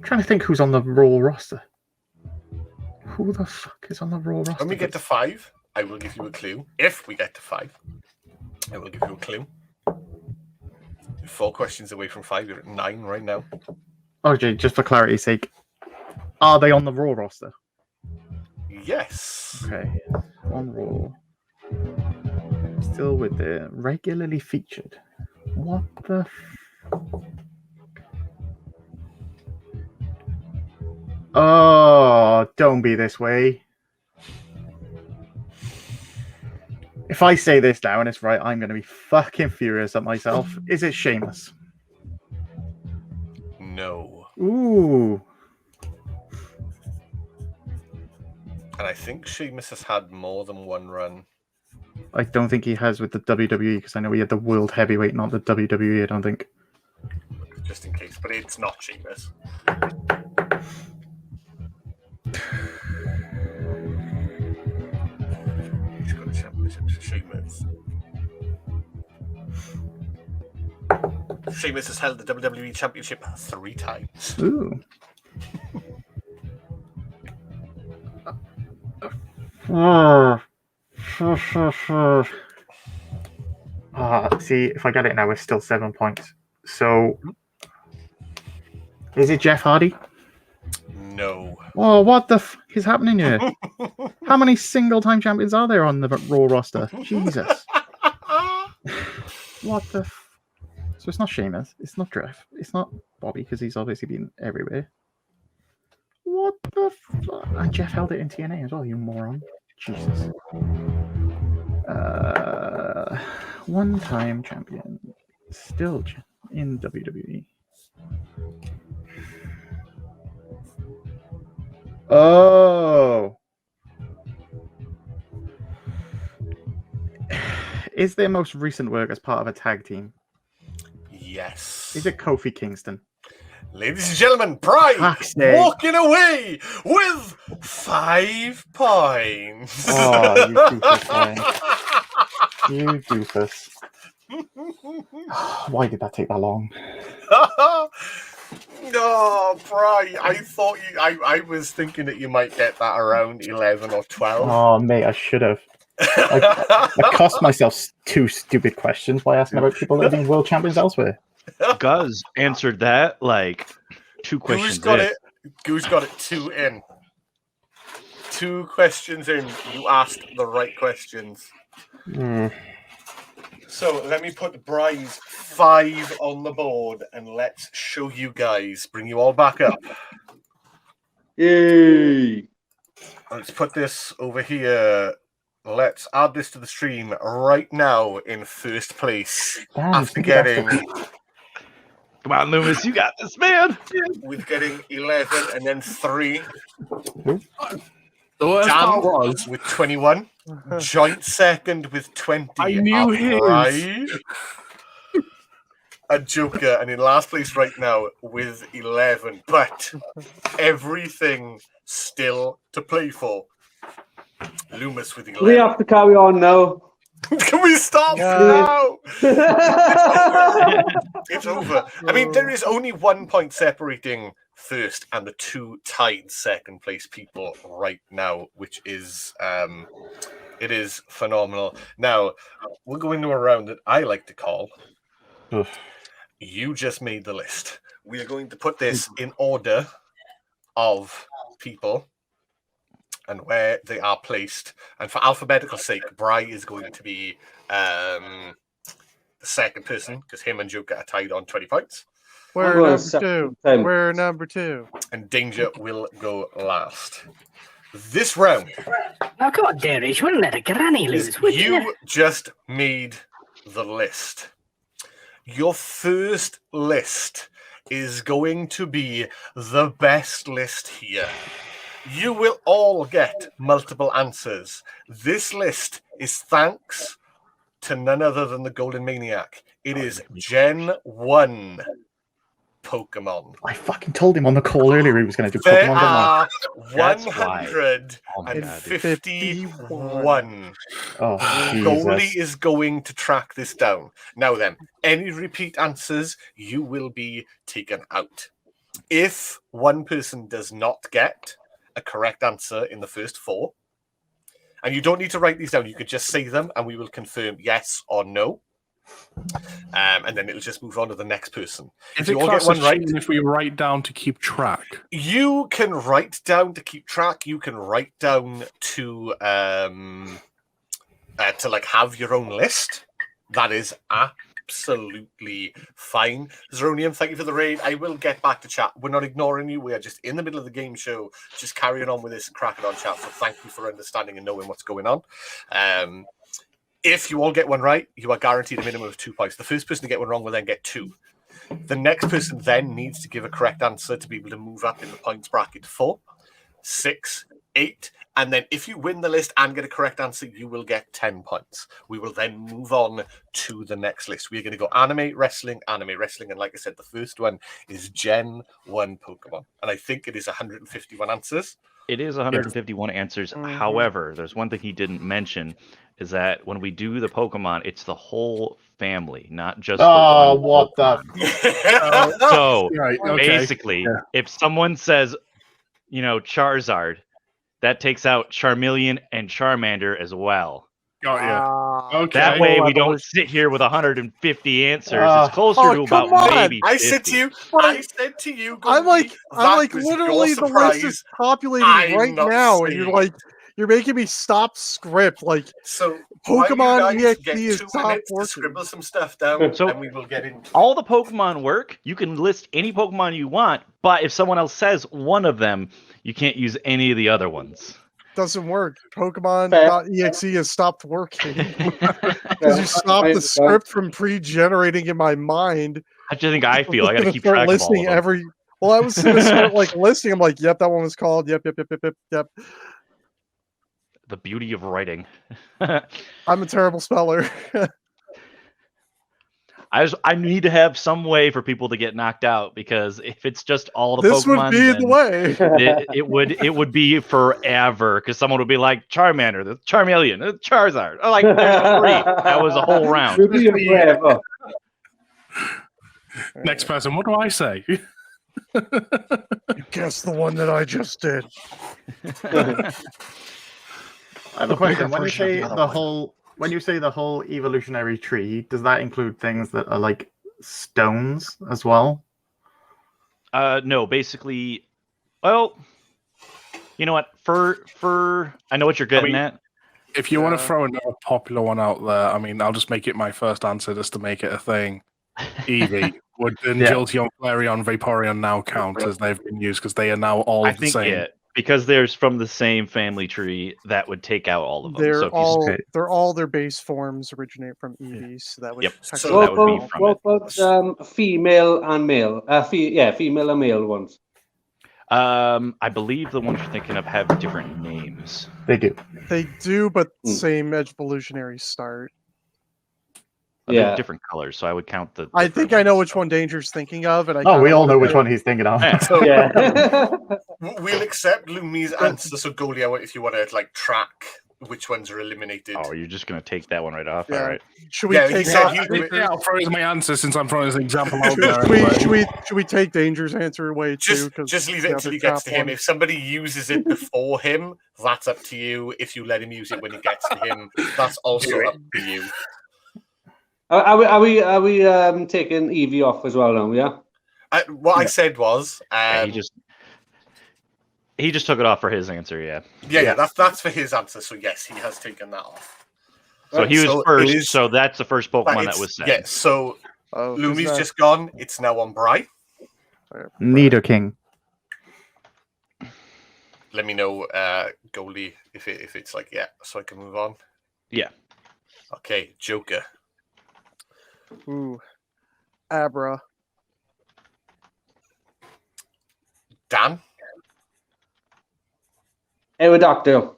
Trying to think who's on the Raw roster. Who the fuck is on the Raw roster? When we get to 5, I will give you a clue. If we get to 5, I will give you a clue. You're 4 questions away from 5. You're at 9 right now. Okay, just for clarity's sake, are they on the Raw roster? Yes. Okay, on Raw. Still with the regularly featured. What the? Oh, don't be this way. If I say this now and it's right, I'm going to be fucking furious at myself. Is it Sheamus? No. Ooh. And I think Sheamus has had more than one run. I don't think he has with the WWE because I know he had the World Heavyweight, not the WWE, I don't think. Just in case, but it's not Sheamus. He's got a championship to Sheamus. Sheamus has held the WWE Championship 3 times. Ooh. See, if I get it now, it's still 7 points. So, is it Jeff Hardy? No. Oh, what the f is happening here? How many single-time champions are there on the Raw roster? Jesus. What the f... So it's not Sheamus, it's not Jeff, it's not Bobby, because he's obviously been everywhere. What the f... And Jeff held it in TNA as well, you moron. Jesus. One-time champion. Still in WWE. Oh. Is their most recent work as part of a tag team? Yes. Is it Kofi Kingston? Ladies and gentlemen, Brian walking away with 5 points. Oh, you doofus, man. You doofus. Why did that take that long? No, Brian, I thought you. I was thinking that you might get that around 11 or 12. Oh, mate, I should have. I cost myself 2 stupid questions by asking about people that have been world champions elsewhere. Guz answered that like 2 questions. Goose got it 2 in. 2 questions in. You asked the right questions. So let me put Bry's 5 on the board and let's show you guys. Bring you all back up. Yay! Let's put this over here. Let's add this to the stream right now in first place. Damn, after getting... Come on, Lumus, you got this, man. With getting 11 and then 3. The worst part was with 21. Joint second with 20. I knew his. Right. A Joker, and in last place right now with 11. But everything still to play for. Loomis with 11. We have to carry on now. Can we stop now? It's over. I mean, there is only 1 point separating first and the 2 tied second place people right now, which is it is phenomenal. Now we'll go into a round that I like to call Ugh. You Just Made the List. We are going to put this in order of people and where they are placed. And for alphabetical sake, Bry is going to be the second person because him and Joker are tied on 20 points. We're going number second 2. time. We're number 2. And Danger will go last. This round, Oh, God, dearie, you wouldn't let a granny lose, would you? you just made the list. Your first list is going to be the best list here. You will all get multiple answers. This list is thanks to none other than the Golden Maniac. It is Gen 1 Pokemon. I fucking told him on the call earlier he was going to do There Pokemon. Didn't I? are That's why. Oh my God, dude. 151. Oh, Goldie Jesus. is going to track this down. Now then, any repeat answers, you will be taken out. If one person does not get a correct answer in the first 4, and you don't need to write these down, you could just say them and we will confirm yes or no. And then it'll just move on to the next person. If you it all get costs one us right, cheating if we write down to keep track. you can write down to keep track. You can write down to like have your own list. That is absolutely fine. Zeronium, thank you for the raid. I will get back to chat. We're not ignoring you. We are just in the middle of the game show, just carrying on with this and cracking on chat. So thank you for understanding and knowing what's going on. If you all get one right, you are guaranteed a minimum of 2 points. The first person to get one wrong will then get 2. The next person then needs to give a correct answer to be able to move up in the points bracket to 4, 6, 8. And then if you win the list and get a correct answer, you will get 10 points. We will then move on to the next list. We're going to go anime, wrestling. And like I said, the first one is Gen 1 Pokemon. And I think it is 151 answers. It is 151 answers. However, there's one thing he didn't mention is that when we do the Pokemon, it's the whole family, not just the Oh, one what Pokemon. the? So Right, okay. basically, if someone says, Charizard, that takes out Charmeleon and Charmander as well. Got you. Okay. That way we Well, don't sit here with 150 answers. It's closer Oh, to about come on. maybe 50. I said to you, I'm like that was your literally the list is surprise. populating I'm right not now, and saying. you're making me stop script. Like So Pokemon you guys EXP get is 2 top minutes to working. scribble some stuff down, So- and we will get into All the Pokemon work. You can list any Pokemon you want, but if someone else says one of them, you can't use any of the other ones. Doesn't work. Pokemon.exe has stopped working because you stopped the script from pre-generating in my mind. I just think I feel I got to gonna keep start track of all listing of them. Well, I was gonna start like listing. I'm like, yep, that one was called. Yep. The beauty of writing. I'm a terrible speller. I need to have some way for people to get knocked out, because if it's just all the This Pokemon, would be the then way. it would be forever, because someone would be like Charmander, the Charmeleon, the Charizard. Oh, like there's 3. That was a whole round. We'll be forever. Next person, what do I say? Guess the one that I just did. I have a question. When you version of say the other the one. whole, when you say the whole evolutionary tree, does that include things that are like stones as well? No, basically, well, you know what? For I know what you're getting at. If you want to throw another popular one out there, I mean, I'll just make it my first answer just to make it a thing. Eevee. Would Jolteon, Flareon, Vaporeon now count as they've been used, because they are now all I the think same? because there's from the same family tree, that would take out all of them. They're So if you all their base forms originate from Eevee, so that would Yep. technically So that would be from what it. about female and male? Female and male ones. I believe the ones you're thinking of have different names. They do. They do, but same evolutionary start. They're Yeah. different colors, so I would count the. I different think I know ones. which one Danger's thinking of, and I Oh, we kinda all know wanna which go- one he's thinking of. Yeah. So Yeah. we'll accept Lumi's answer. So Golia, if you want to like track which ones are eliminated. Oh, you're just gonna take that one right off. Yeah. All right. Should we Yeah, he take said off he- Danger's- Yeah, I'll throw as my answer since I'm throwing this example out should, there. should we, anyway. should we take Danger's answer away too? Just leave it until he gets to him. If somebody uses it before him, that's up to you. If you let him use it when he gets to him, that's also up to you. Are we taking Evie off as well now? Yeah. What I said was, Yeah, he just took it off for his answer. Yeah. yeah, that's for his answer. So yes, he has taken that off. So he was So it first. is- So that's the first But Pokemon that it's- was said. Yeah, so Oh, Lumi's just gone. It's now on Bri. Nidoking. Let me know, Goldie, if it's like so I can move on. Yeah. Okay, Joker. Ooh, Abra. Dan. Aerodactyl.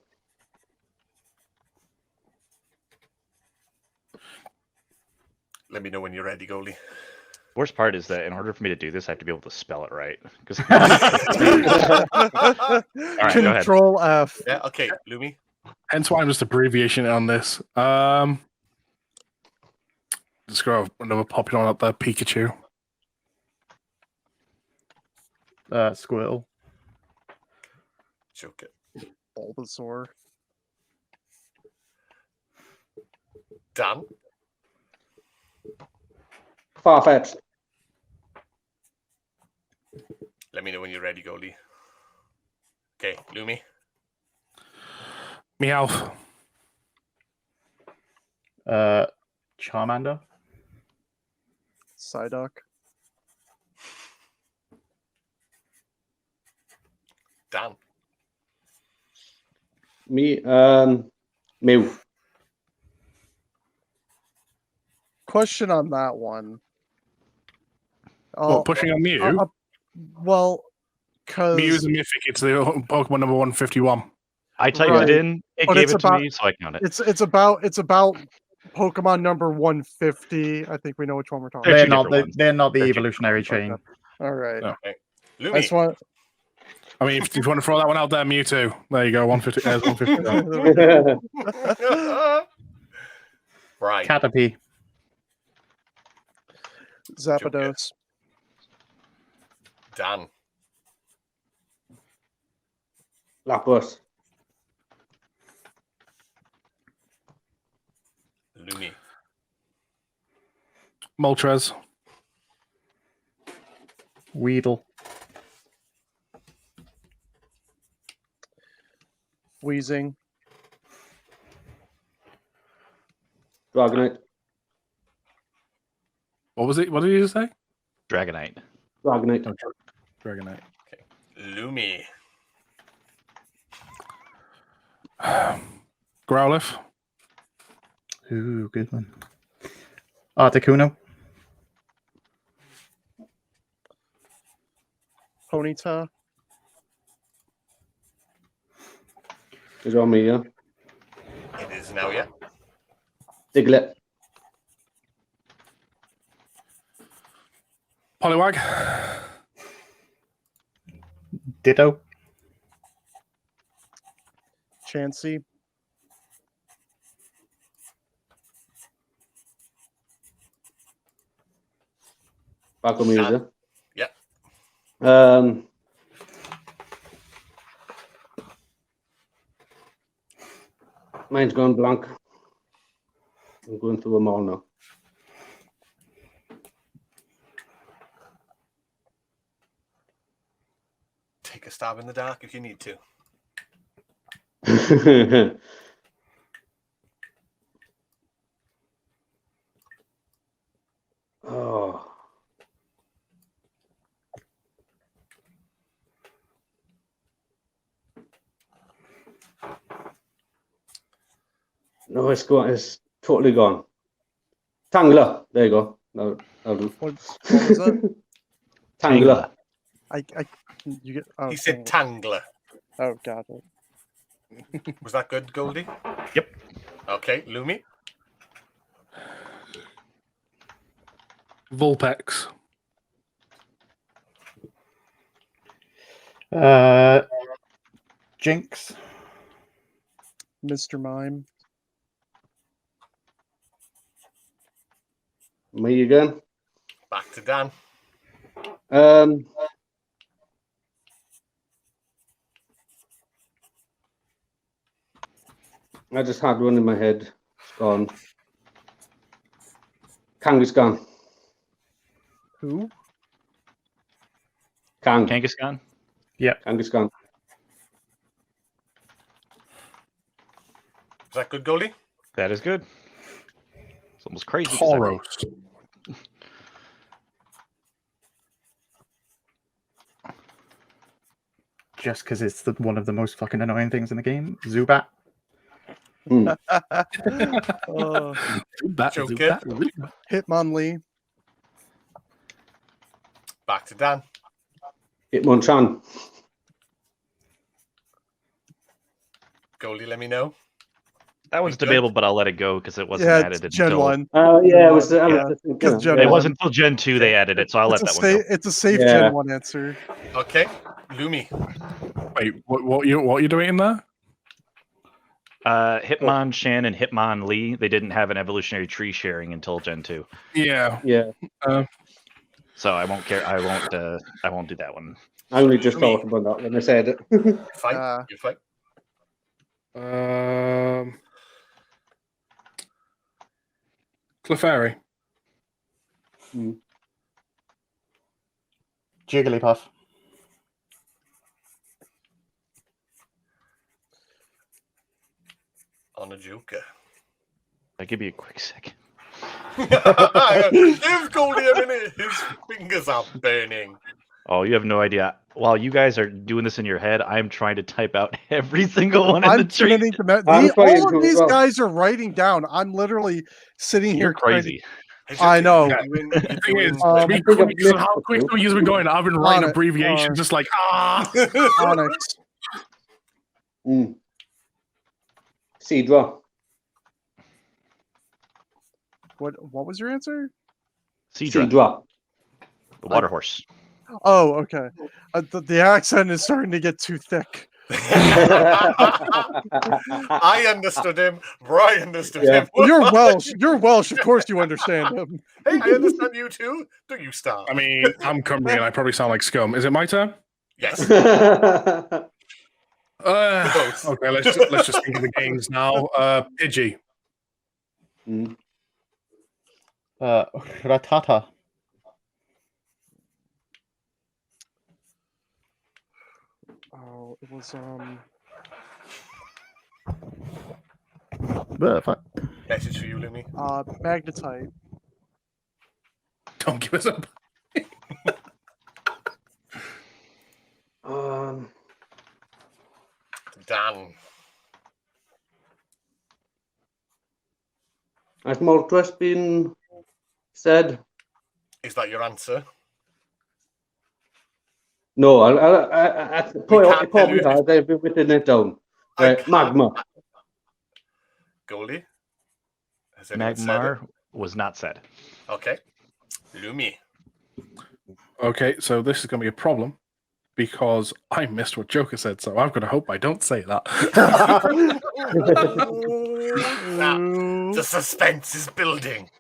Let me know when you're ready, Goldie. Worst part is that in order for me to do this, I have to be able to spell it right. 'Cause- right, go ahead. Control F. Yeah. Okay, Lumi. Hence why I'm just abbreviation it on this. Let's go another popular one up there, Pikachu. Squirtle. Joker. Bulbasaur. Dan. Farfetch'd. Let me know when you're ready, Goldie. Okay, Lumi. Meowth. Charmander. Psyduck. Dan. Me. Mew. Question on that one. What, pushing on Mew? Well, because Mew is a mythic. It's the Pokemon number 151. I typed Right. it in. It But gave it's it to about- me, so I count it. it's about Pokemon number 150. I think we know which one we're talking They're They're two not. different ones. They're not the They're two evolutionary different chain. All right. No. Okay. I Lumi. just want. I mean, if you want to throw that one out there, Mewtwo. There you go, 150. There's 150. Right. Caterpie. Zapdos. Dan. Lapras. Lumi. Moltres. Weedle. Weezing. Dragonite. What was it? What did you say? Dragonite. Dragonite. Oh, Dragonite. Lumi. Growlithe. Ooh, good one. Articuno. Ponyta. Is it on me, yeah? It is now, yeah. Diglett. Poliwag. Ditto. Chansey. Back on me, is it? Yeah. Mine's gone blank. I'm going through them all now. Take a stab in the dark if you need to. Oh. No, it's gone. It's totally gone. Tangler. There you go. That'll do. What was that? Tangler. You get. Oh, He said Tangler. Tangler. Oh, got it. Was that good, Goldie? Yep. Okay, Lumi. Vulpix. Jinx. Mr. Mime. Me again. Back to Dan. I just had one in my head. It's gone. Kangaskhan. Who? Kangaskhan? Kangaskhan. Is that good, goalie? That is good. It's almost crazy. 'cause I- Tauros. Just because it's one of the most fucking annoying things in the game. Zubat. Uh, Jokirr. Hitmonlee. Back to Dan. Hitmonchan. Goalie, let me know. That one's Good. debatable, but I'll let it go because it wasn't Yeah, added it's Gen until 1. Yeah, it was. I Yeah, was just thinking, because Gen it 1. wasn't until Gen 2 they added it, so I'll let that one go. It's a safe Yeah. Gen 1 answer. Okay. Lumi. Wait, what you doing in there? Hitmonchan and Hitmonlee, they didn't have an evolutionary tree sharing until Gen 2. Yeah. Yeah. So I won't care. I won't do that one. I only just thought about that when I said it. Fine. You're fine. Clefairy. Jigglypuff. On a Joker. I'll give you a quick second. Give Goldie a minute. His fingers are burning. Oh, you have no idea. While you guys are doing this in your head, I'm trying to type out every single one in the I'm tree. committing to I'm trying all to of as these well. guys are writing down. I'm literally sitting You're here trying crazy. I know. You're The thing doing is, I to be think I've quick, so missed how a quick few. the years been going? I've been writing On it, abbreviations, just like to Onyx. Seadra. What was your answer? Seadra, Seadra. the water horse. Oh, okay. The accent is starting to get too thick. I understood him. Brian understood Yeah. him. You're Welsh. You're Welsh. Of course you understand him. Hey, I understand you too. Do you start? I mean, I'm Cumbrian. I probably sound like scum. Is it my turn? Yes. Okay, Close. let's just think of the games now. Pidgey. Ratata. Oh, it was Fuck. Message for you, Lumi. Magnetite. Don't give us up. Dan. Has Moltres been said? Is that your answer? No, I can't probably tell you has. I've been written it down. I can't- Magma. Goldie? Has anyone said it? Magmar was not said. Okay. Lumi. Okay, so this is going to be a problem because I missed what Joker said, so I'm going to hope I don't say that. The suspense is building.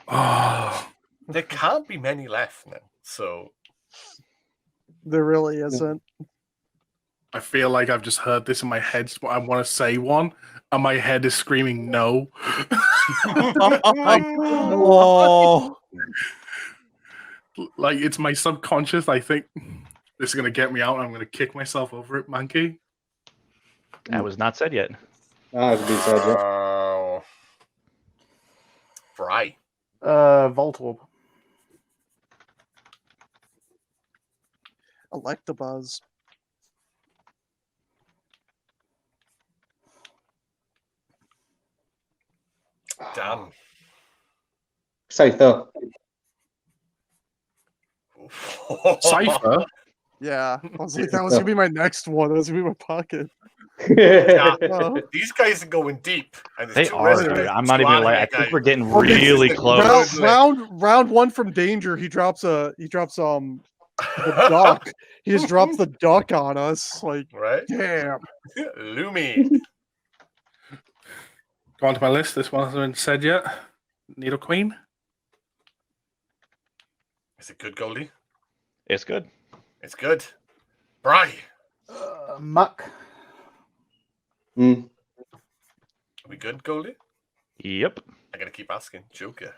Oh, There can't be many left now. So There really isn't. I feel like I've just heard this in my head. So I want to say one, and my head is screaming no. Oh, Like it's my subconscious. I think this is going to get me out. I'm going to kick myself over it, Mankey. That was not said yet. That has been said, yeah. Oh. Fry. Voltorb. Electabuzz. Dan. Scyther. Cypher. Yeah, I was like, that was gonna be my next one. That was gonna be my pocket. These guys are going deep. And They there's two are, resident dude. I'm not even gonna lie. I think we're getting Okay, really this is- close. Round one from Danger. He drops the duck. He just drops the duck on us. Like, Right? damn. Lumi. Go on to my list. This one hasn't been said yet. Needle Queen. Is it good, Goldie? It's good. It's good. Bry. Muck. Mm. Are we good, Goldie? Yep. I gotta keep asking. Joker.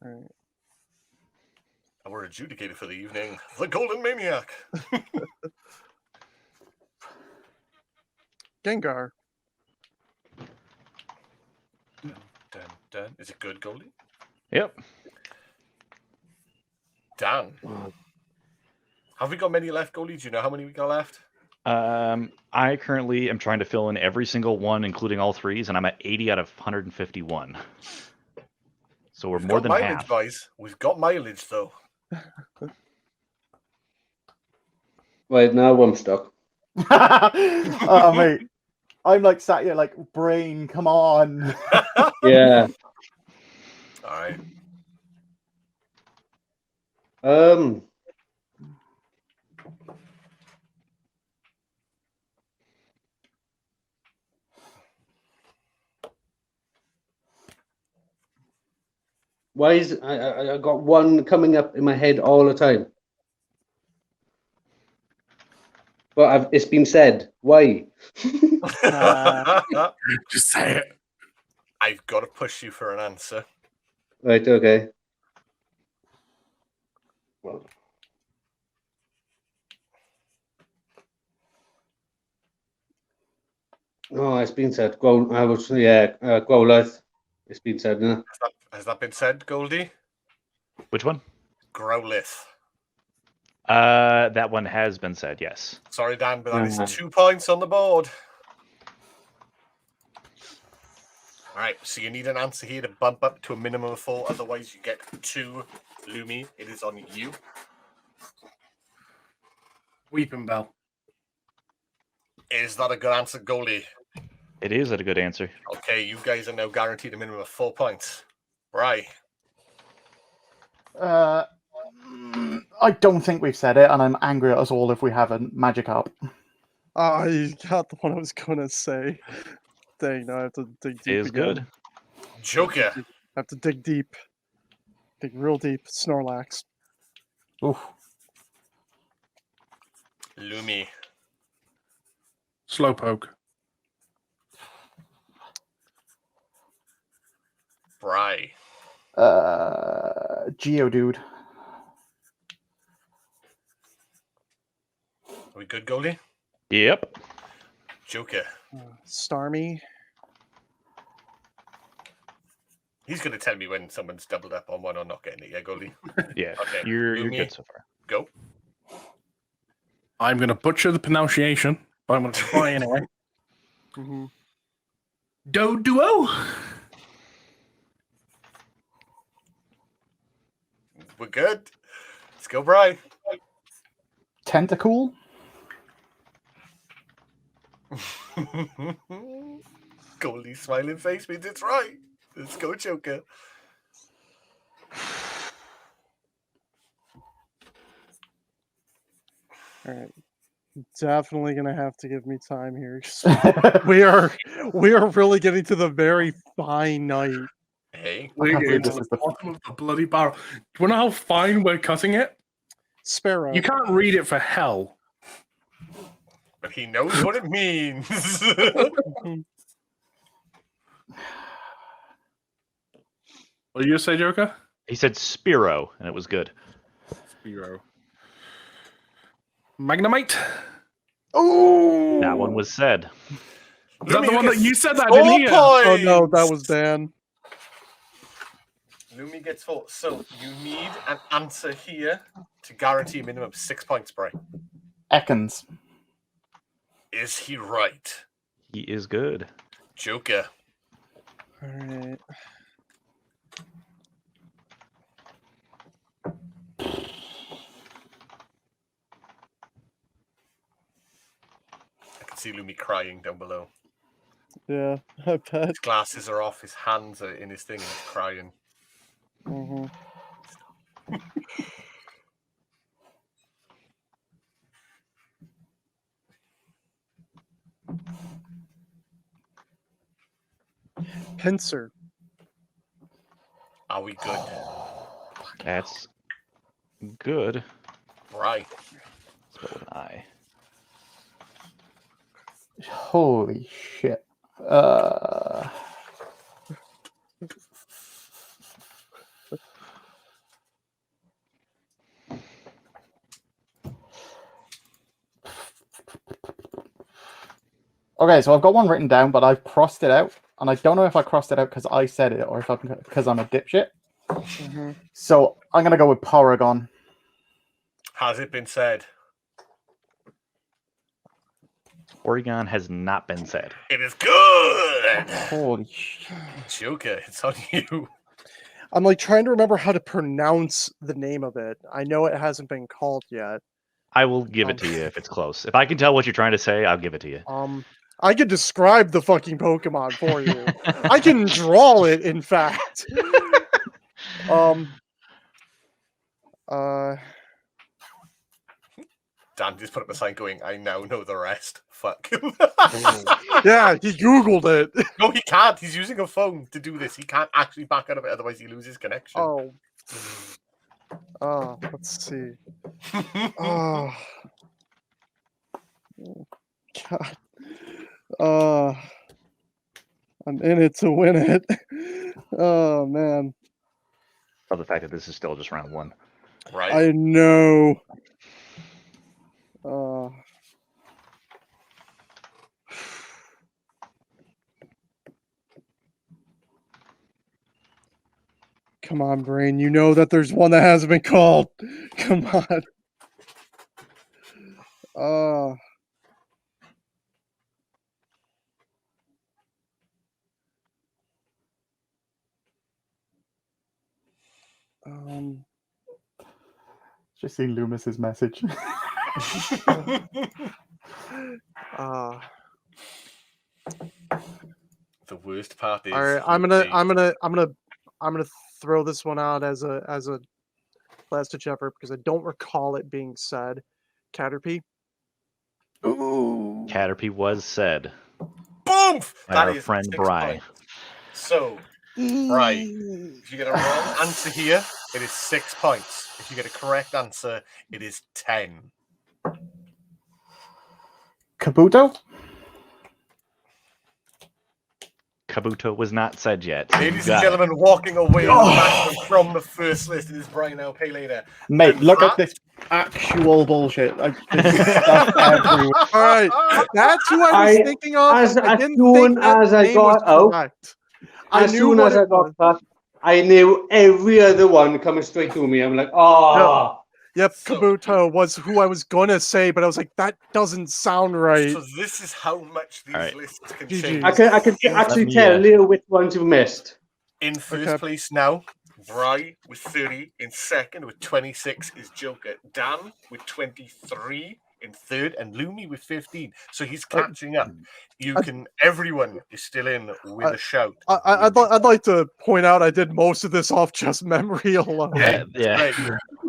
All right. And we're adjudicated for the evening. The Golden Maniac. Gengar. Dun. Is it good, Goldie? Yep. Dan. Have we got many left, Goldie? Do you know how many we got left? I currently am trying to fill in every single one, including all threes, and I'm at 80 out of 151. So we're We've more got than mileage, half. boys. We've got mileage, though. Right, now I'm stuck. Oh, mate. I'm like sat here like, brain, come on. Yeah. All right. Why is I got one coming up in my head all the time? But it's been said. Why? Just say it. I've got to push you for an answer. Right, okay. Well. Oh, it's been said. Growlithe. It's been said, no? Has that been said, Goldie? Which one? Growlithe. That one has been said, yes. Sorry, Dan, but that is 2 points on the board. All right, so you need an answer here to bump up to a minimum of 4. Otherwise, you get 2. Lumi, it is on you. Weeping Bell. Is that a good answer, Goldie? It is a good answer. Okay, you guys are now guaranteed a minimum of 4 points. Right. I don't think we've said it, and I'm angry at us all if we haven't. Magikarp. Oh, you got the one I was gonna say. Dang, now I have to dig deep. It is again. good. Joker. I have to dig deep. Dig real deep. Snorlax. Oof. Lumi. Slowpoke. Bry. Geodude. Are we good, Goldie? Yep. Joker. Starmie. He's going to tell me when someone's doubled up on one or not getting it. Yeah, Goldie? Yeah. Okay. You're Lumi. good so far. Go. I'm going to butcher the pronunciation, but I'm going to try anyway. Mm-hmm. Doduo. We're good. Let's go, Bry. Tentacool. Goldie's smiling face means it's right. Let's go, Joker. All right. Definitely gonna have to give me time here. we are really getting to the very fine night. Hey. We're can't getting believe to this the is the- bottom of the bloody barrel. Do you know how fine we're cutting it? Sparrow. You can't read it for hell. But he knows what it means. What did you say, Joker? He said Spearow, and it was good. Zero. Magnemite? Oh, That one was said. Is that the one that you said that, Four didn't you? points. Oh no, that was Dan. Lumi gets 4. So you need an answer here to guarantee a minimum of 6 points, Bry. Ekans. Is he right? He is good. Joker. All right. I can see Lumi crying down below. Yeah, I bet. His glasses are off, his hands are in his thing, and he's crying. Mm-hmm. Pincer. Are we good? That's good. Right. Let's go with an I. Holy shit. Okay, so I've got one written down, but I've crossed it out, and I don't know if I crossed it out because I said it or if because I'm a dipshit. Mm-hmm. So I'm gonna go with Porygon. Has it been said? Oregon has not been said. It is good. Holy shit. Jokirr, it's on you. I'm like trying to remember how to pronounce the name of it. I know it hasn't been called yet. I will give it to you if it's close. If I can tell what you're trying to say, I'll give it to you. I could describe the fucking Pokemon for you. I can draw it, in fact. Dan just put up a sign going, I now know the rest. Fuck. Yeah, he Googled it. No, he can't. He's using a phone to do this. He can't actually back out of it, otherwise he loses connection. Let's see. Oh, God. I'm in it to win it. Oh, man. Of the fact that this is still just round one. Right. I know. Come on, brain. You know that there's one that hasn't been called. Come on. Just seeing Loomis's message. The worst part is. All right, I'm gonna throw this one out as a last ditch effort because I don't recall it being said. Caterpie. Ooh. Caterpie was said. Boom! By our friend Bry. So, Bry, if you get a wrong answer here, it is 6 points. If you get a correct answer, it is 10. Kabuto? Kabuto was not said yet. Ladies and gentlemen, walking away from the first list is Brynowpaylater. Mate, And look that- at this actual bullshit. This is stuff everywhere. All right, that's who I was thinking of. As I didn't soon think that as I name got was out, correct. As soon as I got cut, I knew every other one coming straight to me. I'm like, oh. Yep, Kabuto was who I was gonna say, but I was like, that doesn't sound right. So this is how much these lists can GG. change. I can actually tell you which ones you've missed. In first place now, Bry with 30. In second with 26 is Jokirr. Dan with 23 in third, and Lumi with 15. So he's catching up. Everyone is still in with a shout. I'd like to point out I did most of this off just memory alone. Yeah. Right.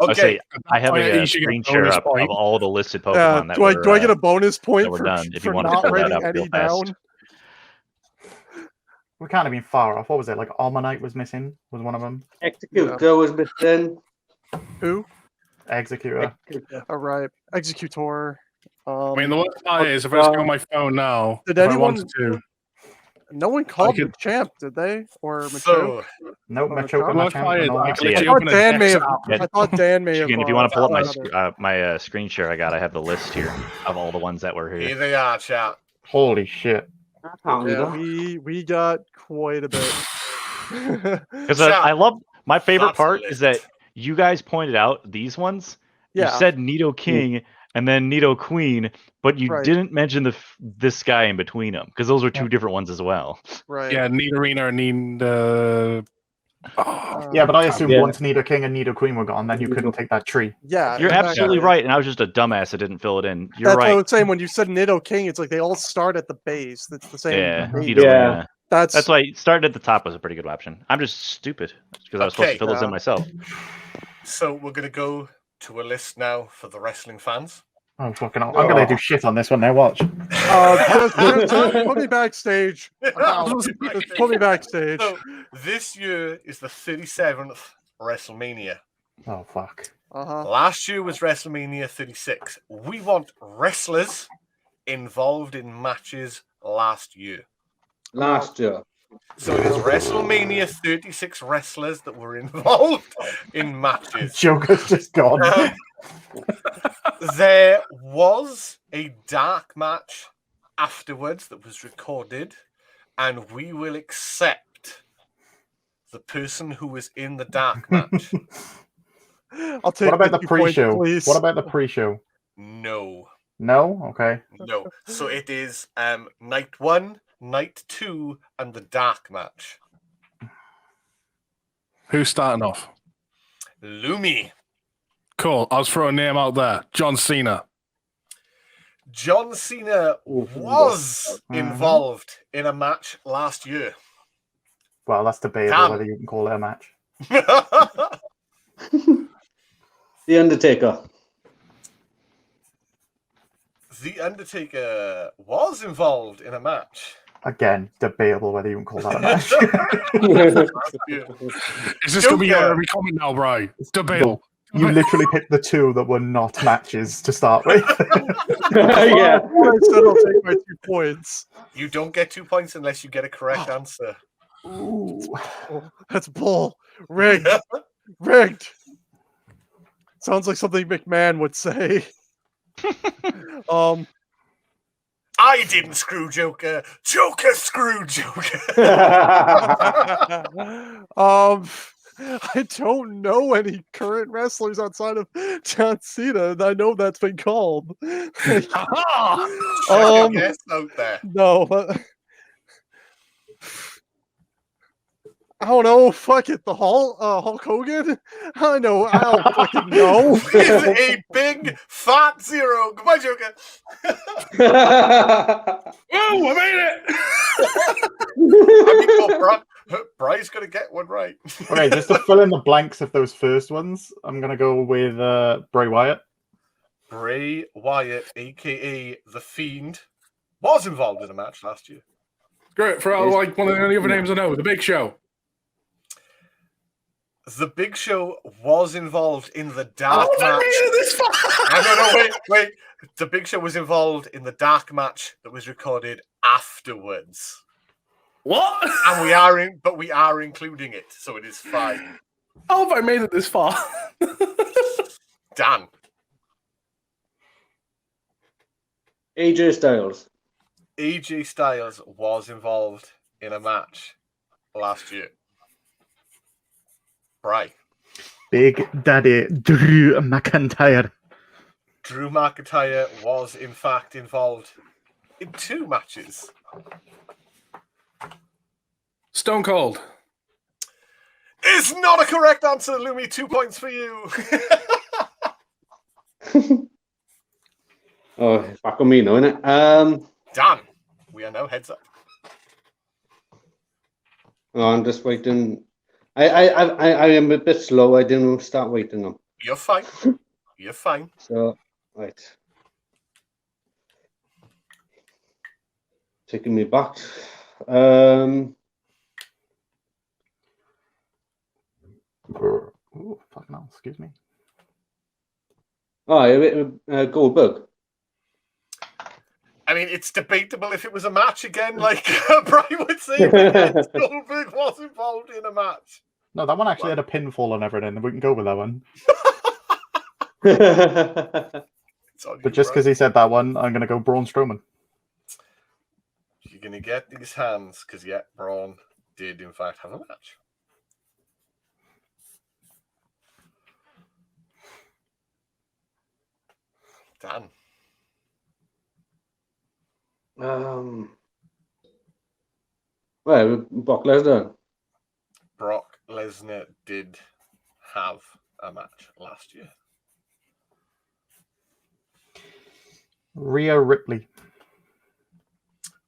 Okay. I have You a should get screen a bonus share up point. of all the listed Pokemon Yeah, that do I get a bonus point we're for, done, if you for wanted to not fill that writing up real any fast. down? We can't have been far off. What was it? Like Almanite was missing? Was one of them? Executor was missing. Who? Executor. All right, Executor. I mean, the worst part is if I just go on my phone now, Did if I anyone? wanted to. No one called could- Machamp, did they? Or Machoke? So, Nope, Oh, Machoke my and God. Machamp. I No, can Yeah. I literally thought open a Dan may Dex have. app. I thought Dan may have. Again, if you want to pull up another. my screen share I got, I have the list here of all the ones that were here here. they are, chat. Holy shit. I can't Yeah, either. we got quite a bit. Because Chat. I love my favorite That's a part list. is that you guys pointed out these ones. Yeah. You said Nido King and then Nido Queen, but you Right. didn't mention this guy in between them because those are two different ones as well. Right. Yeah, need arena, need. Yeah, but I assumed Yeah. once Nido King and Nido Queen were gone, then you couldn't take that tree. Yeah. You're exactly. absolutely right, and I was just a dumbass that didn't fill it in. You're That's what I right. was saying when you said Nido King. It's like they all start at the base. That's the same. Yeah, base. Nido Yeah. Arena. That's Why starting at the top was a pretty good option. I'm just stupid because I was supposed Okay. to fill those in myself. So we're going to go to a list now for the wrestling fans. Oh, fucking hell. I'm going to do shit on this one now, watch. Just put me backstage. Just put me backstage. So, this year is the 37th WrestleMania. Oh, fuck. Last year was WrestleMania 36. We want wrestlers involved in matches last year. Last year. So it is WrestleMania 36 wrestlers that were involved in matches. Joker's just gone. There was a dark match afterwards that was recorded, and we will accept the person who was in the dark match. I'll take. What about the 2 points, pre-show? please. What about the pre-show? No. No? Okay. No. So it is night 1, night 2, and the dark match. Who's starting off? Lumi. Cool. I'll throw a name out there. John Cena. John Cena was involved in a match last year. Well, that's debatable Damn. whether you can call it a match. The Undertaker. The Undertaker was involved in a match. Again, debatable whether you can call that a match. Is this going to be your every comment now, Bri? Debatable. You literally picked the two that were not matches to start with. Yeah. I said I'll take my 2 points. You don't get 2 points unless you get a correct answer. Ooh. Oh, that's bull. Rigged. Rigged. Sounds like something McMahon would say. I didn't screw Joker. Joker screwed Joker. I don't know any current wrestlers outside of John Cena, and I know that's been called. Guess out there. No. I don't know. Fuck it. The Hulk Hogan? I don't fucking know. With a big fat zero. Goodbye, Joker. Oh, I made it! Bry's going to get one right. Okay, just to fill in the blanks of those first ones, I'm going to go with Bray Wyatt. Bray Wyatt, a.k.a. The Fiend, was involved in a match last year. Great. For like one of the only other names I know, The Big Show. The Big Show was involved in the dark match. I made it this far! No, wait. The Big Show was involved in the dark match that was recorded afterwards. What? And we are including it, so it is fine. How have I made it this far? Dan. AJ Styles. AJ Styles was involved in a match last year. Right. Big Daddy Drew McIntyre. Drew McIntyre was in fact involved in 2 matches. Stone Cold. Is not a correct answer, Lumi. 2 points for you. Oh, back on me now, innit? Dan, we are now heads up. Oh, I'm just waiting. I am a bit slow. I didn't start waiting them. You're fine. You're fine. So, right. Taking me back. Ooh, fucking hell, excuse me. Goldberg. I mean, it's debatable if it was a match again, like Brian would say. But yes, Goldberg was involved in a match. No, that one actually had a pinfall and everything, and we can go with that one. But just because he said that one, I'm going to go Braun Strowman. You're going to get these hands, because, yeah, Braun did, in fact, have a match. Dan. Well, Brock Lesnar. Brock Lesnar did have a match last year. Rhea Ripley.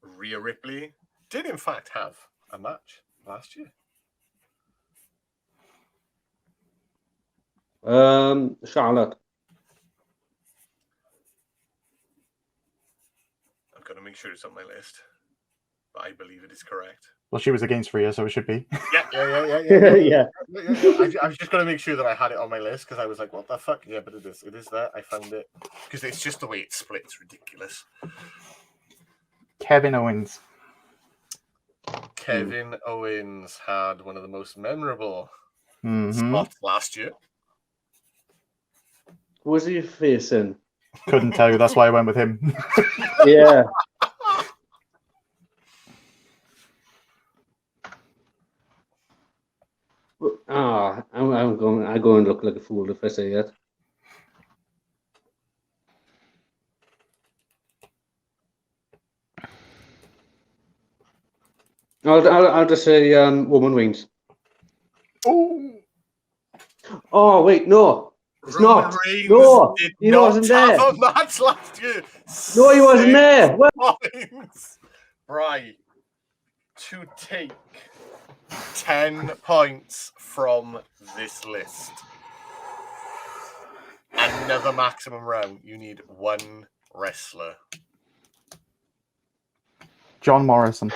Rhea Ripley did, in fact, have a match last year. Charlotte. make sure it's on my list. But I believe it is correct. Well, she was against Rhea, so it should be. Yeah. Yeah. I was just going to make sure that I had it on my list because I was like, what the fuck? Yeah, but it is. It is there. I found it. Because it's just the way it's split. It's ridiculous. Kevin Owens. Kevin Owens had one of the most memorable Mhm. spots last year. Who was he facing? Couldn't tell you. That's why I went with him. Yeah. I'm going to look like a fool if I say it. I'll just say Woman Wings. Oh wait, no, it's Roman not. Reigns No, did he not wasn't there. have a match last year. No, he wasn't there. What? Points. Right. To take 10 points from this list. Another maximum round. You need one wrestler. John Morrison.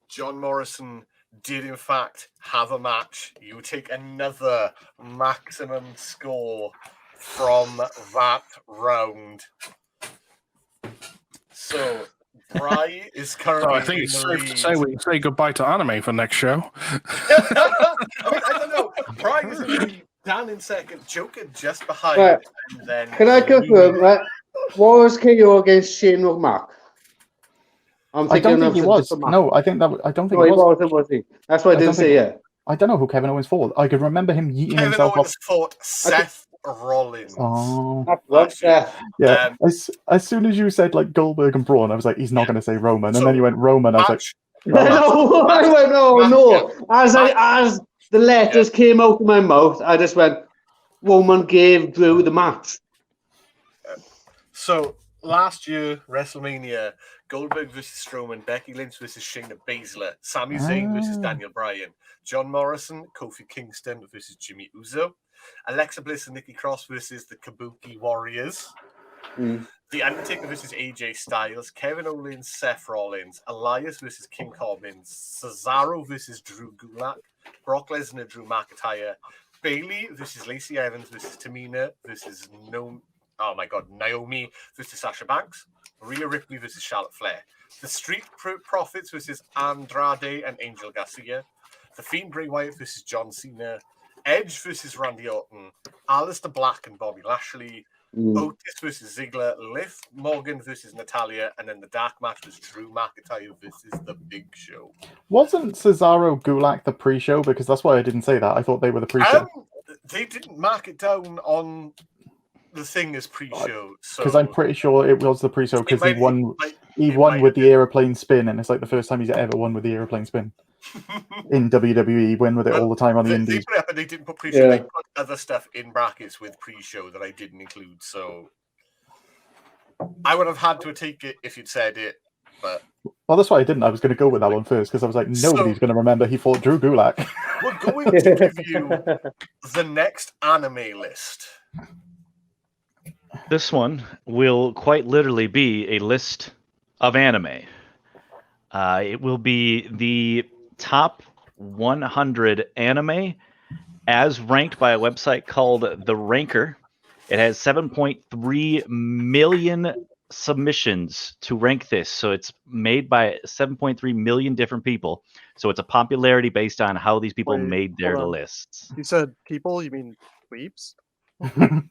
John Morrison did, in fact, have a match. You take another maximum score from that round. So, Bry is currently. So I think in it's the safe to lead. say we say goodbye to anime for next show. I don't know. Bry is in the lead. Dan in second. Jokirr just behind. Right. And then Can I confirm that? What was KO against Shane McMahon? I don't think he was. No, I don't think he he was. was he? That's why I didn't say yeah. I don't know who Kevin Owens fought. I could remember him yeeting Kevin himself Owens off. fought Seth Rollins. Oh. That's Yeah. As soon as you said like Goldberg and Braun, I was like, he's not going to say Roman. And then you went Roman. I was like, no, I went, no. As the letters came out of my mouth, I just went, Roman gave Drew the match. So last year, WrestleMania, Goldberg versus Strowman, Becky Lynch versus Shayna Baszler, Sami Zayn versus Daniel Bryan, John Morrison, Kofi Kingston versus Jimmy Uso, Alexa Bliss and Nikki Cross versus the Kabuki Warriors, The Undertaker versus AJ Styles, Kevin Owens, Seth Rollins, Elias versus King Corbin, Cesaro versus Drew Gulak, Brock Lesnar, Drew McIntyre, Bayley versus Lacey Evans versus Tamina versus Naomi versus Sasha Banks, Rhea Ripley versus Charlotte Flair, the Street Profits versus Andrade and Angel Garcia, the Fiend Bray Wyatt versus John Cena, Edge versus Randy Orton, Aleister Black and Bobby Lashley, Otis versus Ziggler, Liv Morgan versus Natalia, and then the dark match was Drew McIntyre versus The Big Show. Wasn't Cesaro Gulak the pre-show? Because that's why I didn't say that. I thought they were the pre-show. They didn't mark it down on the thing as pre-show. Because I'm pretty sure it was the pre-show because he won. He won with the aeroplane spin, and it's like the first time he's ever won with the aeroplane spin in WWE. He win with it all the time on the Indies. They put it up and they didn't put pre-show. They put other stuff in brackets with pre-show that I didn't include. So I would have had to take it if you'd said it, but well, that's why I didn't. I was going to go with that one first because I was like, nobody's going to remember he fought Drew Gulak. We're going to give you the next anime list. This one will quite literally be a list of anime. It will be the top 100 anime as ranked by a website called The Ranker. It has 7.3 million submissions to rank this. So it's made by 7.3 million different people. So it's a popularity based on how these people made their lists. You said people, you mean weeps?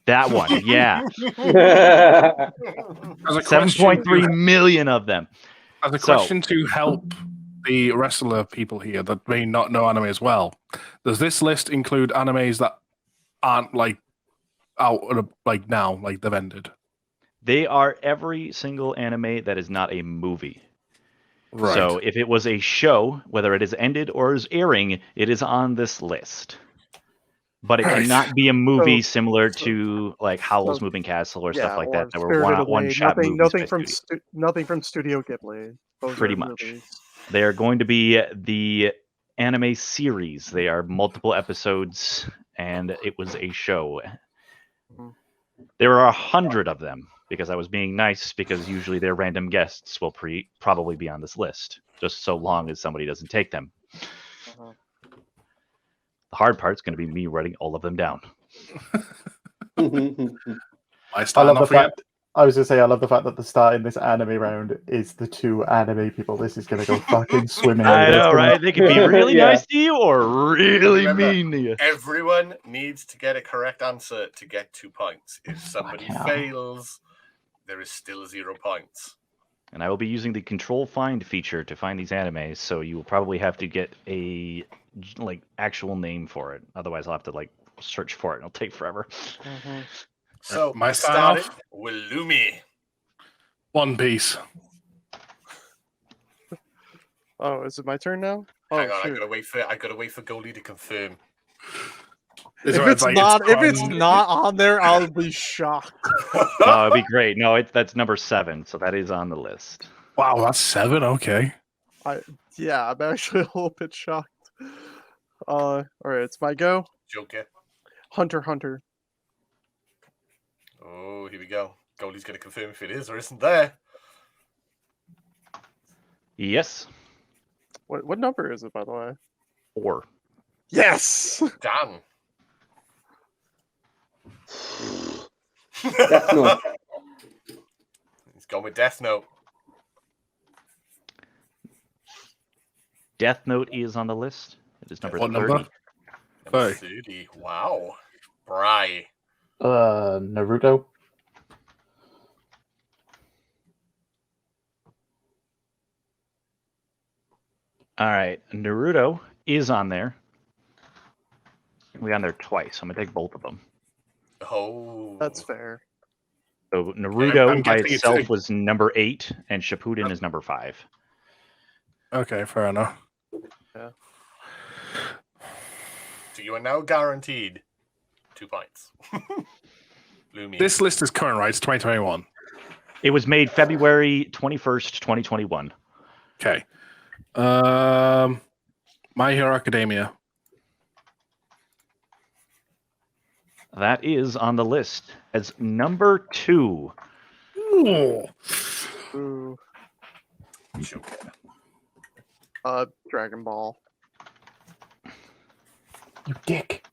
That one, yeah. 7.3 million of them. As a question to help the wrestler people here that may not know anime as well, does this list include animes that aren't like out like now, like they've ended? They are every single anime that is not a movie. Right. So if it was a show, whether it is ended or is airing, it is on this list. But it cannot be a movie similar to like Howl's Moving Castle or stuff like that. That were one-shot movies. Nothing from Studio Ghibli. Pretty much. They are going to be the anime series. They are multiple episodes, and it was a show. There are 100 of them because I was being nice, because usually their random guests will probably be on this list, just so long as somebody doesn't take them. Uh-huh. The hard part's going to be me writing all of them down. I love the fact. I was going to say, I love the fact that the start in this anime round is the two anime people. This is going to go fucking swimming. I know, right? They could be really Yeah. nice to you or really Remember, mean to you. Everyone needs to get a correct answer to get 2 points. If somebody Fucking hell. fails, there is still 0 points. And I will be using the control find feature to find these animes, so you will probably have to get a actual name for it. Otherwise, I'll have to search for it, and it'll take forever. Mm-hmm. So My started sign-off? with Lumi. One Piece. Oh, is it my turn now? Oh, Hang on, I shoot. gotta wait for Goldie to confirm. Is If it it's like not, if it's from- not on there, I'll be shocked. Oh, it'd be great. No, that's number 7, so that is on the list. Wow, that's 7. Okay. Yeah, I'm actually a little bit shocked. All right, it's my go. Joker. Hunter x Hunter. Oh, here we go. Goldie's gonna confirm if it is or isn't there. Yes. What number is it, by the way? 4. Yes. Dan. Death Note. He's gone with Death Note. Death Note is on the list. It is number What 30. number? Number 30. 30. Wow. Bry. Naruto. All right, Naruto is on there. We're on there twice. I'm gonna take both of them. Oh. That's fair. So Naruto I'm by guessing it's itself was number 8, and Shippuden is number 5. Okay, fair enough. So you are now guaranteed 2 points. Lumi. This list is current, right? It's 2021. It was made February 21st, 2021. Okay. My Hero Academia. That is on the list as number 2. Ooh. Ooh. Joker. Dragon Ball. You dick.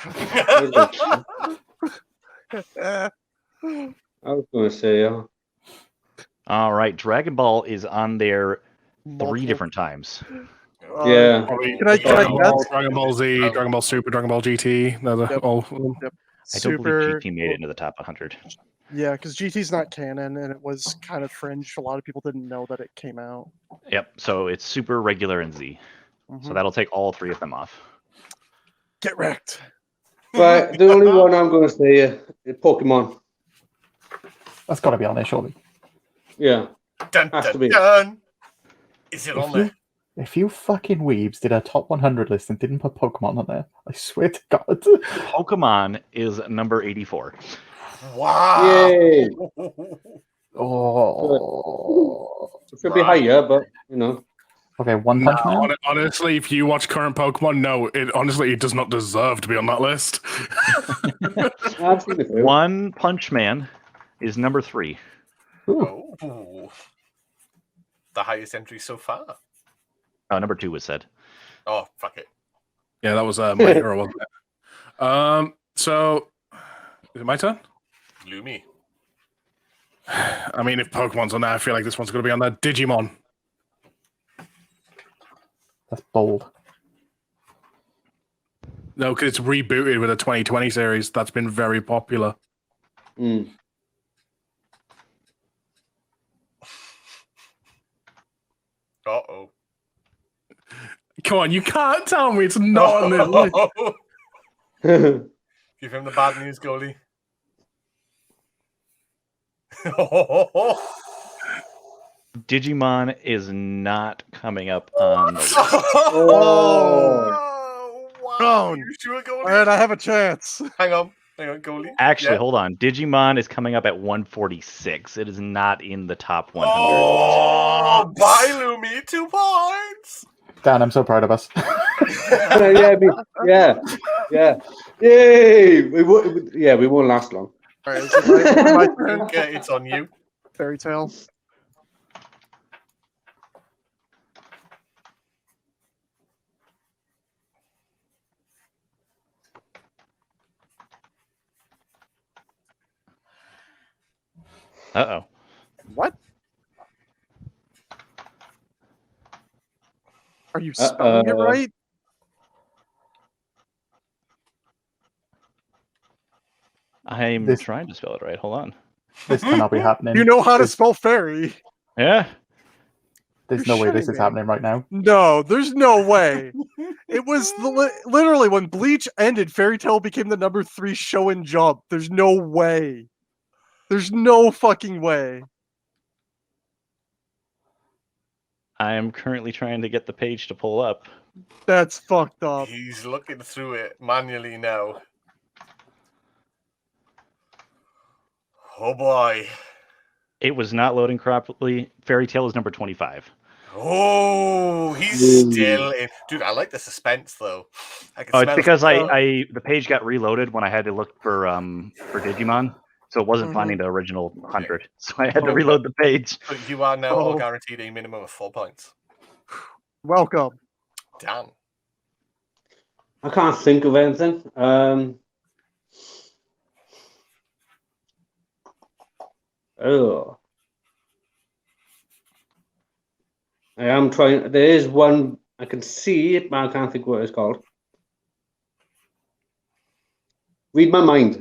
Eh. I was going to say, All right, Dragon Ball is on there 3 Multiple- different times. yeah. Probably Can I Dragon Ball, guess? Dragon Ball Z, Oh. Dragon Ball Super, Dragon Ball GT. No, the Yep. all. I don't Super. believe GT made it into the top 100. Yeah, because GT's not canon, and it was kind of fringe. A lot of people didn't know that it came out. Yep, so it's Super, Regular, and Z. So Mhm. that'll take all 3 of them off. Get wrecked. Right, the only one I'm going to say is Pokemon. That's got to be on there, surely. Yeah. Dun, Has to dun, be. dun. Is it on If there? you, if you fucking weebs did a top 100 list and didn't put Pokemon on there, I swear to God. Pokemon is number 84. Wow. Yay. Oh. It should be higher, but, you know. Okay, One Punch Man. Honestly, if you watch current Pokemon, no, it does not deserve to be on that list. I've seen it. One Punch Man is number 3. Ooh. Oh. The highest entry so far. Oh, number 2 was said. Oh, fuck it. Yeah, that was my hero, wasn't it? So is it my turn? Lumi. I mean, if Pokemon's on there, I feel like this one's going to be on there. Digimon. That's bold. No, because it's rebooted with a 2020 series that's been very popular. Mm. Uh-oh. Come on, you can't tell me it's not on this list. Give him the bad news, goalie. Digimon is not coming up on the list. Wow. You sure, goalie? All right, I have a chance. Hang on, goalie. Actually, Yeah. hold on. Digimon is coming up at 146. It is not in the top 100. Oh, bye, Lumi. 2 points. Dan, I'm so proud of us. Yeah. Yay! We won't last long. All right, is it my turn? Okay, it's on you. Fairy Tale. Uh-oh. What? Are you spelling it right? I'm This- trying to spell it right. Hold on. This cannot be happening. You know how to There's- spell fairy. Yeah. There's You're no way this shitting is me. happening right now. No, there's no way. It was literally when Bleach ended, Fairy Tail became the number 3 show in Jump. There's no way. There's no fucking way. I am currently trying to get the page to pull up. That's fucked up. He's looking through it manually now. Oh boy. It was not loading properly. Fairy Tale is number 25. Oh, he's still in. Dude, I like the suspense though. I can Oh, it's smell because it. the page got reloaded when I had to look for Digimon, so it wasn't Mhm. finding the original 100. So I had to reload the page. But you are now all Oh. guaranteed a minimum of 4 points. Welcome. Dan. I can't think of anything. Oh. I am trying. There is one. I can see it, but I can't think what it's called. Read my mind.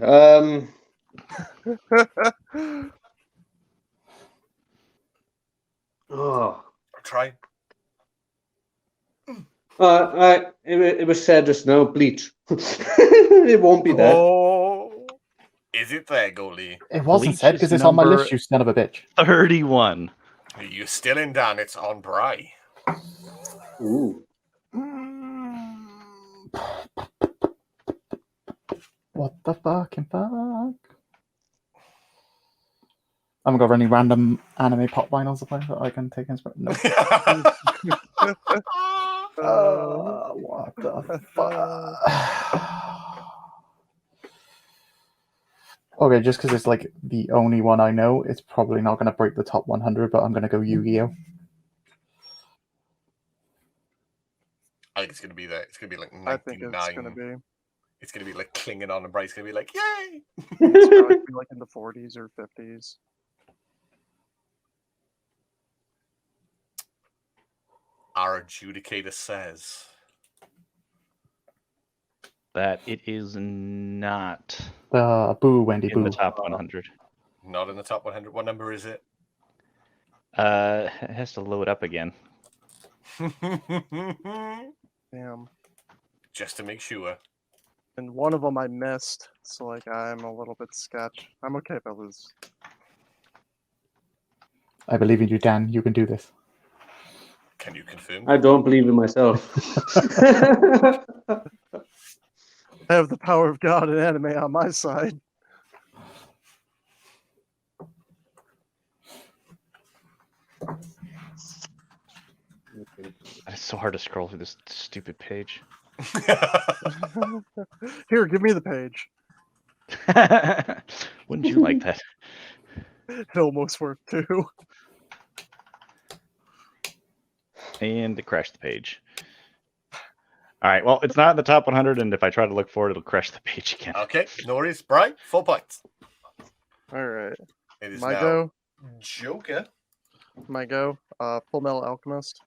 Oh. Try. It was said just now. Bleach. It won't be there. Oh. Is it there, goalie? It wasn't Bleach said is because it's on my number- list, you son of a bitch. 31. You're still in, Dan. It's on Bry. Ooh. What the fucking fuck? I haven't got any random anime pop vinyls that I can take inspiration. No. What the fuck? Okay, just because it's like the only one I know, it's probably not going to break the top 100, but I'm going to go Yu-Gi-Oh! I think it's going to be there. It's going to be like I think 99. it's gonna be. It's going to be like clinging on, and Bry's going to be like, yay! It's probably gonna be like in the 40s or 50s. Our adjudicator says. That it is not Boo, Wendy, in boo. the top 100. Not in the top 100. What number is it? It has to load up again. Damn. Just to make sure. And one of them I missed, so like I'm a little bit sketch. I'm okay if I lose. I believe in you, Dan. You can do this. Can you confirm? I don't believe in myself. I have the power of God and anime on my side. It's so hard to scroll through this stupid page. Here, give me the page. Wouldn't you like that? It almost worked too. And it crashed the page. All right, well, it's not in the top 100, and if I try to look for it, it'll crash the page again. Okay, no worries. Bry, 4 points. All right. It is My now go. Joker. My go. Full Metal Alchemist.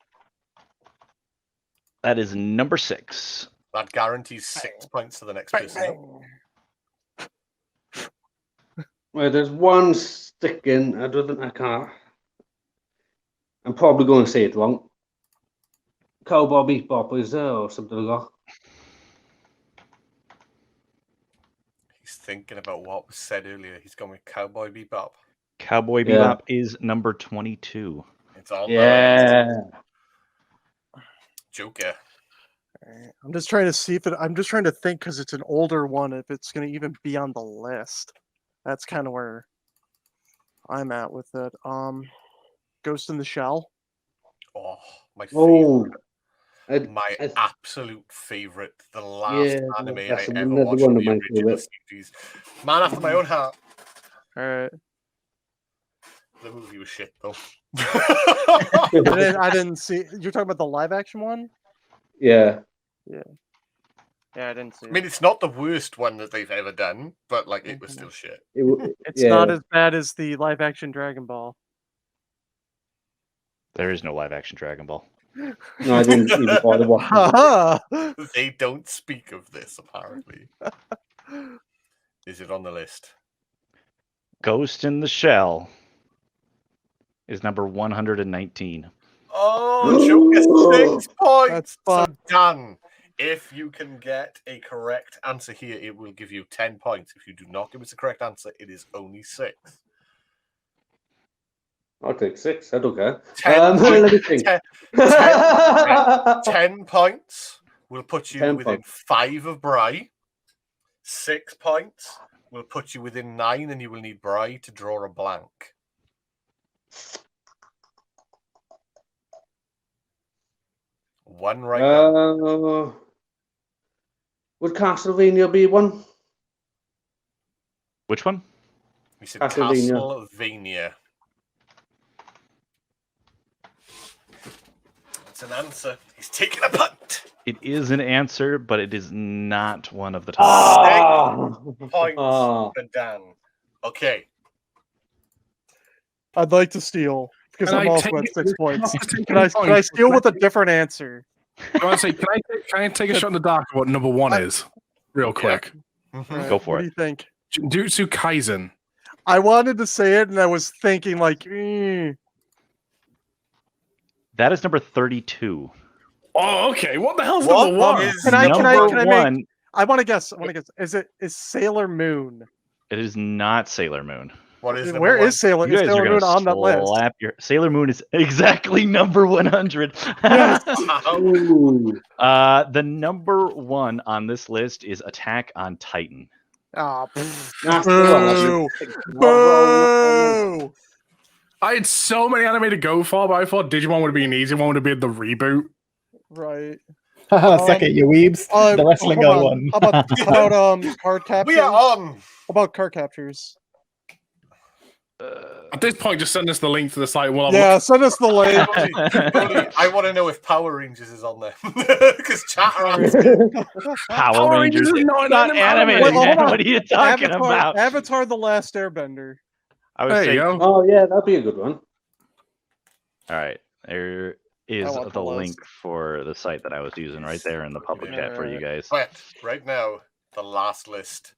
That is number 6. That guarantees 6 points to the next person. Well, there's one sticking. I don't think I can't. I'm probably going to say it wrong. Cowboy Bebop is there or something like that. He's thinking about what was said earlier. He's going with Cowboy Bebop. Cowboy Bebop is number 22. It's on the list. Joker. Alright, I'm just trying to see if it. I'm just trying to think because it's an older one. If it's going to even be on the list, that's kind of where I'm at with it. Ghost in the Shell. Oh, my Oh, favorite. My I- absolute favorite. The last Yeah, anime I that's ever another watched one from of the my original favorite. series. Man after my own heart. All right. The movie was shit though. I didn't see. You're talking about the live action one? Yeah. Yeah, I didn't see I it. mean, it's not the worst one that they've ever done, but like it was still shit. It's not as bad as the live action Dragon Ball. There is no live action Dragon Ball. No, I didn't even bother watching it. Haha. They don't speak of this apparently. Is it on the list? Ghost in the Shell is number 119. Oh, Joe gets 6 points. That's So fun. Dan, if you can get a correct answer here, it will give you 10 points. If you do not give us a correct answer, it is only 6. I'll take 6. I don't care. 10 Let me think. 10 points will put you 10 within points. 5 of Bri. 6 points will put you within 9, and you will need Bri to draw a blank. One right now. Would Castlevania be one? Which one? We said Castlevania. Castlevania. It's an answer. He's taking a punt. It is an answer, but it is not one of the top. Points for Dan. Okay. I'd like to steal because Can I'm I also take at it- 6 points. take Can I points? steal with a different answer? I want to say, can I take a shot in the dark of what number 1 is, real quick? Mhm. Go for What it. do you think? Jujutsu Kaisen. I wanted to say it, and I was thinking like, That is number 32. Oh, okay. What the hell's What number 1? is Can I Number make? one, I want to guess. Is Sailor Moon? it is not Sailor Moon. What is Where number is Sailor? You Is guys are Sailor gonna Moon on that list? slap your Sailor Moon is exactly number 100. Yes. one? Ooh. The number 1 on this list is Attack on Titan. Ah, That's the one. boo! Boo! I had so many anime to go for, but I thought Digimon would be an easy one, would be the reboot. Right. Suck it, you weebs. The wrestling hold guy on. won. How about card captures? We are on. How about card captures? At this point, just send us the link to the site. We'll have Yeah, send us the link. Only, I want to know if Power Rangers is on there because chat are asking. Power Rangers is is not not an animated. Wait, hold man. on. What are you talking about? Avatar: The Last Airbender. I would There say, you go. Oh, yeah, that'd be a good one. all right, there is want the the list. link for the site that I was using right there in the public chat for you guys. But right now, the last list.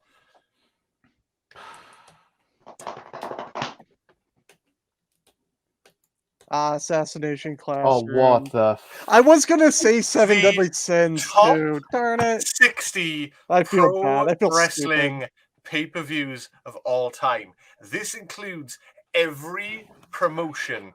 Assassination Classroom. Oh, what the? I was gonna say Seven The Deadly Sins top too. Darn it! 60 I feel pro bad. I feel wrestling stupid. pay-per-views of all time. This includes every promotion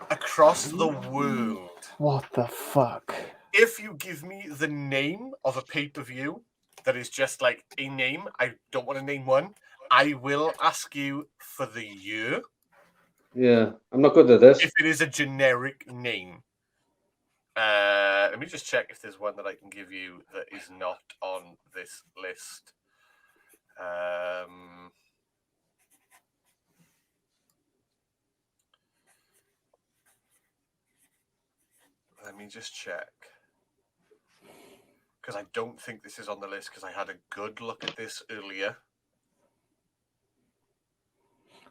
across the world. What the fuck? If you give me the name of a pay-per-view that is just like a name, I don't want to name one, I will ask you for the year Yeah, I'm not good at this. if it is a generic name. Let me just check if there's one that I can give you that is not on this list. Let me just check. Because I don't think this is on the list because I had a good look at this earlier.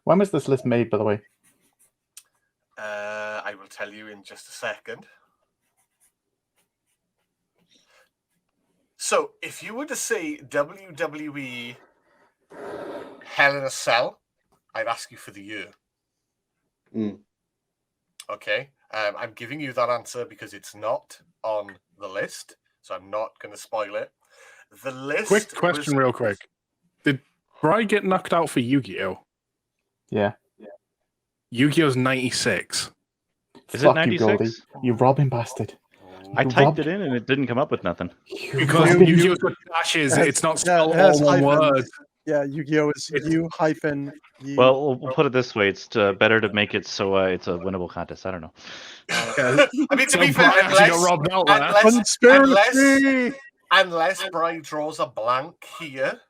When was this list made, by the way? I will tell you in just a second. So, if you were to say WWE Hell in a Cell, I'd ask you for the year. Mm. Okay. I'm giving you that answer because it's not on the list, so I'm not going to spoil it. The list. Quick question, real quick. Did Bry get knocked out for Yu-Gi-Oh? Yeah. Yu-Gi-Oh's 96. Is Fuck it you, Goldie. 96? You robbing bastard. I You typed robbed- it in and it didn't come up with nothing. Because You- Yu-Gi-Oh's got dashes. It has- It's not yeah, spelled it has all one hyphens. word. Yeah, Yu-Gi-Oh is U-hyphen-E. Well, we'll put it this way: it's better to make it so it's a winnable contest. I don't know. Yeah. I mean, to So be fair, Bry actually got robbed out there. Conspiracy! unless Bri draws a blank here,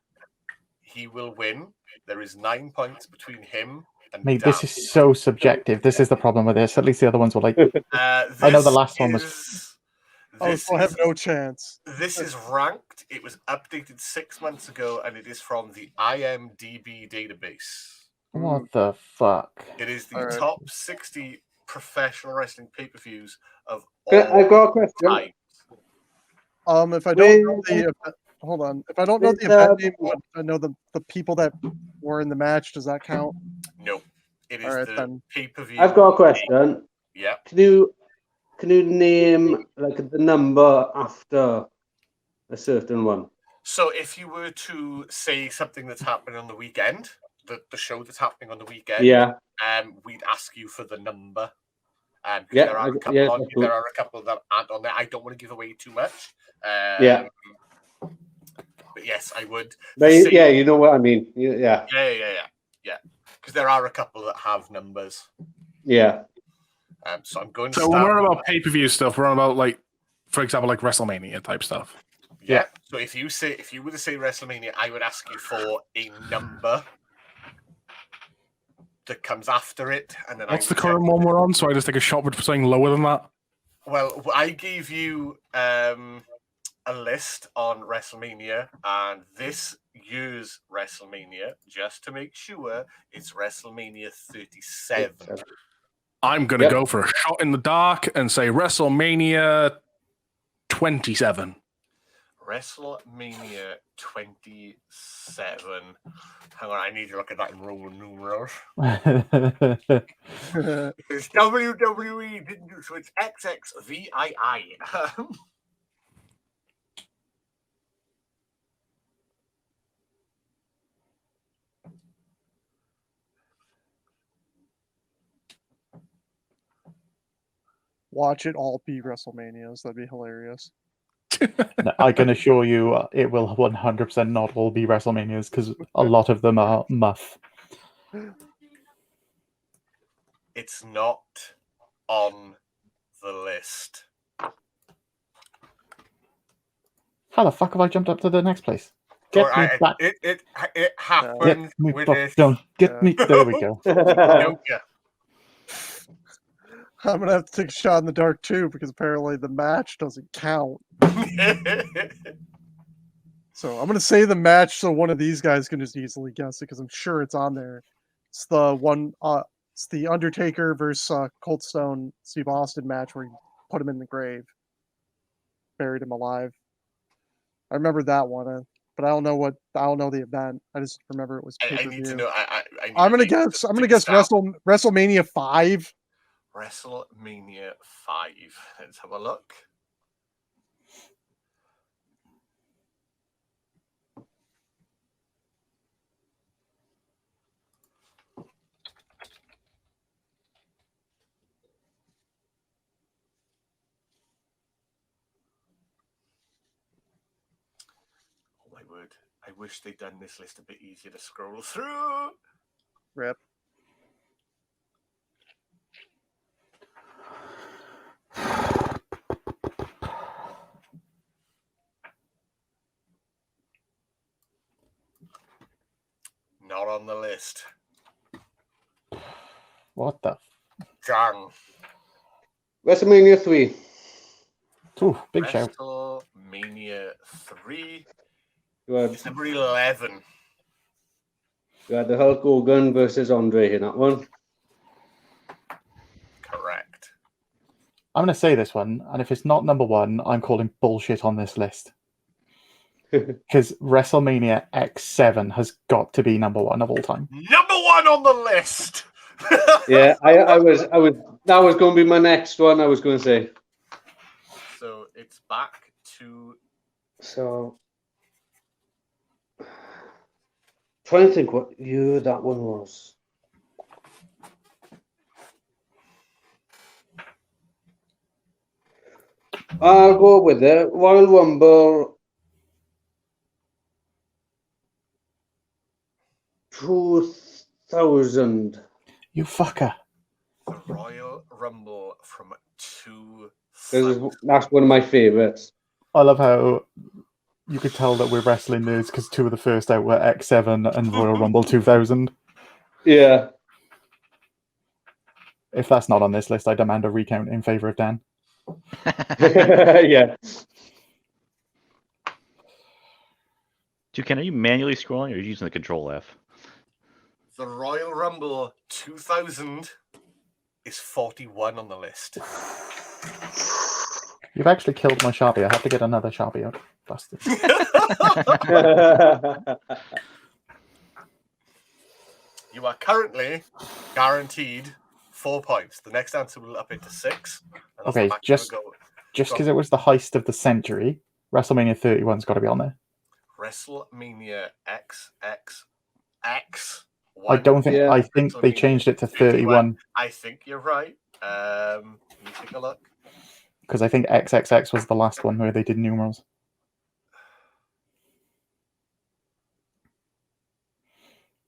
he will win. There is 9 points between him and Mate, Dan. this is so subjective. This is the problem with this. At least the other ones were like, I know the This last one was. is- Oh, This so I have is, no chance. this is ranked. It was updated 6 months ago, and it is from the IMDb database. What the fuck? It is the Alright. top 60 professional wrestling pay-per-views of all I've got a question. time. If I don't know the event, hold on. If I don't know the event name, but I know the people that were in the match. Does that count? No, it is Alright, the then. pay-per-view. I've got a question. Yeah. Can you name like the number after a certain one? So if you were to say something that's happening on the weekend, the show that's happening on the weekend, Yeah. we'd ask you for the number. Because Yeah, there are a couple yeah, on, that's cool. there are a couple that aren't on there. I don't want to give away too much. Yeah. But yes, I would. But Say- yeah, you know what I mean. Yeah. Yeah. Because there are a couple that have numbers. Yeah. So I'm going to So when start. we're on about pay-per-view stuff, we're on about like, for example, like WrestleMania type stuff. Yeah. So if you were to say WrestleMania, I would ask you for a number that comes after it, and then What's I the would current one we're on? So I just take a shot with something lower than that. Well, I gave you a list on WrestleMania, and this year's WrestleMania, just to make sure, it's WrestleMania 37. I'm gonna Yep. go for a shot in the dark and say WrestleMania 27. WrestleMania 27. Hang on, I need to look at that in Roman numerals. It's WWE, didn't do so. It's XXVII. Watch it all be WrestleManias. That'd be hilarious. I can assure you it will 100% not all be WrestleManias because a lot of them are muff. It's not on the list. How the fuck have I jumped up to the next place? Get Or me back. It happened Get me with back this. down. Get Yeah. me. There we go. Joker. I'm gonna have to take a shot in the dark too because apparently the match doesn't count. So I'm gonna say the match so one of these guys can just easily guess it because I'm sure it's on there. It's the one. It's the Undertaker versus Cold Stone Steve Austin match where he put him in the grave, buried him alive. I remember that one, but I don't know the event. I just remember it was I pay-per-view. need to know. I need I'm gonna to guess. I'm gonna take a guess stab. WrestleMania 5. WrestleMania 5. Let's have a look. Oh my word. I wish they'd done this list a bit easier to scroll through. Rip. Not on the list. What the? Dang. WrestleMania 3. Ooh, big show. WrestleMania 3. You had, It's number 11. you had the Hulk Hogan versus Andre in that one. Correct. I'm going to say this one, and if it's not number one, I'm calling bullshit on this list. Because WrestleMania X7 has got to be number one of all time. Number 1 on the list. Yeah, I was. That was going to be my next one. I was going to say. So it's back to So, trying to think what year that one was. I'll go with it. Royal Rumble 2000. You fucker. the Royal Rumble from 2000. That's one of my favorites. I love how you could tell that we're wrestling nerds because two of the first out were X7 and Royal Rumble 2000. Yeah. If that's not on this list, I demand a recount in favor of Dan. Yeah. Ken, are you manually scrolling or are you using the Control F? The Royal Rumble 2000 is 41 on the list. You've actually killed my Sharpie. I have to get another Sharpie out. Bastard. You are currently guaranteed 4 points. The next answer will up it to 6. And that's the Okay, max just we'll go. because it was the heist of the century, WrestleMania 31's got to be on there. WrestleMania XXX. I don't think. Yeah. I think they changed it to 31 I think you're right. Let me take a look. because I think XXX was the last one where they did numerals.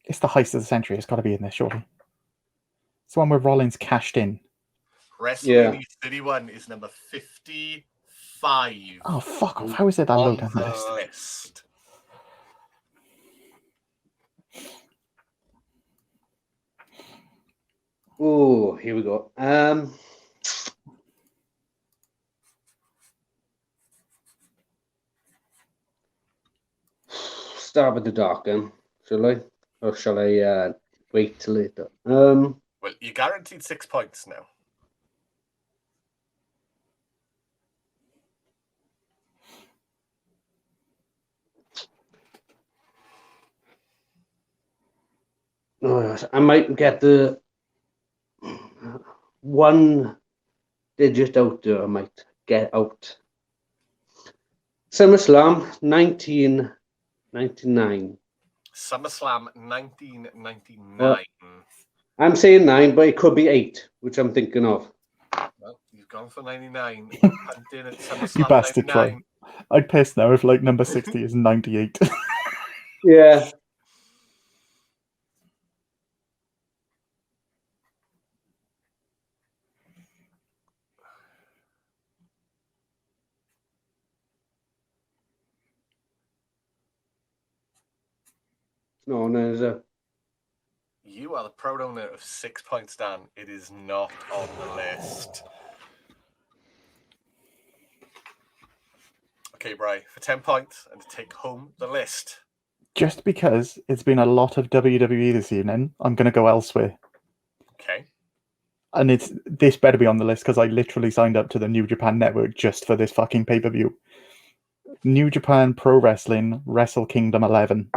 It's the heist of the century. It's got to be in there, surely. It's the one where Rollins cashed in. WrestleMania 31 is number 55 Oh, fuck off. How is it that low on down the the list? list. Oh, here we go. Start with the dark then, shall I? Or shall I wait till later? Well, you're guaranteed 6 points now. Oh, I might get the one digit out there. I might get out. SummerSlam 1999. SummerSlam 1999. I'm saying 9, but it could be 8, which I'm thinking of. Well, you've gone for 99. You're punting at SummerSlam You bastard, 99. Troy. I'd piss now if like number 60 is 98. Yeah. No, there's a. You are the proud owner of 6 points, Dan. It is not on the list. Okay, Bri, for 10 points and to take home the list. Just because it's been a lot of WWE this evening, I'm going to go elsewhere. Okay. And this better be on the list because I literally signed up to the New Japan Network just for this fucking pay-per-view. New Japan Pro Wrestling Wrestle Kingdom 11.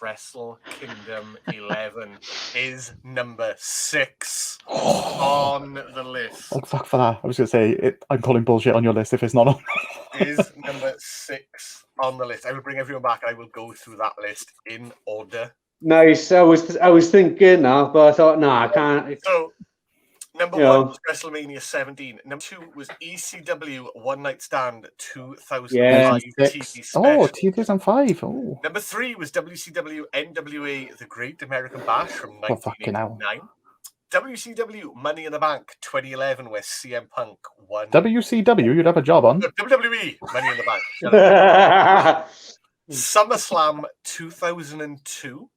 Wrestle Kingdom 11 is number 6 on the list. Oh, fuck for that. I was going to say, I'm calling bullshit on your list if it's not on. Is number 6 on the list. I will bring everyone back and I will go through that list in order. Nice. I was thinking that, but I thought, nah, I can't. So, number 1 was WrestleMania 17. Number 2 was ECW One Night Stand 2005 TV special. Oh, 2005. Oh. Number 3 was WCW NWA The Great American Bash from 1989. WCW Money in the Bank 2011, where CM Punk won. WCW, you'd have a job on. No, WWE Money in the Bank. SummerSlam 2002.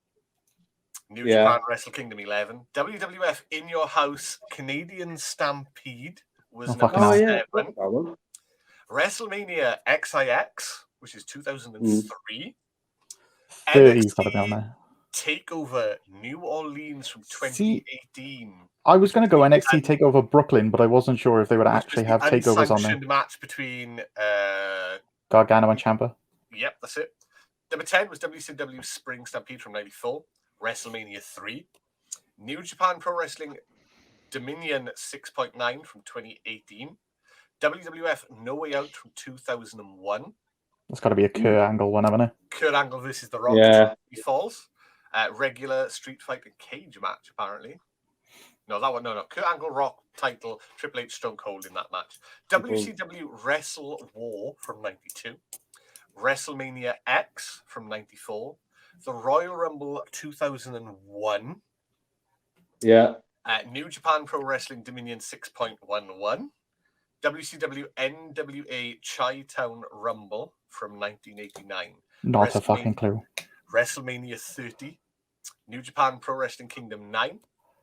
New Japan Wrestle Kingdom 11. WWF In Your House Canadian Stampede was number 7. WrestleMania XIX, which is 2003. 30's got to be on there. Takeover New Orleans from 2018. I was going to go NXT Takeover Brooklyn, but I wasn't sure if they would actually have takeovers on there. Match between Gargano and Ciampa. Yep, that's it. Number 10 was WCW Spring Stampede from 94. WrestleMania 3. New Japan Pro Wrestling Dominion 6.9 from 2018. WWF No Way Out from 2001. That's got to be a Kurt Angle one, haven't it? Kurt Angle versus The Rock. He falls. Regular Street Fighter cage match, apparently. No, that one, no. Kurt Angle Rock title, Triple H Stone Cold in that match. WCW Wrestle War from 92. WrestleMania X from 94. The Royal Rumble 2001. Yeah. New Japan Pro Wrestling Dominion 6.11. WCW NWA Chi-Town Rumble from 1989. Not a fucking clue. WrestleMania 30. New Japan Pro Wrestling Kingdom 9.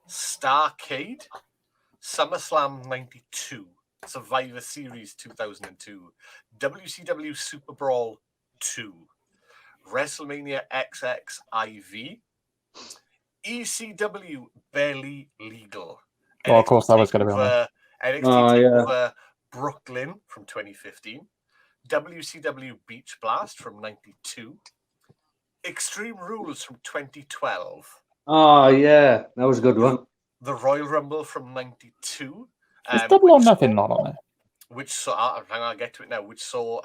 Starcade. SummerSlam 92. Survivor Series 2002. WCW Super Brawl 2. WrestleMania XXIV. ECW Barely Legal. Oh, of course, that was going to be on there. NXT TakeOver Brooklyn from 2015. WCW Beach Blast from 92. Extreme Rules from 2012. Oh, yeah. That was a good one. The Royal Rumble from 92. Is Double or Nothing not on there? Which saw, I'll get to it now, which saw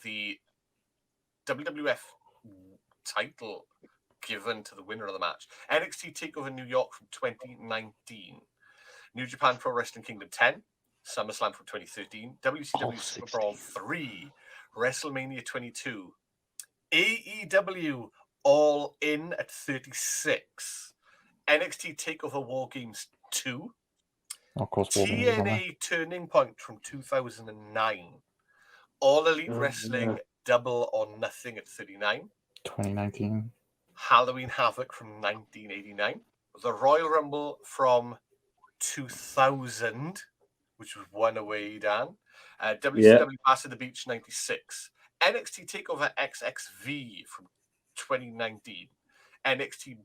the WWF title given to the winner of the match. NXT TakeOver New York from 2019. New Japan Pro Wrestling Kingdom 10. SummerSlam from 2013. WCW Super Brawl 3. WrestleMania 22. AEW All In at 36. NXT TakeOver War Games 2. Of course, TNA Turning Point from 2009. All Elite Wrestling Double or Nothing at 39. 2019. Halloween Havoc from 1989. The Royal Rumble from 2000, which was one away, Dan. WCW Bash at the Beach 96. NXT TakeOver XXV from 2019. NXT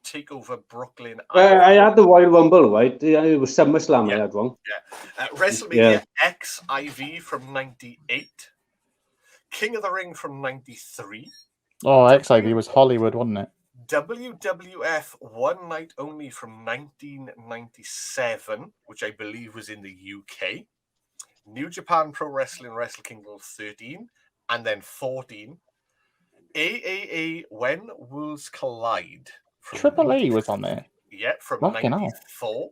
TakeOver Brooklyn. I had the Royal Rumble, right? It was SummerSlam. I had one. Yeah. WrestleMania XIV from 98. King of the Ring from 93. Oh, XIV was Hollywood, wasn't it? WWF One Night Only from 1997, which I believe was in the UK. New Japan Pro Wrestling Wrestle Kingdom 13, and then 14. AAA When Worlds Collide. Triple A was on there. Yeah, from Fucking 94.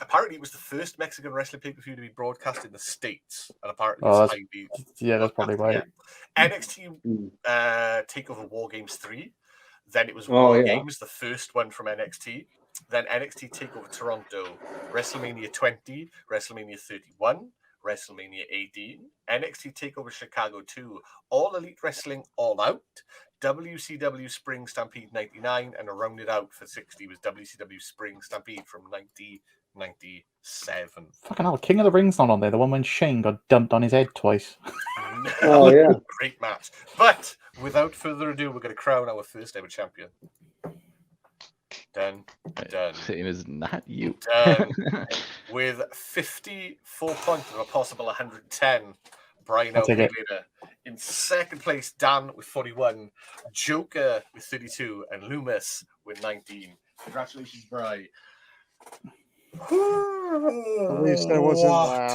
Apparently, it was the first Mexican wrestling pay-per-view to be broadcast in the States, and apparently, that's probably right. Yeah. NXT Takeover War Games 3. Then it was War Games, the first one from NXT. Then NXT Takeover Toronto, WrestleMania 20, WrestleMania 31, WrestleMania 18, NXT Takeover Chicago 2, All Elite Wrestling All Out, WCW Spring Stampede 99, and rounded out for 60 was WCW Spring Stampede from 1997. Fucking hell, King of the Ring's not on there. The one when Shane got dumped on his head twice. Great match. But without further ado, we're going to crown our first ever champion. Done. It is not you. Done. With 54 points of a possible 110. Brynowpaylater. In second place, Dan with 41, Jokirr with 32, and Lumus with 19. Congratulations, Bry. At least I wasn't loud.